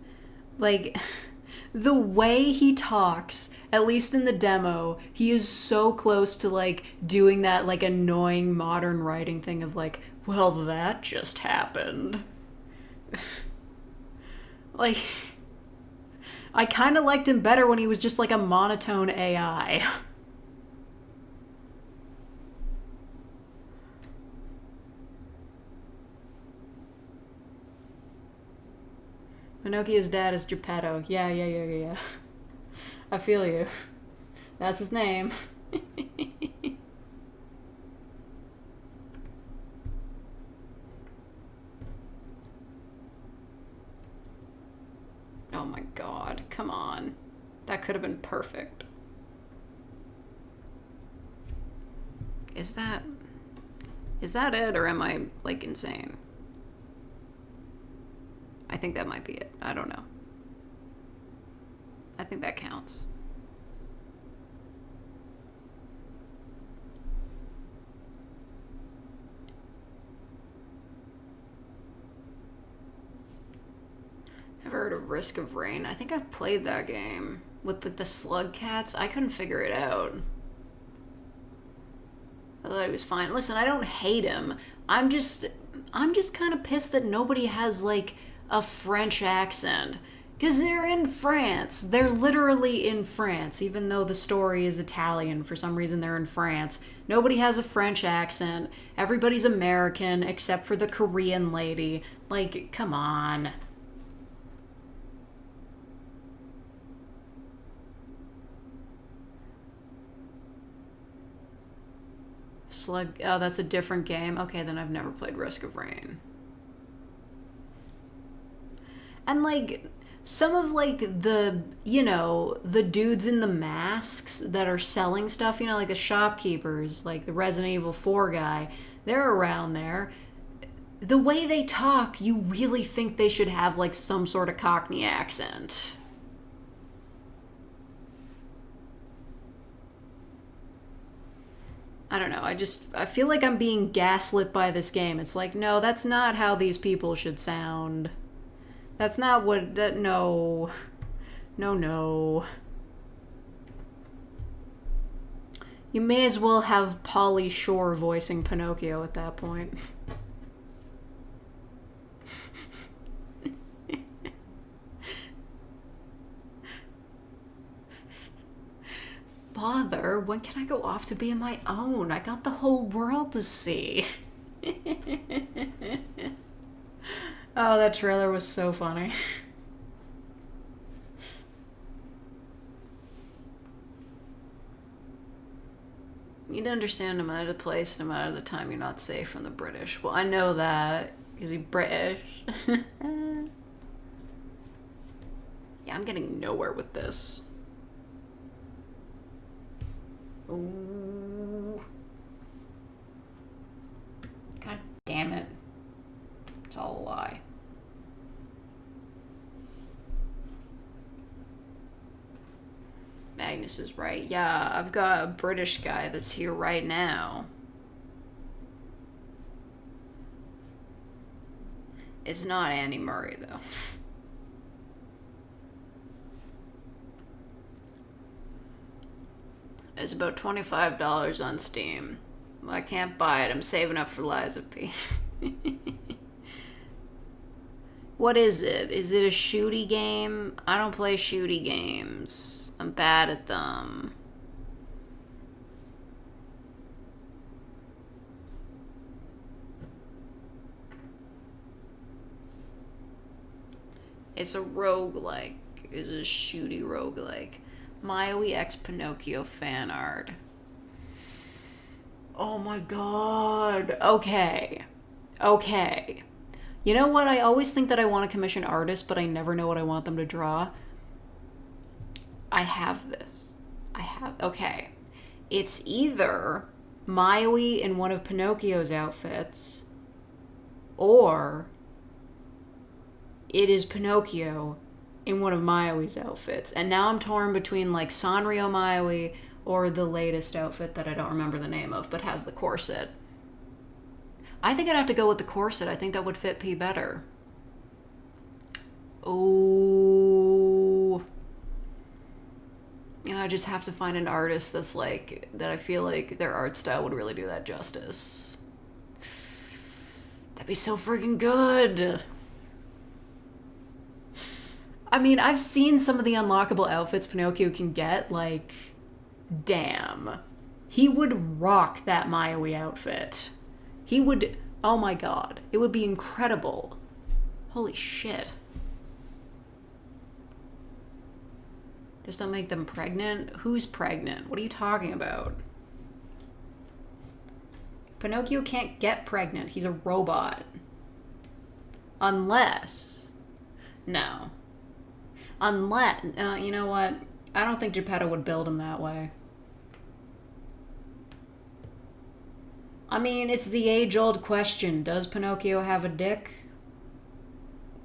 Like, the way he talks, at least in the demo, he is so close to like doing that like annoying modern writing thing of like, well, that just happened. Like, I kind of liked him better when he was just like a monotone AI. Pinocchio's dad is Geppetto. Yeah. I feel you. That's his name. Oh my god, come on. That could have been perfect. Is that it, or am I, like, insane? I think that might be it. I don't know. I think that counts. Ever heard of Risk of Rain? I think I've played that game with the slug cats. I couldn't figure it out. I thought he was fine. Listen, I don't hate him. I'm just kind of pissed that nobody has like a French accent. Because they're in France. They're literally in France. Even though the story is Italian, for some reason they're in France. Nobody has a French accent. Everybody's American except for the Korean lady. Like, come on. Slug. Oh, that's a different game. Okay, then I've never played Risk of Rain. And like, some of like the, the dudes in the masks that are selling stuff, like the shopkeepers, like the Resident Evil 4 guy, they're around there. The way they talk, you really think they should have like some sort of Cockney accent. I don't know. I feel like I'm being gaslit by this game. It's like, no, that's not how these people should sound. That's not what, no. No. You may as well have Pauly Shore voicing Pinocchio at that point. Father, when can I go off to be on my own? I got the whole world to see. Oh, that trailer was so funny. You need to understand, no matter the place, no matter the time, you're not safe from the British. Well, I know that. Is he British? Yeah, I'm getting nowhere with this. Ooh. God damn it. It's all a lie. Magnus is right. Yeah, I've got a British guy that's here right now. It's not Andy Murray, though. It's about $25 on Steam. Well, I can't buy it. I'm saving up for Lies of P. What is it? Is it a shooty game? I don't play shooty games. I'm bad at them. It's a roguelike. It's a shooty roguelike. Maui X Pinocchio fan art. Oh my god. Okay. You know what? I always think that I want to commission artists, but I never know what I want them to draw. I have this. Okay. It's either Maui in one of Pinocchio's outfits, or it is Pinocchio in one of Maiui's outfits. And now I'm torn between like Sanrio Maui or the latest outfit that I don't remember the name of, but has the corset. I think I'd have to go with the corset. I think that would fit P better. Oh. I just have to find an artist that's like, that I feel like their art style would really do that justice. That'd be so freaking good. I mean, I've seen some of the unlockable outfits Pinocchio can get, like, damn. He would rock that Maui outfit. He would, oh my god, it would be incredible. Holy shit. Just don't make them pregnant? Who's pregnant? What are you talking about? Pinocchio can't get pregnant. He's a robot. Unless... No. Unless... you know what? I don't think Geppetto would build him that way. I mean, it's the age-old question. Does Pinocchio have a dick?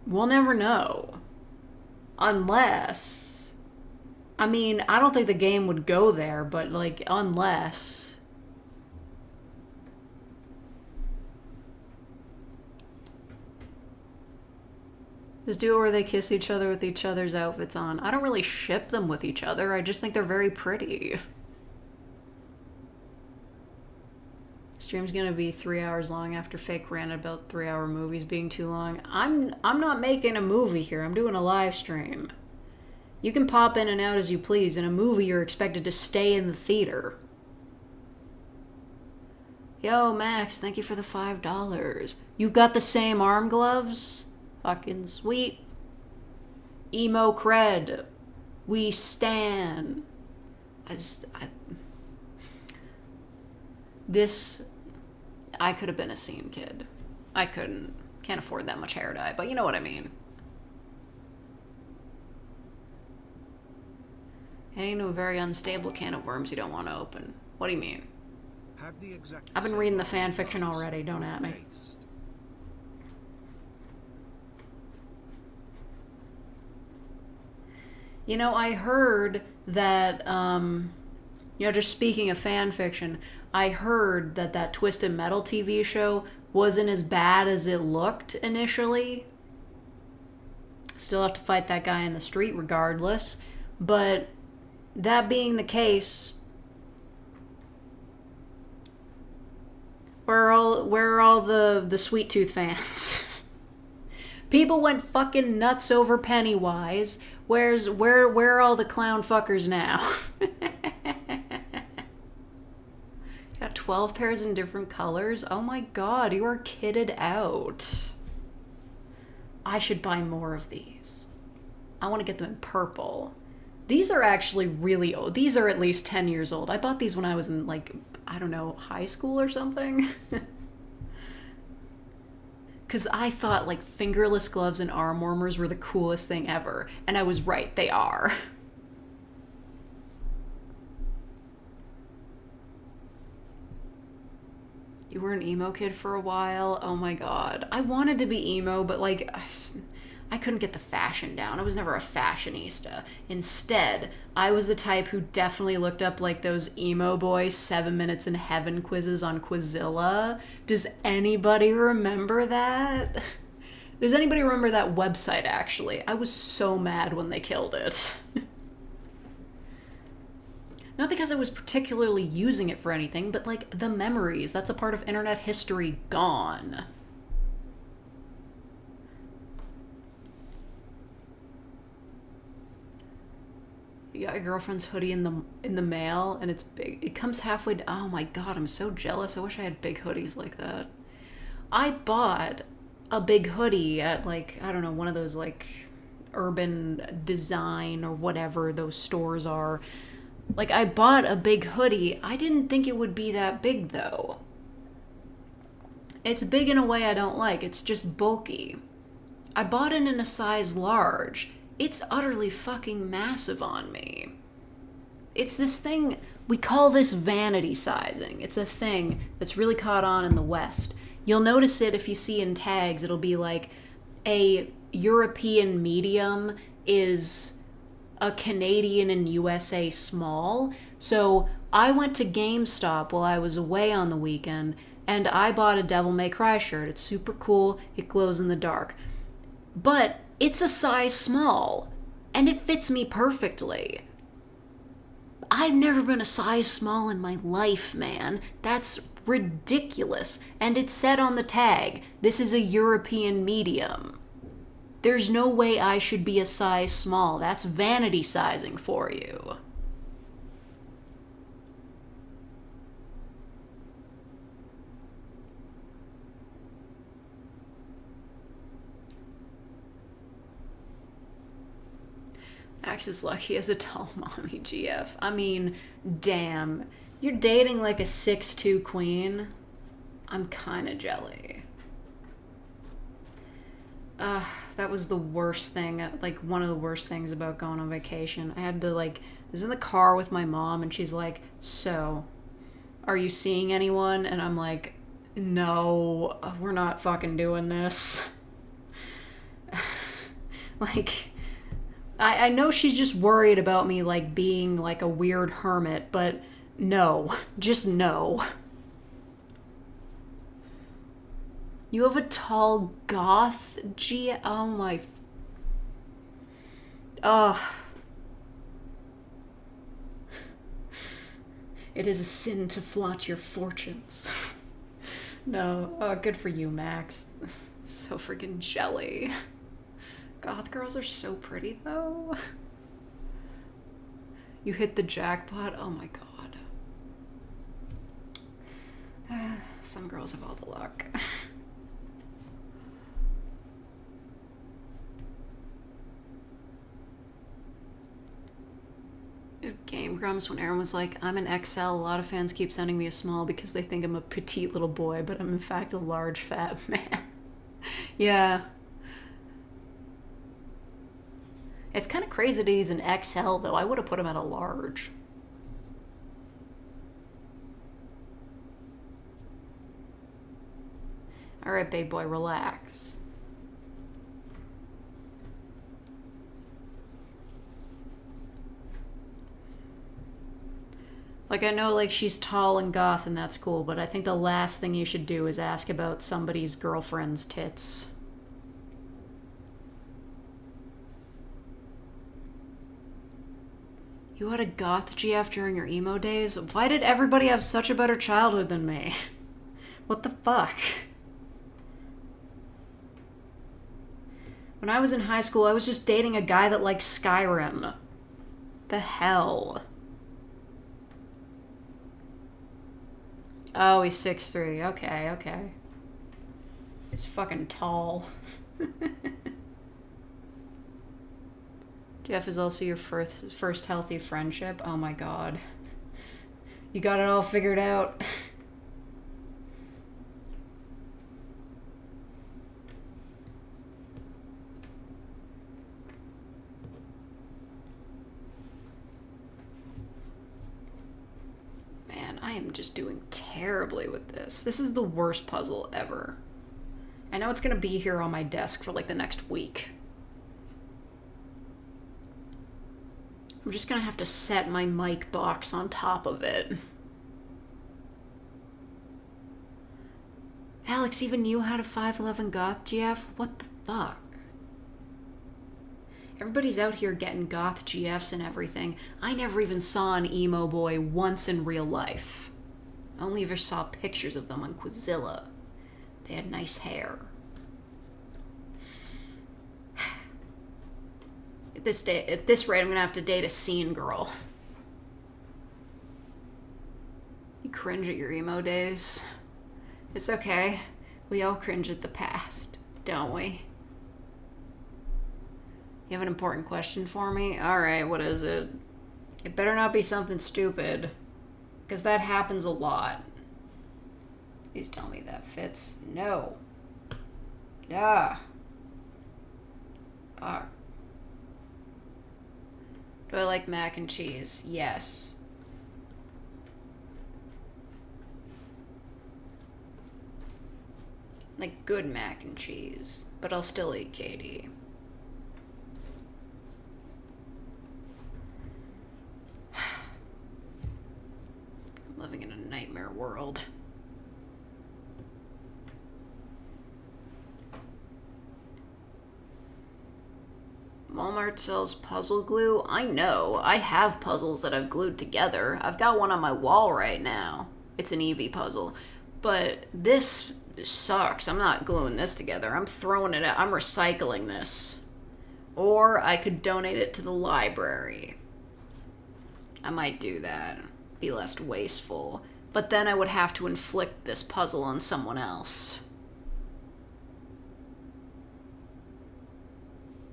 We'll never know. Unless... I mean, I don't think the game would go there, but, like, unless... Just do it where they kiss each other with each other's outfits on. I don't really ship them with each other. I just think they're very pretty. Stream's gonna be 3 hours long after Fake ranted about 3-hour movies being too long. I'm not making a movie here. I'm doing a live stream. You can pop in and out as you please. In a movie, you're expected to stay in the theater. Yo, Max, thank you for the $5. You got the same arm gloves? Fucking sweet. Emo cred. We stan. I could have been a scene kid. I couldn't. Can't afford that much hair dye, but you know what I mean. Heading to a very unstable can of worms you don't want to open. What do you mean? Have the exact I've been same reading the body fan fiction parts, already, don't good at me. taste. You know, I heard that, just speaking of fan fiction, I heard that that Twisted Metal TV show wasn't as bad as it looked initially. Still have to fight that guy in the street regardless. But that being the case, where are all the Sweet Tooth fans? People went fucking nuts over Pennywise. Where are all the clown fuckers now? Got 12 pairs in different colors? Oh my god, you are kitted out. I should buy more of these. I want to get them in purple. These are actually really old. These are at least 10 years old. I bought these when I was in, like, I don't know, high school or something. Because I thought, like, fingerless gloves and arm warmers were the coolest thing ever. And I was right, they are. You were an emo kid for a while? Oh my god. I wanted to be emo, but, like, I couldn't get the fashion down. I was never a fashionista. Instead, I was the type who definitely looked up, like, those emo boy 7 Minutes in Heaven quizzes on Quizilla. Does anybody remember that? Does anybody remember that website, actually? I was so mad when they killed it. Not because I was particularly using it for anything, but, like, the memories. That's a part of internet history gone. You got your girlfriend's hoodie in the mail, and it's big. It comes halfway. Oh my god, I'm so jealous. I wish I had big hoodies like that. I bought a big hoodie at, like, I don't know, one of those, like, Urban Design or whatever those stores are. Like, I bought a big hoodie. I didn't think it would be that big, though. It's big in a way I don't like. It's just bulky. I bought it in a size large. It's utterly fucking massive on me. It's this thing, we call this vanity sizing. It's a thing that's really caught on in the West. You'll notice it if you see in tags, it'll be like a European medium is a Canadian and USA small. So I went to GameStop while I was away on the weekend, and I bought a Devil May Cry shirt. It's super cool. It glows in the dark. But it's a size small, and it fits me perfectly. I've never been a size small in my life, man. That's ridiculous. And it said on the tag, this is a European medium. There's no way I should be a size small. That's vanity sizing for you. Max is lucky as a tall mommy GF. I mean, damn. You're dating like a 6'2" queen? I'm kinda jelly. That was the worst thing, like one of the worst things about going on vacation. I had to, like, I was in the car with my mom and she's like, so, are you seeing anyone? And I'm like, no, we're not fucking doing this. Like, I know she's just worried about me, like, being like a weird hermit, but no, just no. You have a tall goth oh my... Ugh. It is a sin to flaunt your fortunes. No, good for you, Max. So freaking jelly. Goth girls are so pretty, though. You hit the jackpot? Oh my god. Some girls have all the luck. Game Grumps, when Aaron was like, I'm an XL, a lot of fans keep sending me a small because they think I'm a petite little boy, but I'm in fact a large fat man. Yeah. It's kind of crazy that he's an XL, though. I would have put him at a large. Alright, big boy, relax. Like, I know, like, she's tall and goth and that's cool, but I think the last thing you should do is ask about somebody's girlfriend's tits. You had a goth GF during your emo days? Why did everybody have such a better childhood than me? What the fuck? When I was in high school, I was just dating a guy that liked Skyrim. The hell? Oh, he's 6'3". Okay, okay. He's fucking tall. Jeff is also your first healthy friendship? Oh my god. You got it all figured out. Man, I am just doing terribly with this. This is the worst puzzle ever. I know it's gonna be here on my desk for like the next week. I'm just gonna have to set my mic box on top of it. Alex, even you had a 5'11" goth GF? What the fuck? Everybody's out here getting goth GFs and everything. I never even saw an emo boy once in real life. I only ever saw pictures of them on Quizilla. They had nice hair. At this rate, I'm gonna have to date a scene girl. You cringe at your emo days. It's okay. We all cringe at the past, don't we? You have an important question for me? Alright, what is it? It better not be something stupid. Because that happens a lot. Please tell me that fits. No. Ah. Fuck. Do I like mac and cheese? Yes. Like good mac and cheese. But I'll still eat KD. I'm living in a nightmare world. Walmart sells puzzle glue? I know. I have puzzles that I've glued together. I've got one on my wall right now. It's an Eevee puzzle. But this sucks. I'm not gluing this together. I'm throwing it out. I'm recycling this. Or I could donate it to the library. I might do that. Be less wasteful. But then I would have to inflict this puzzle on someone else.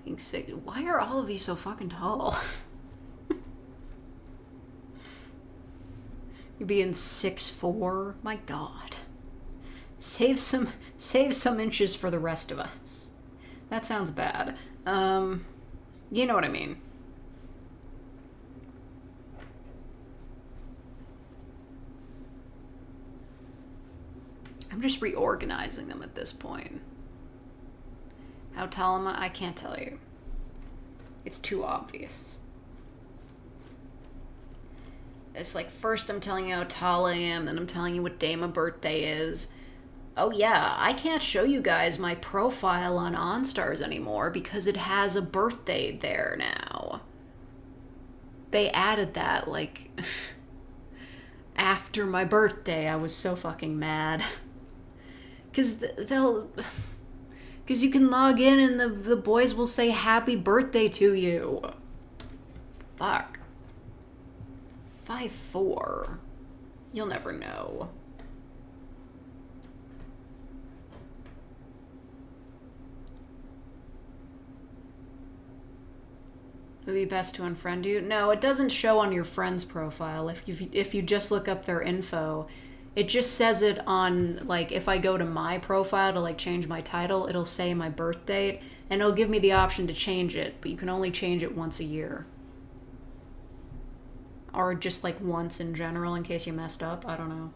Being sick. Why are all of you so fucking tall? You being 6'4"? My god. Save some inches for the rest of us. That sounds bad. You know what I mean. I'm just reorganizing them at this point. How tall am I? I can't tell you. It's too obvious. It's like, first I'm telling you how tall I am, then I'm telling you what day my birthday is. Oh yeah, I can't show you guys my profile on OnStars anymore because it has a birthday there now. They added that, like, after my birthday. I was so fucking mad. Because Because you can log in and the boys will say happy birthday to you. Fuck. 5'4". You'll never know. It would be best to unfriend you. No, it doesn't show on your friend's profile. If you just look up their info, It just says it on, like, if I go to my profile to, like, change my title, it'll say my birth date, and it'll give me the option to change it, but you can only change it once a year. Or just, like, once in general in case you messed up. I don't know.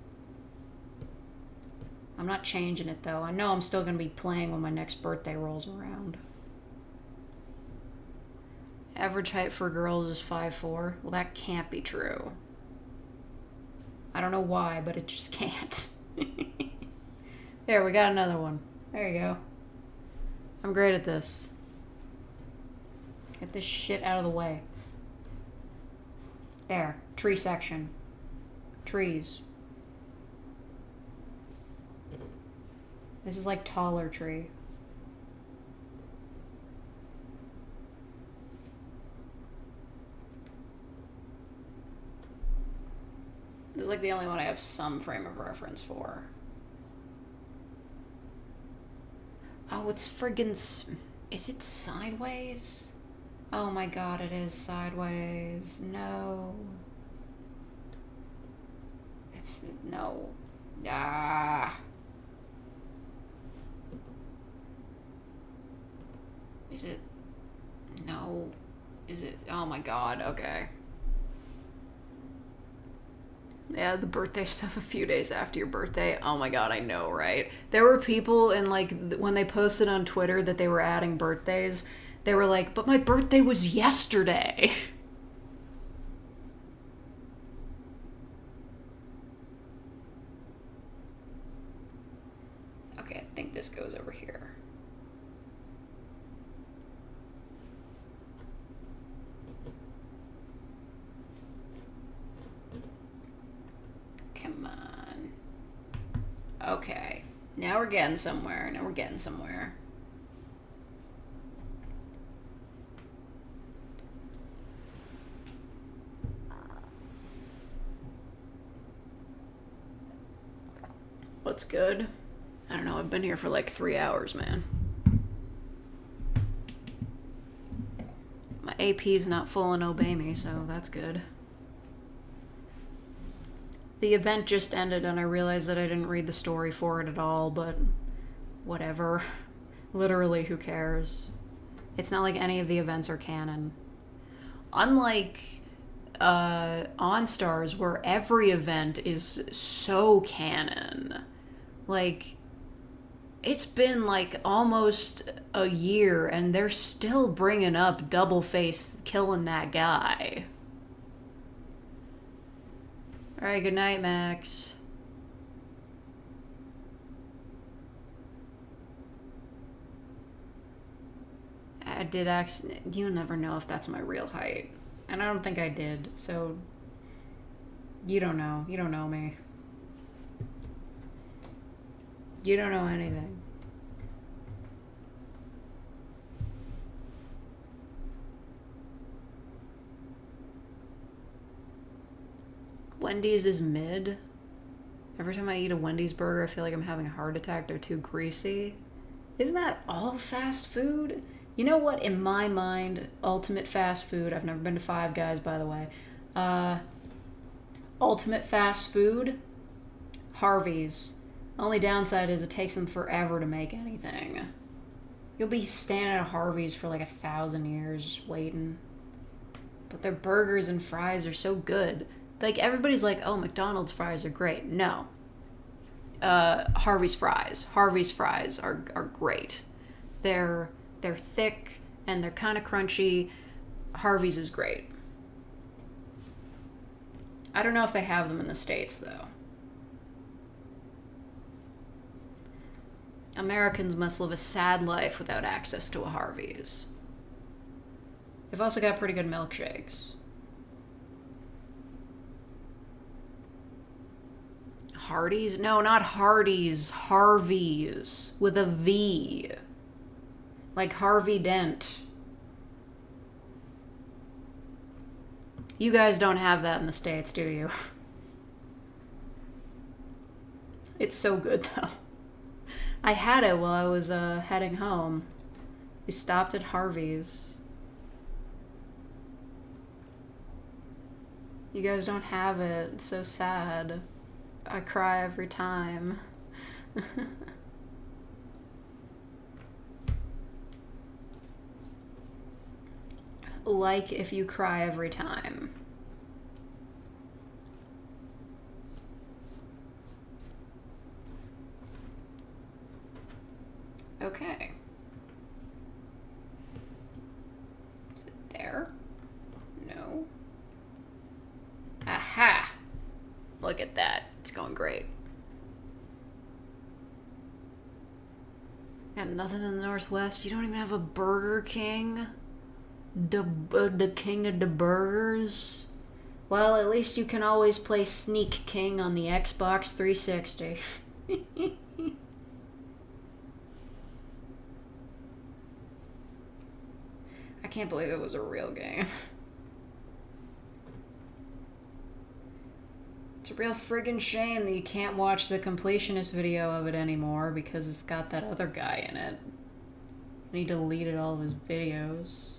I'm not changing it, though. I know I'm still going to be playing when my next birthday rolls around. Average height for girls is 5'4". Well, that can't be true. I don't know why, but it just can't. There, we got another one. There you go. I'm great at this. Get this shit out of the way. There. Tree section. Trees. This is like taller tree. This is like the only one I have some frame of reference for. Oh, it's friggin' is it sideways? Oh my god, it is sideways. No. It's... no. Ah. Is it... no. Is it... oh my god, okay. Yeah, the birthday stuff a few days after your birthday. Oh my god, I know, right? There were people, and like, when they posted on Twitter that they were adding birthdays, they were like, but my birthday was yesterday. Okay, I think this goes over here. Come on. Okay. Now we're getting somewhere. Now we're getting somewhere. What's good? I don't know. I've been here for like 3 hours, man. My AP's not full and obey me, so that's good. The event just ended and I realized that I didn't read the story for it at all, but whatever. Literally, who cares? It's not like any of the events are canon. Unlike OnStars, where every event is so canon. Like, it's been like almost a year and they're still bringing up Doubleface killing that guy. Alright, good night, Max. I did you never know if that's my real height. And I don't think I did, so... you don't know. You don't know me. You don't know anything. Wendy's is mid. Every time I eat a Wendy's burger, I feel like I'm having a heart attack. They're too greasy. Isn't that all fast food? You know what? In my mind, ultimate fast food. I've never been to Five Guys, by the way. Ultimate fast food. Harvey's. Only downside is it takes them forever to make anything. You'll be standing at Harvey's for like 1,000 years just waiting. But their burgers and fries are so good. Like, everybody's like, oh, McDonald's fries are great. No. Harvey's fries. Harvey's fries are great. They're thick and they're kind of crunchy. Harvey's is great. I don't know if they have them in the States, though. Americans must live a sad life without access to a Harvey's. They've also got pretty good milkshakes. Hardee's? No, not Hardee's. Harvey's. With a V. Like Harvey Dent. You guys don't have that in the States, do you? It's so good, though. I had it while I was heading home. We stopped at Harvey's. You guys don't have it. It's so sad. I cry every time. Like if you cry every time. Okay. Is it there? No. Aha! Look at that. It's going great. Got nothing in the Northwest. You don't even have a Burger King? The king of the burgers? Well, at least you can always play Sneak King on the Xbox 360. I can't believe it was a real game. It's a real friggin' shame that you can't watch the completionist video of it anymore because it's got that other guy in it. And he deleted all of his videos.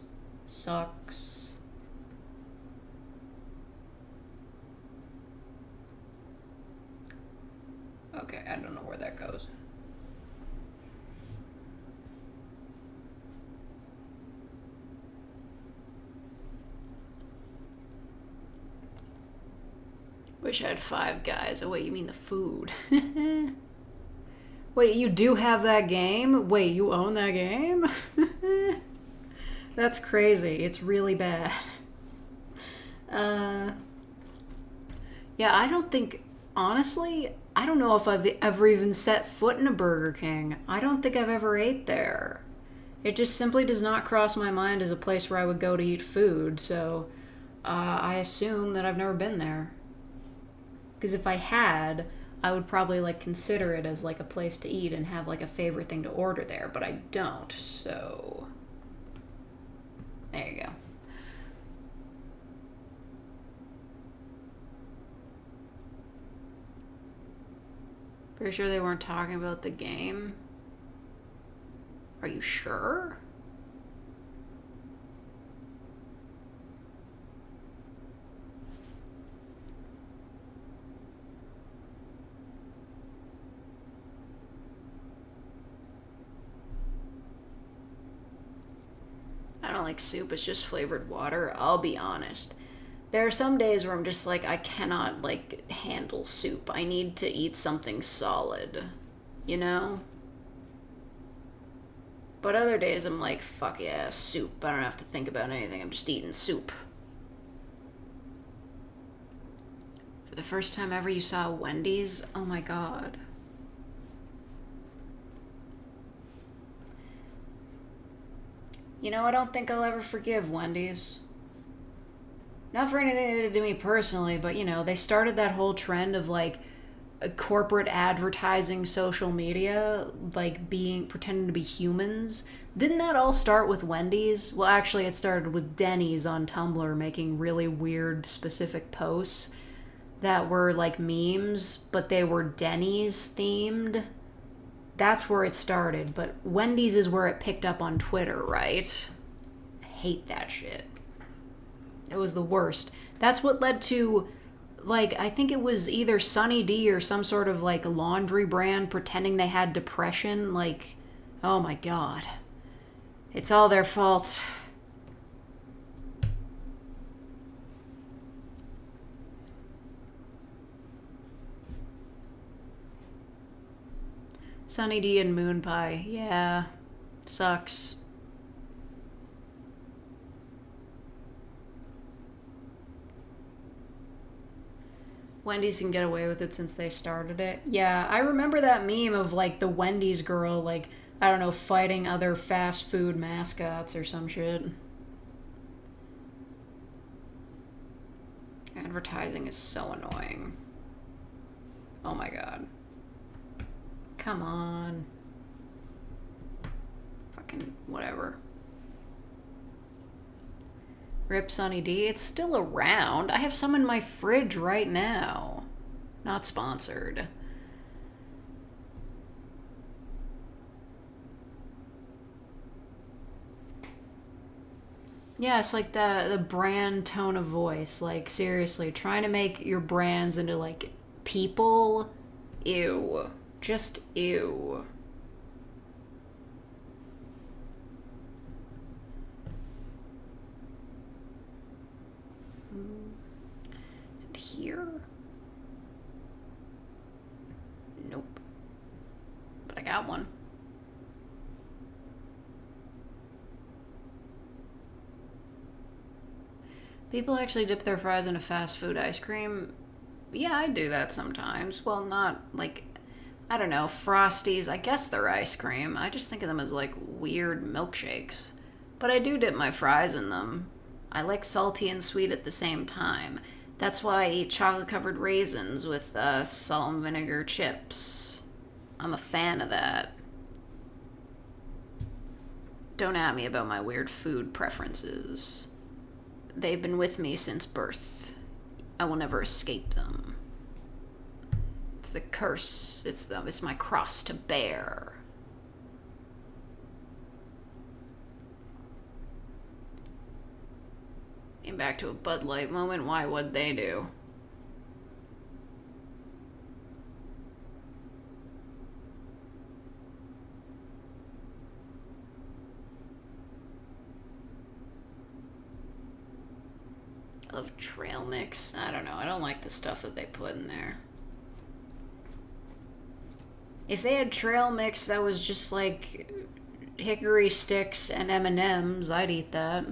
Sucks. Okay, I don't know where that goes. Wish I had 5 guys. Oh wait, you mean the food. Wait, you do have that game? Wait, you own that game? That's crazy. It's really bad. Yeah, I don't think... Honestly, I don't know if I've ever even set foot in a Burger King. I don't think I've ever ate there. It just simply does not cross my mind as a place where I would go to eat food, so I assume that I've never been there. Because if I had, I would probably like consider it as like a place to eat and have like a favorite thing to order there, but I don't, so there you go. Pretty sure they weren't talking about the game. Are you sure? I don't like soup, it's just flavored water. I'll be honest. There are some days where I'm just like, I cannot, like, handle soup. I need to eat something solid. You know? But other days I'm like, fuck yeah, soup. I don't have to think about anything. I'm just eating soup. For the first time ever you saw Wendy's? Oh my god. You know, I don't think I'll ever forgive Wendy's. Not for anything they did to me personally, but you know, they started that whole trend of like corporate advertising social media, like pretending to be humans. Didn't that all start with Wendy's? Well, actually, it started with Denny's on Tumblr making really weird specific posts that were like memes, but they were Denny's themed. That's where it started, but Wendy's is where it picked up on Twitter, right? I hate that shit. It was the worst. That's what led to, like, I think it was either Sunny D or some sort of, like, laundry brand pretending they had depression. Like, oh my god. It's all their fault. Sunny D and Moon Pie. Yeah. Sucks. Wendy's can get away with it since they started it. Yeah, I remember that meme of like the Wendy's girl, like, I don't know, fighting other fast food mascots or some shit. Advertising is so annoying. Oh my god. Come on. Fucking whatever. Rip Sunny D. It's still around. I have some in my fridge right now. Not sponsored. Yeah, it's like the brand tone of voice. Like, seriously, trying to make your brands into, like, people. Ew. Just ew. Is it here? Nope. But I got one. People actually dip their fries into fast food ice cream. Yeah, I do that sometimes. Well, not like, I don't know, Frosties. I guess they're ice cream. I just think of them as like weird milkshakes. But I do dip my fries in them. I like salty and sweet at the same time. That's why I eat chocolate covered raisins with salt and vinegar chips. I'm a fan of that. Don't at me about my weird food preferences. They've been with me since birth. I will never escape them. It's the curse. It's my cross to bear. Came back to a Bud Light moment. Why? What'd they do? I love trail mix. I don't know. I don't like the stuff that they put in there. If they had trail mix that was just like hickory sticks and M&Ms, I'd eat that.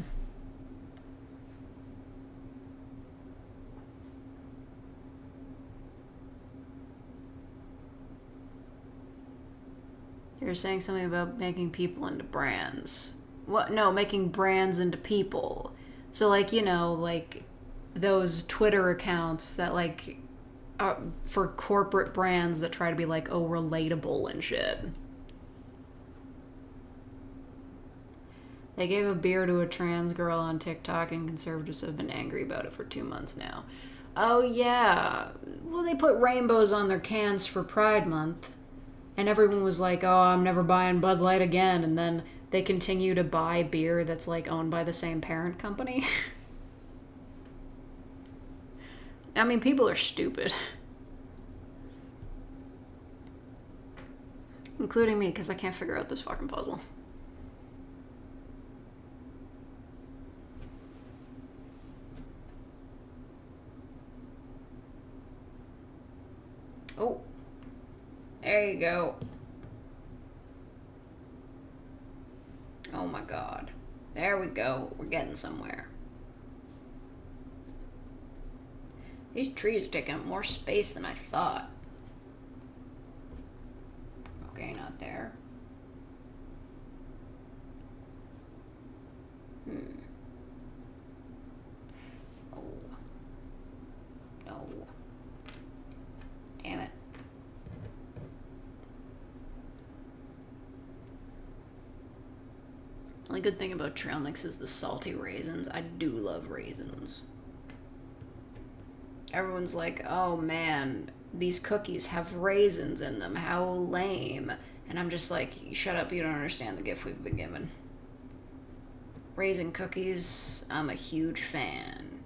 You were saying something about making people into brands. What? No, making brands into people. So, like, you know, like those Twitter accounts that, like, are for corporate brands that try to be, like, oh, relatable and shit. They gave a beer to a trans girl on TikTok, and conservatives have been angry about it for 2 months now. Oh, yeah. Well, they put rainbows on their cans for Pride Month. And everyone was like, oh, I'm never buying Bud Light again. And then they continue to buy beer that's, like, owned by the same parent company. I mean, people are stupid. Including me, because I can't figure out this fucking puzzle. Oh. There you go. Oh my god. There we go. We're getting somewhere. These trees are taking up more space than I thought. Okay, not there. Oh. No. Damn it. The only good thing about trail mix is the salty raisins. I do love raisins. Everyone's like, oh man, these cookies have raisins in them. How lame. And I'm just like, shut up, you don't understand the gift we've been given. Raisin cookies, I'm a huge fan.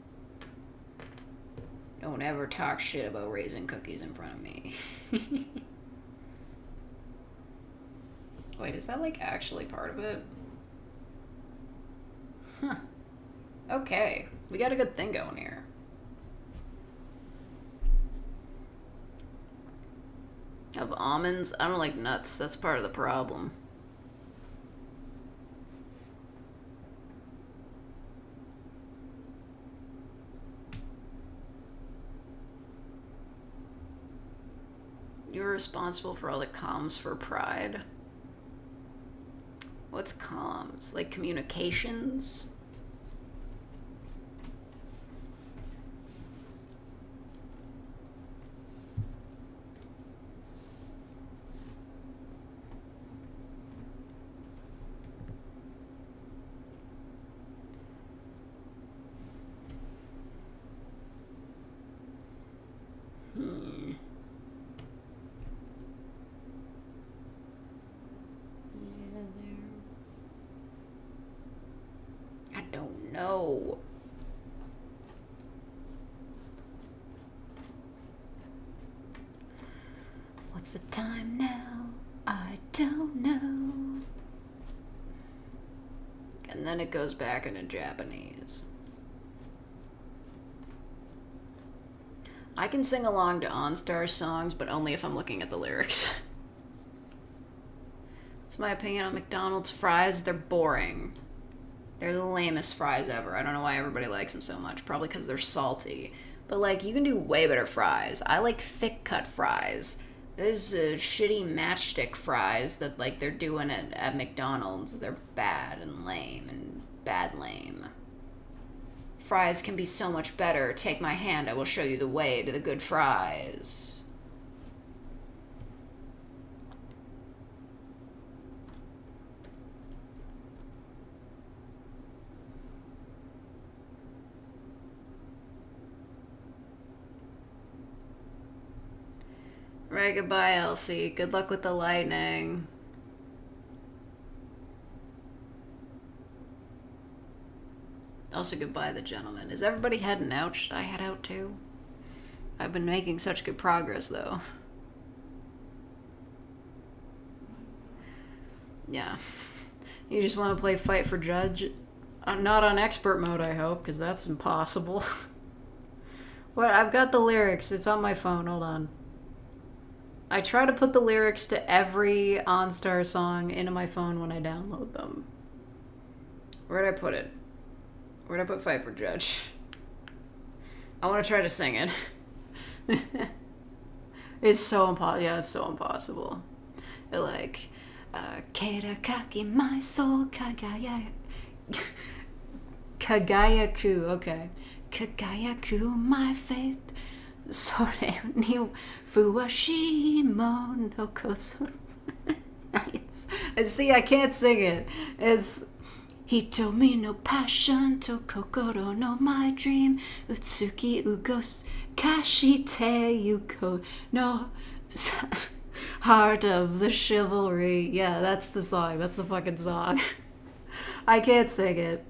Don't ever talk shit about raisin cookies in front of me. Wait, is that like actually part of it? Huh. Okay, we got a good thing going here. Of almonds? I don't like nuts. That's part of the problem. You're responsible for all the comms for Pride. What's comms? Like communications? I don't know. What's the time now? I don't know. And then it goes back into Japanese. I can sing along to OnStar songs, but only if I'm looking at the lyrics. That's my opinion on McDonald's fries. They're boring. They're the lamest fries ever. I don't know why everybody likes them so much. Probably because they're salty. But, like, you can do way better fries. I like thick-cut fries. There's shitty matchstick fries that, like, they're doing at McDonald's. They're bad and lame and bad lame. Fries can be so much better. Take my hand, I will show you the way to the good fries. Right, goodbye, Elsie. Good luck with the lightning. Also, goodbye, the gentleman. Is everybody heading out? Should I head out too? I've been making such good progress, though. Yeah. You just want to play Fight for Judge? Not on expert mode, I hope, because that's impossible. What? I've got the lyrics. It's on my phone. Hold on. I try to put the lyrics to every OnStar song into my phone when I download them. Where'd I put it? Where'd I put Fight for Judge? I want to try to sing it. It's so impossible. Yeah, it's so impossible. Like, Keira kaki my soul kagaya. Kagayaku, okay. Kagayaku my faith. Sore ni fuwashimo no koso. See, I can't sing it. It's Hitomi no passion to kokoro no my dream. Utsuki ugos kashite yuko no heart of the chivalry. Yeah, that's the song. That's the fucking song. I can't sing it.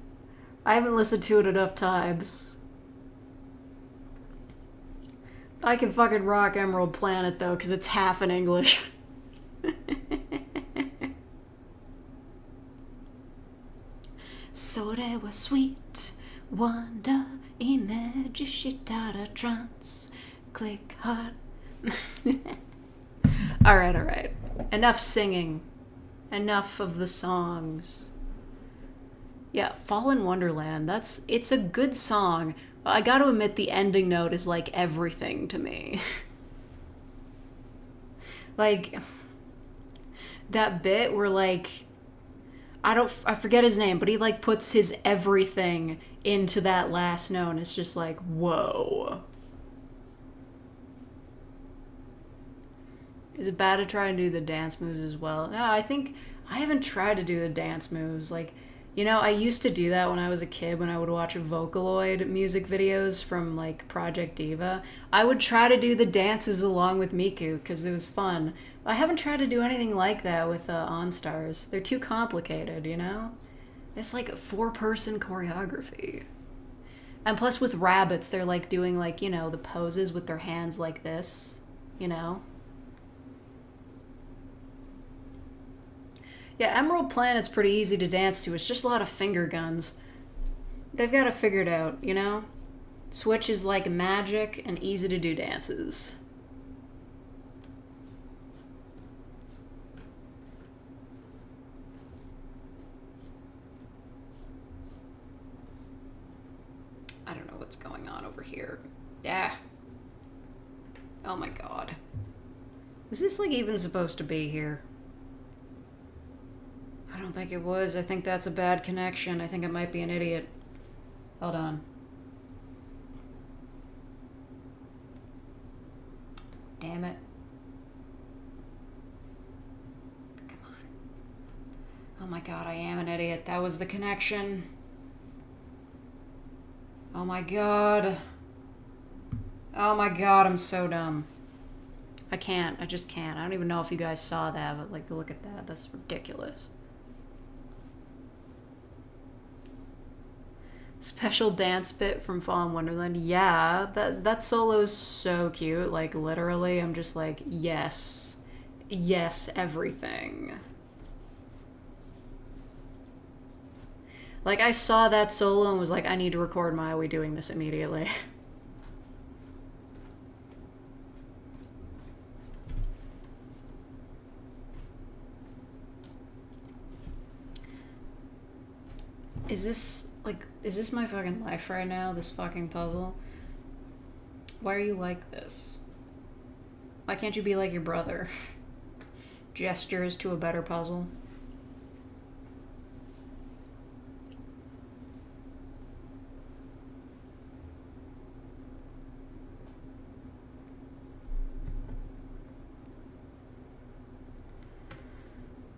I haven't listened to it enough times. I can fucking rock Emerald Planet, though, because it's half in English. Sore was sweet, wonder, image, shitara, trance, click, heart. Alright. Enough singing. Enough of the songs. Yeah, Fallen Wonderland, it's a good song. I gotta admit the ending note is like everything to me. Like, that bit where like, I forget his name, but he like puts his everything into that last note and it's just like, whoa. Is it bad to try and do the dance moves as well? No, I think I haven't tried to do the dance moves. Like, you know, I used to do that when I was a kid, when I would watch Vocaloid music videos from, like, Project Diva. I would try to do the dances along with Miku, because it was fun. I haven't tried to do anything like that with OnStars. They're too complicated, you know? It's like a 4-person choreography. And plus with rabbits, they're, like, doing, like, you know, the poses with their hands like this, you know? Yeah, Emerald Planet's pretty easy to dance to. It's just a lot of finger guns. They've got it figured out, you know? Switch is like magic and easy to do dances. I don't know what's going on over here. Yeah. Oh my god. Was this like even supposed to be here? I don't think it was. I think that's a bad connection. I think I might be an idiot. Hold on. Damn it. Come on. Oh my god, I am an idiot. That was the connection. Oh my god. Oh my god, I'm so dumb. I can't. I just can't. I don't even know if you guys saw that, but like, look at that. That's ridiculous. Special dance bit from Fallen Wonderland. Yeah, that solo's so cute. Like, literally, I'm just like, yes. yes, everything. Like, I saw that solo and was like, I need to record Maui doing this immediately. Is this my fucking life right now, this fucking puzzle? Why are you like this? Why can't you be like your brother? Gestures to a better puzzle.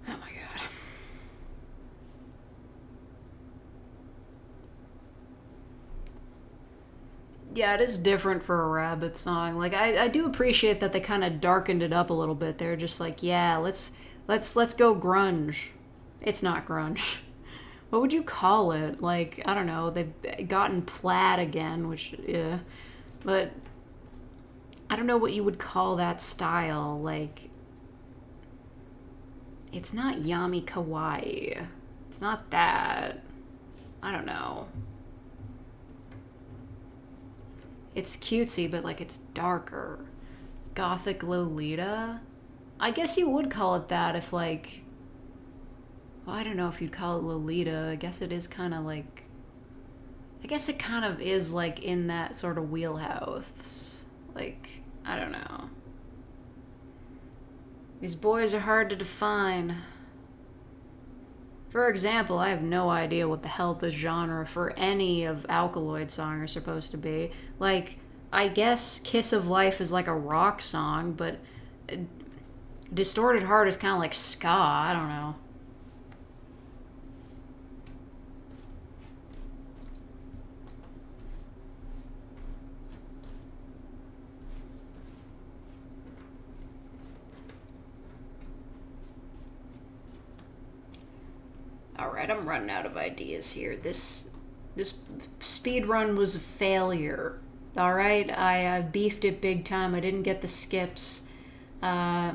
Oh my god. Yeah, it is different for a Rabbit song. Like, I do appreciate that they kind of darkened it up a little bit. They're just like, yeah, let's go grunge. It's not grunge. What would you call it? Like, I don't know. They've gotten plaid again, which, yeah. But I don't know what you would call that style. Like, it's not Yami Kawaii. It's not that. I don't know. It's cutesy, but like it's darker. Gothic Lolita? I guess you would call it that if like... Well, I don't know if you'd call it Lolita. I guess it is kind of like... I guess it kind of is like in that sort of wheelhouse. Like, I don't know. These boys are hard to define. For example, I have no idea what the hell the genre for any of Alkaloid song are supposed to be. Like, I guess Kiss of Life is like a rock song, but Distorted Heart is kind of like ska. I don't know. Alright, I'm running out of ideas here. This speed run was a failure. Alright, I beefed it big time. I didn't get the skips. My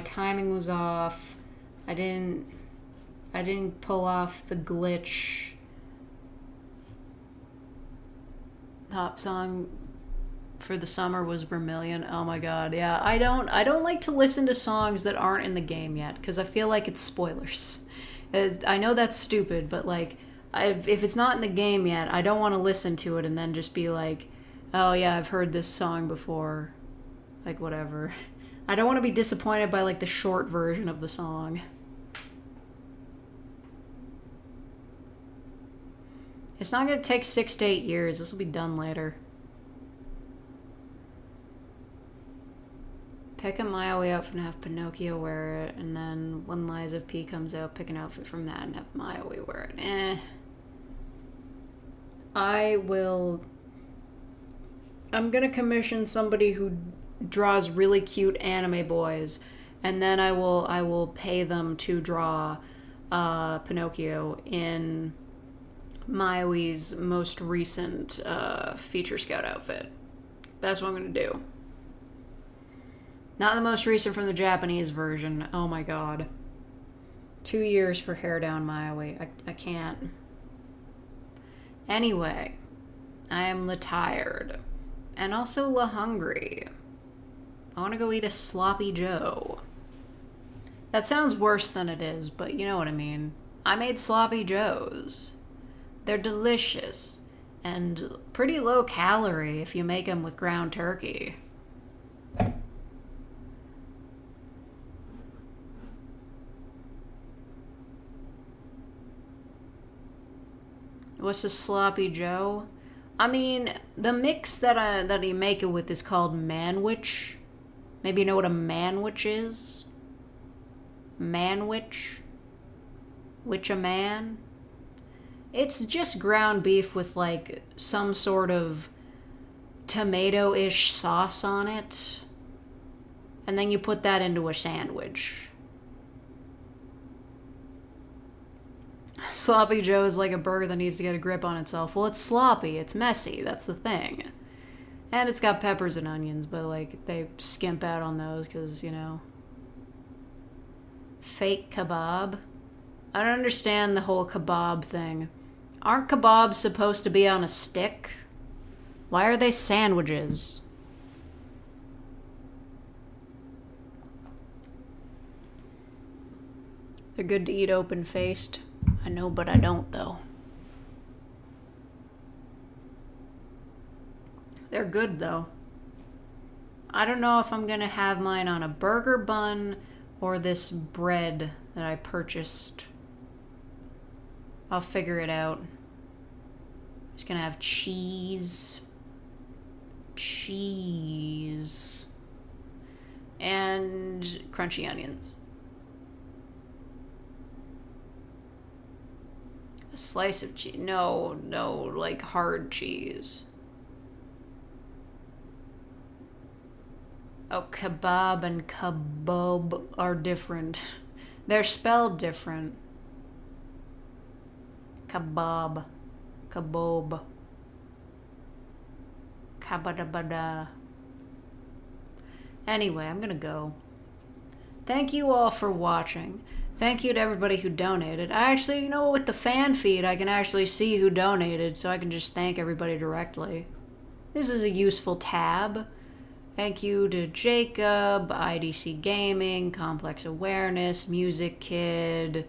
timing was off. I didn't pull off the glitch. Top song for the summer was Vermilion. Oh my god, yeah. I don't like to listen to songs that aren't in the game yet, because I feel like it's spoilers. I know that's stupid, but like, if it's not in the game yet, I don't want to listen to it and then just be like, oh yeah, I've heard this song before. Like, whatever. I don't want to be disappointed by like the short version of the song. It's not going to take 6 to 8 years. This will be done later. Pick a Maui outfit and have Pinocchio wear it, and then when Lies of P comes out, pick an outfit from that and have Maui wear it. I'm gonna commission somebody who draws really cute anime boys, and then I will pay them to draw Pinocchio in Maiui's most recent feature scout outfit. That's what I'm gonna do. Not the most recent from the Japanese version. Oh my god. 2 years for hair down Maui. I can't. Anyway, I am tired. And also hungry. I want to go eat a sloppy Joe. That sounds worse than it is, but you know what I mean. I made sloppy Joes. They're delicious. And pretty low calorie if you make them with ground turkey. What's a sloppy Joe? I mean, the mix that you make it with is called manwich. Maybe you know what a manwich is? Manwich? Witch a man? It's just ground beef with like some sort of tomato-ish sauce on it. And then you put that into a sandwich. Sloppy Joe is like a burger that needs to get a grip on itself. Well, it's sloppy, it's messy, that's the thing. And it's got peppers and onions, but like they skimp out on those because, Fake kebab? I don't understand the whole kebab thing. Aren't kebabs supposed to be on a stick? Why are they sandwiches? They're good to eat open-faced. I know, but I don't, though. They're good, though. I don't know if I'm gonna have mine on a burger bun or this bread that I purchased. I'll figure it out. It's gonna have cheese. Cheese. And crunchy onions. A slice of cheese. No, like hard cheese. Oh, kebab and kebab are different. They're spelled different. Kebab. Kebob. Kabadabada. Anyway, I'm gonna go. Thank you all for watching. Thank you to everybody who donated. I actually, you know, with the fan feed, I can actually see who donated, so I can just thank everybody directly. This is a useful tab. Thank you to Jacob, IDC Gaming, Complex Awareness, Music Kid,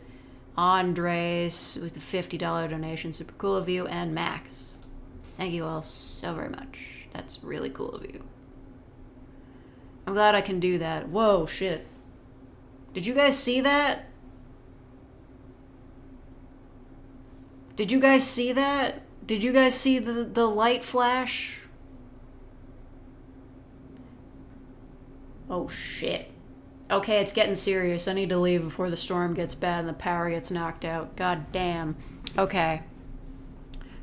Andres with a $50 donation, super cool of you, and Max. Thank you all so very much. That's really cool of you. I'm glad I can do that. Whoa, shit. Did you guys see that? Did you guys see that? Did you guys see the light flash? Oh shit. Okay, it's getting serious. I need to leave before the storm gets bad and the power gets knocked out. God damn. Okay.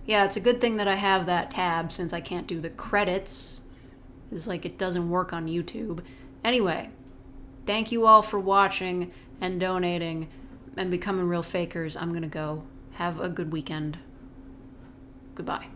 Yeah, it's a good thing that I have that tab since I can't do the credits. It's like it doesn't work on YouTube. Anyway, thank you all for watching and donating and becoming real fakers. I'm gonna go. Have a good weekend. Goodbye.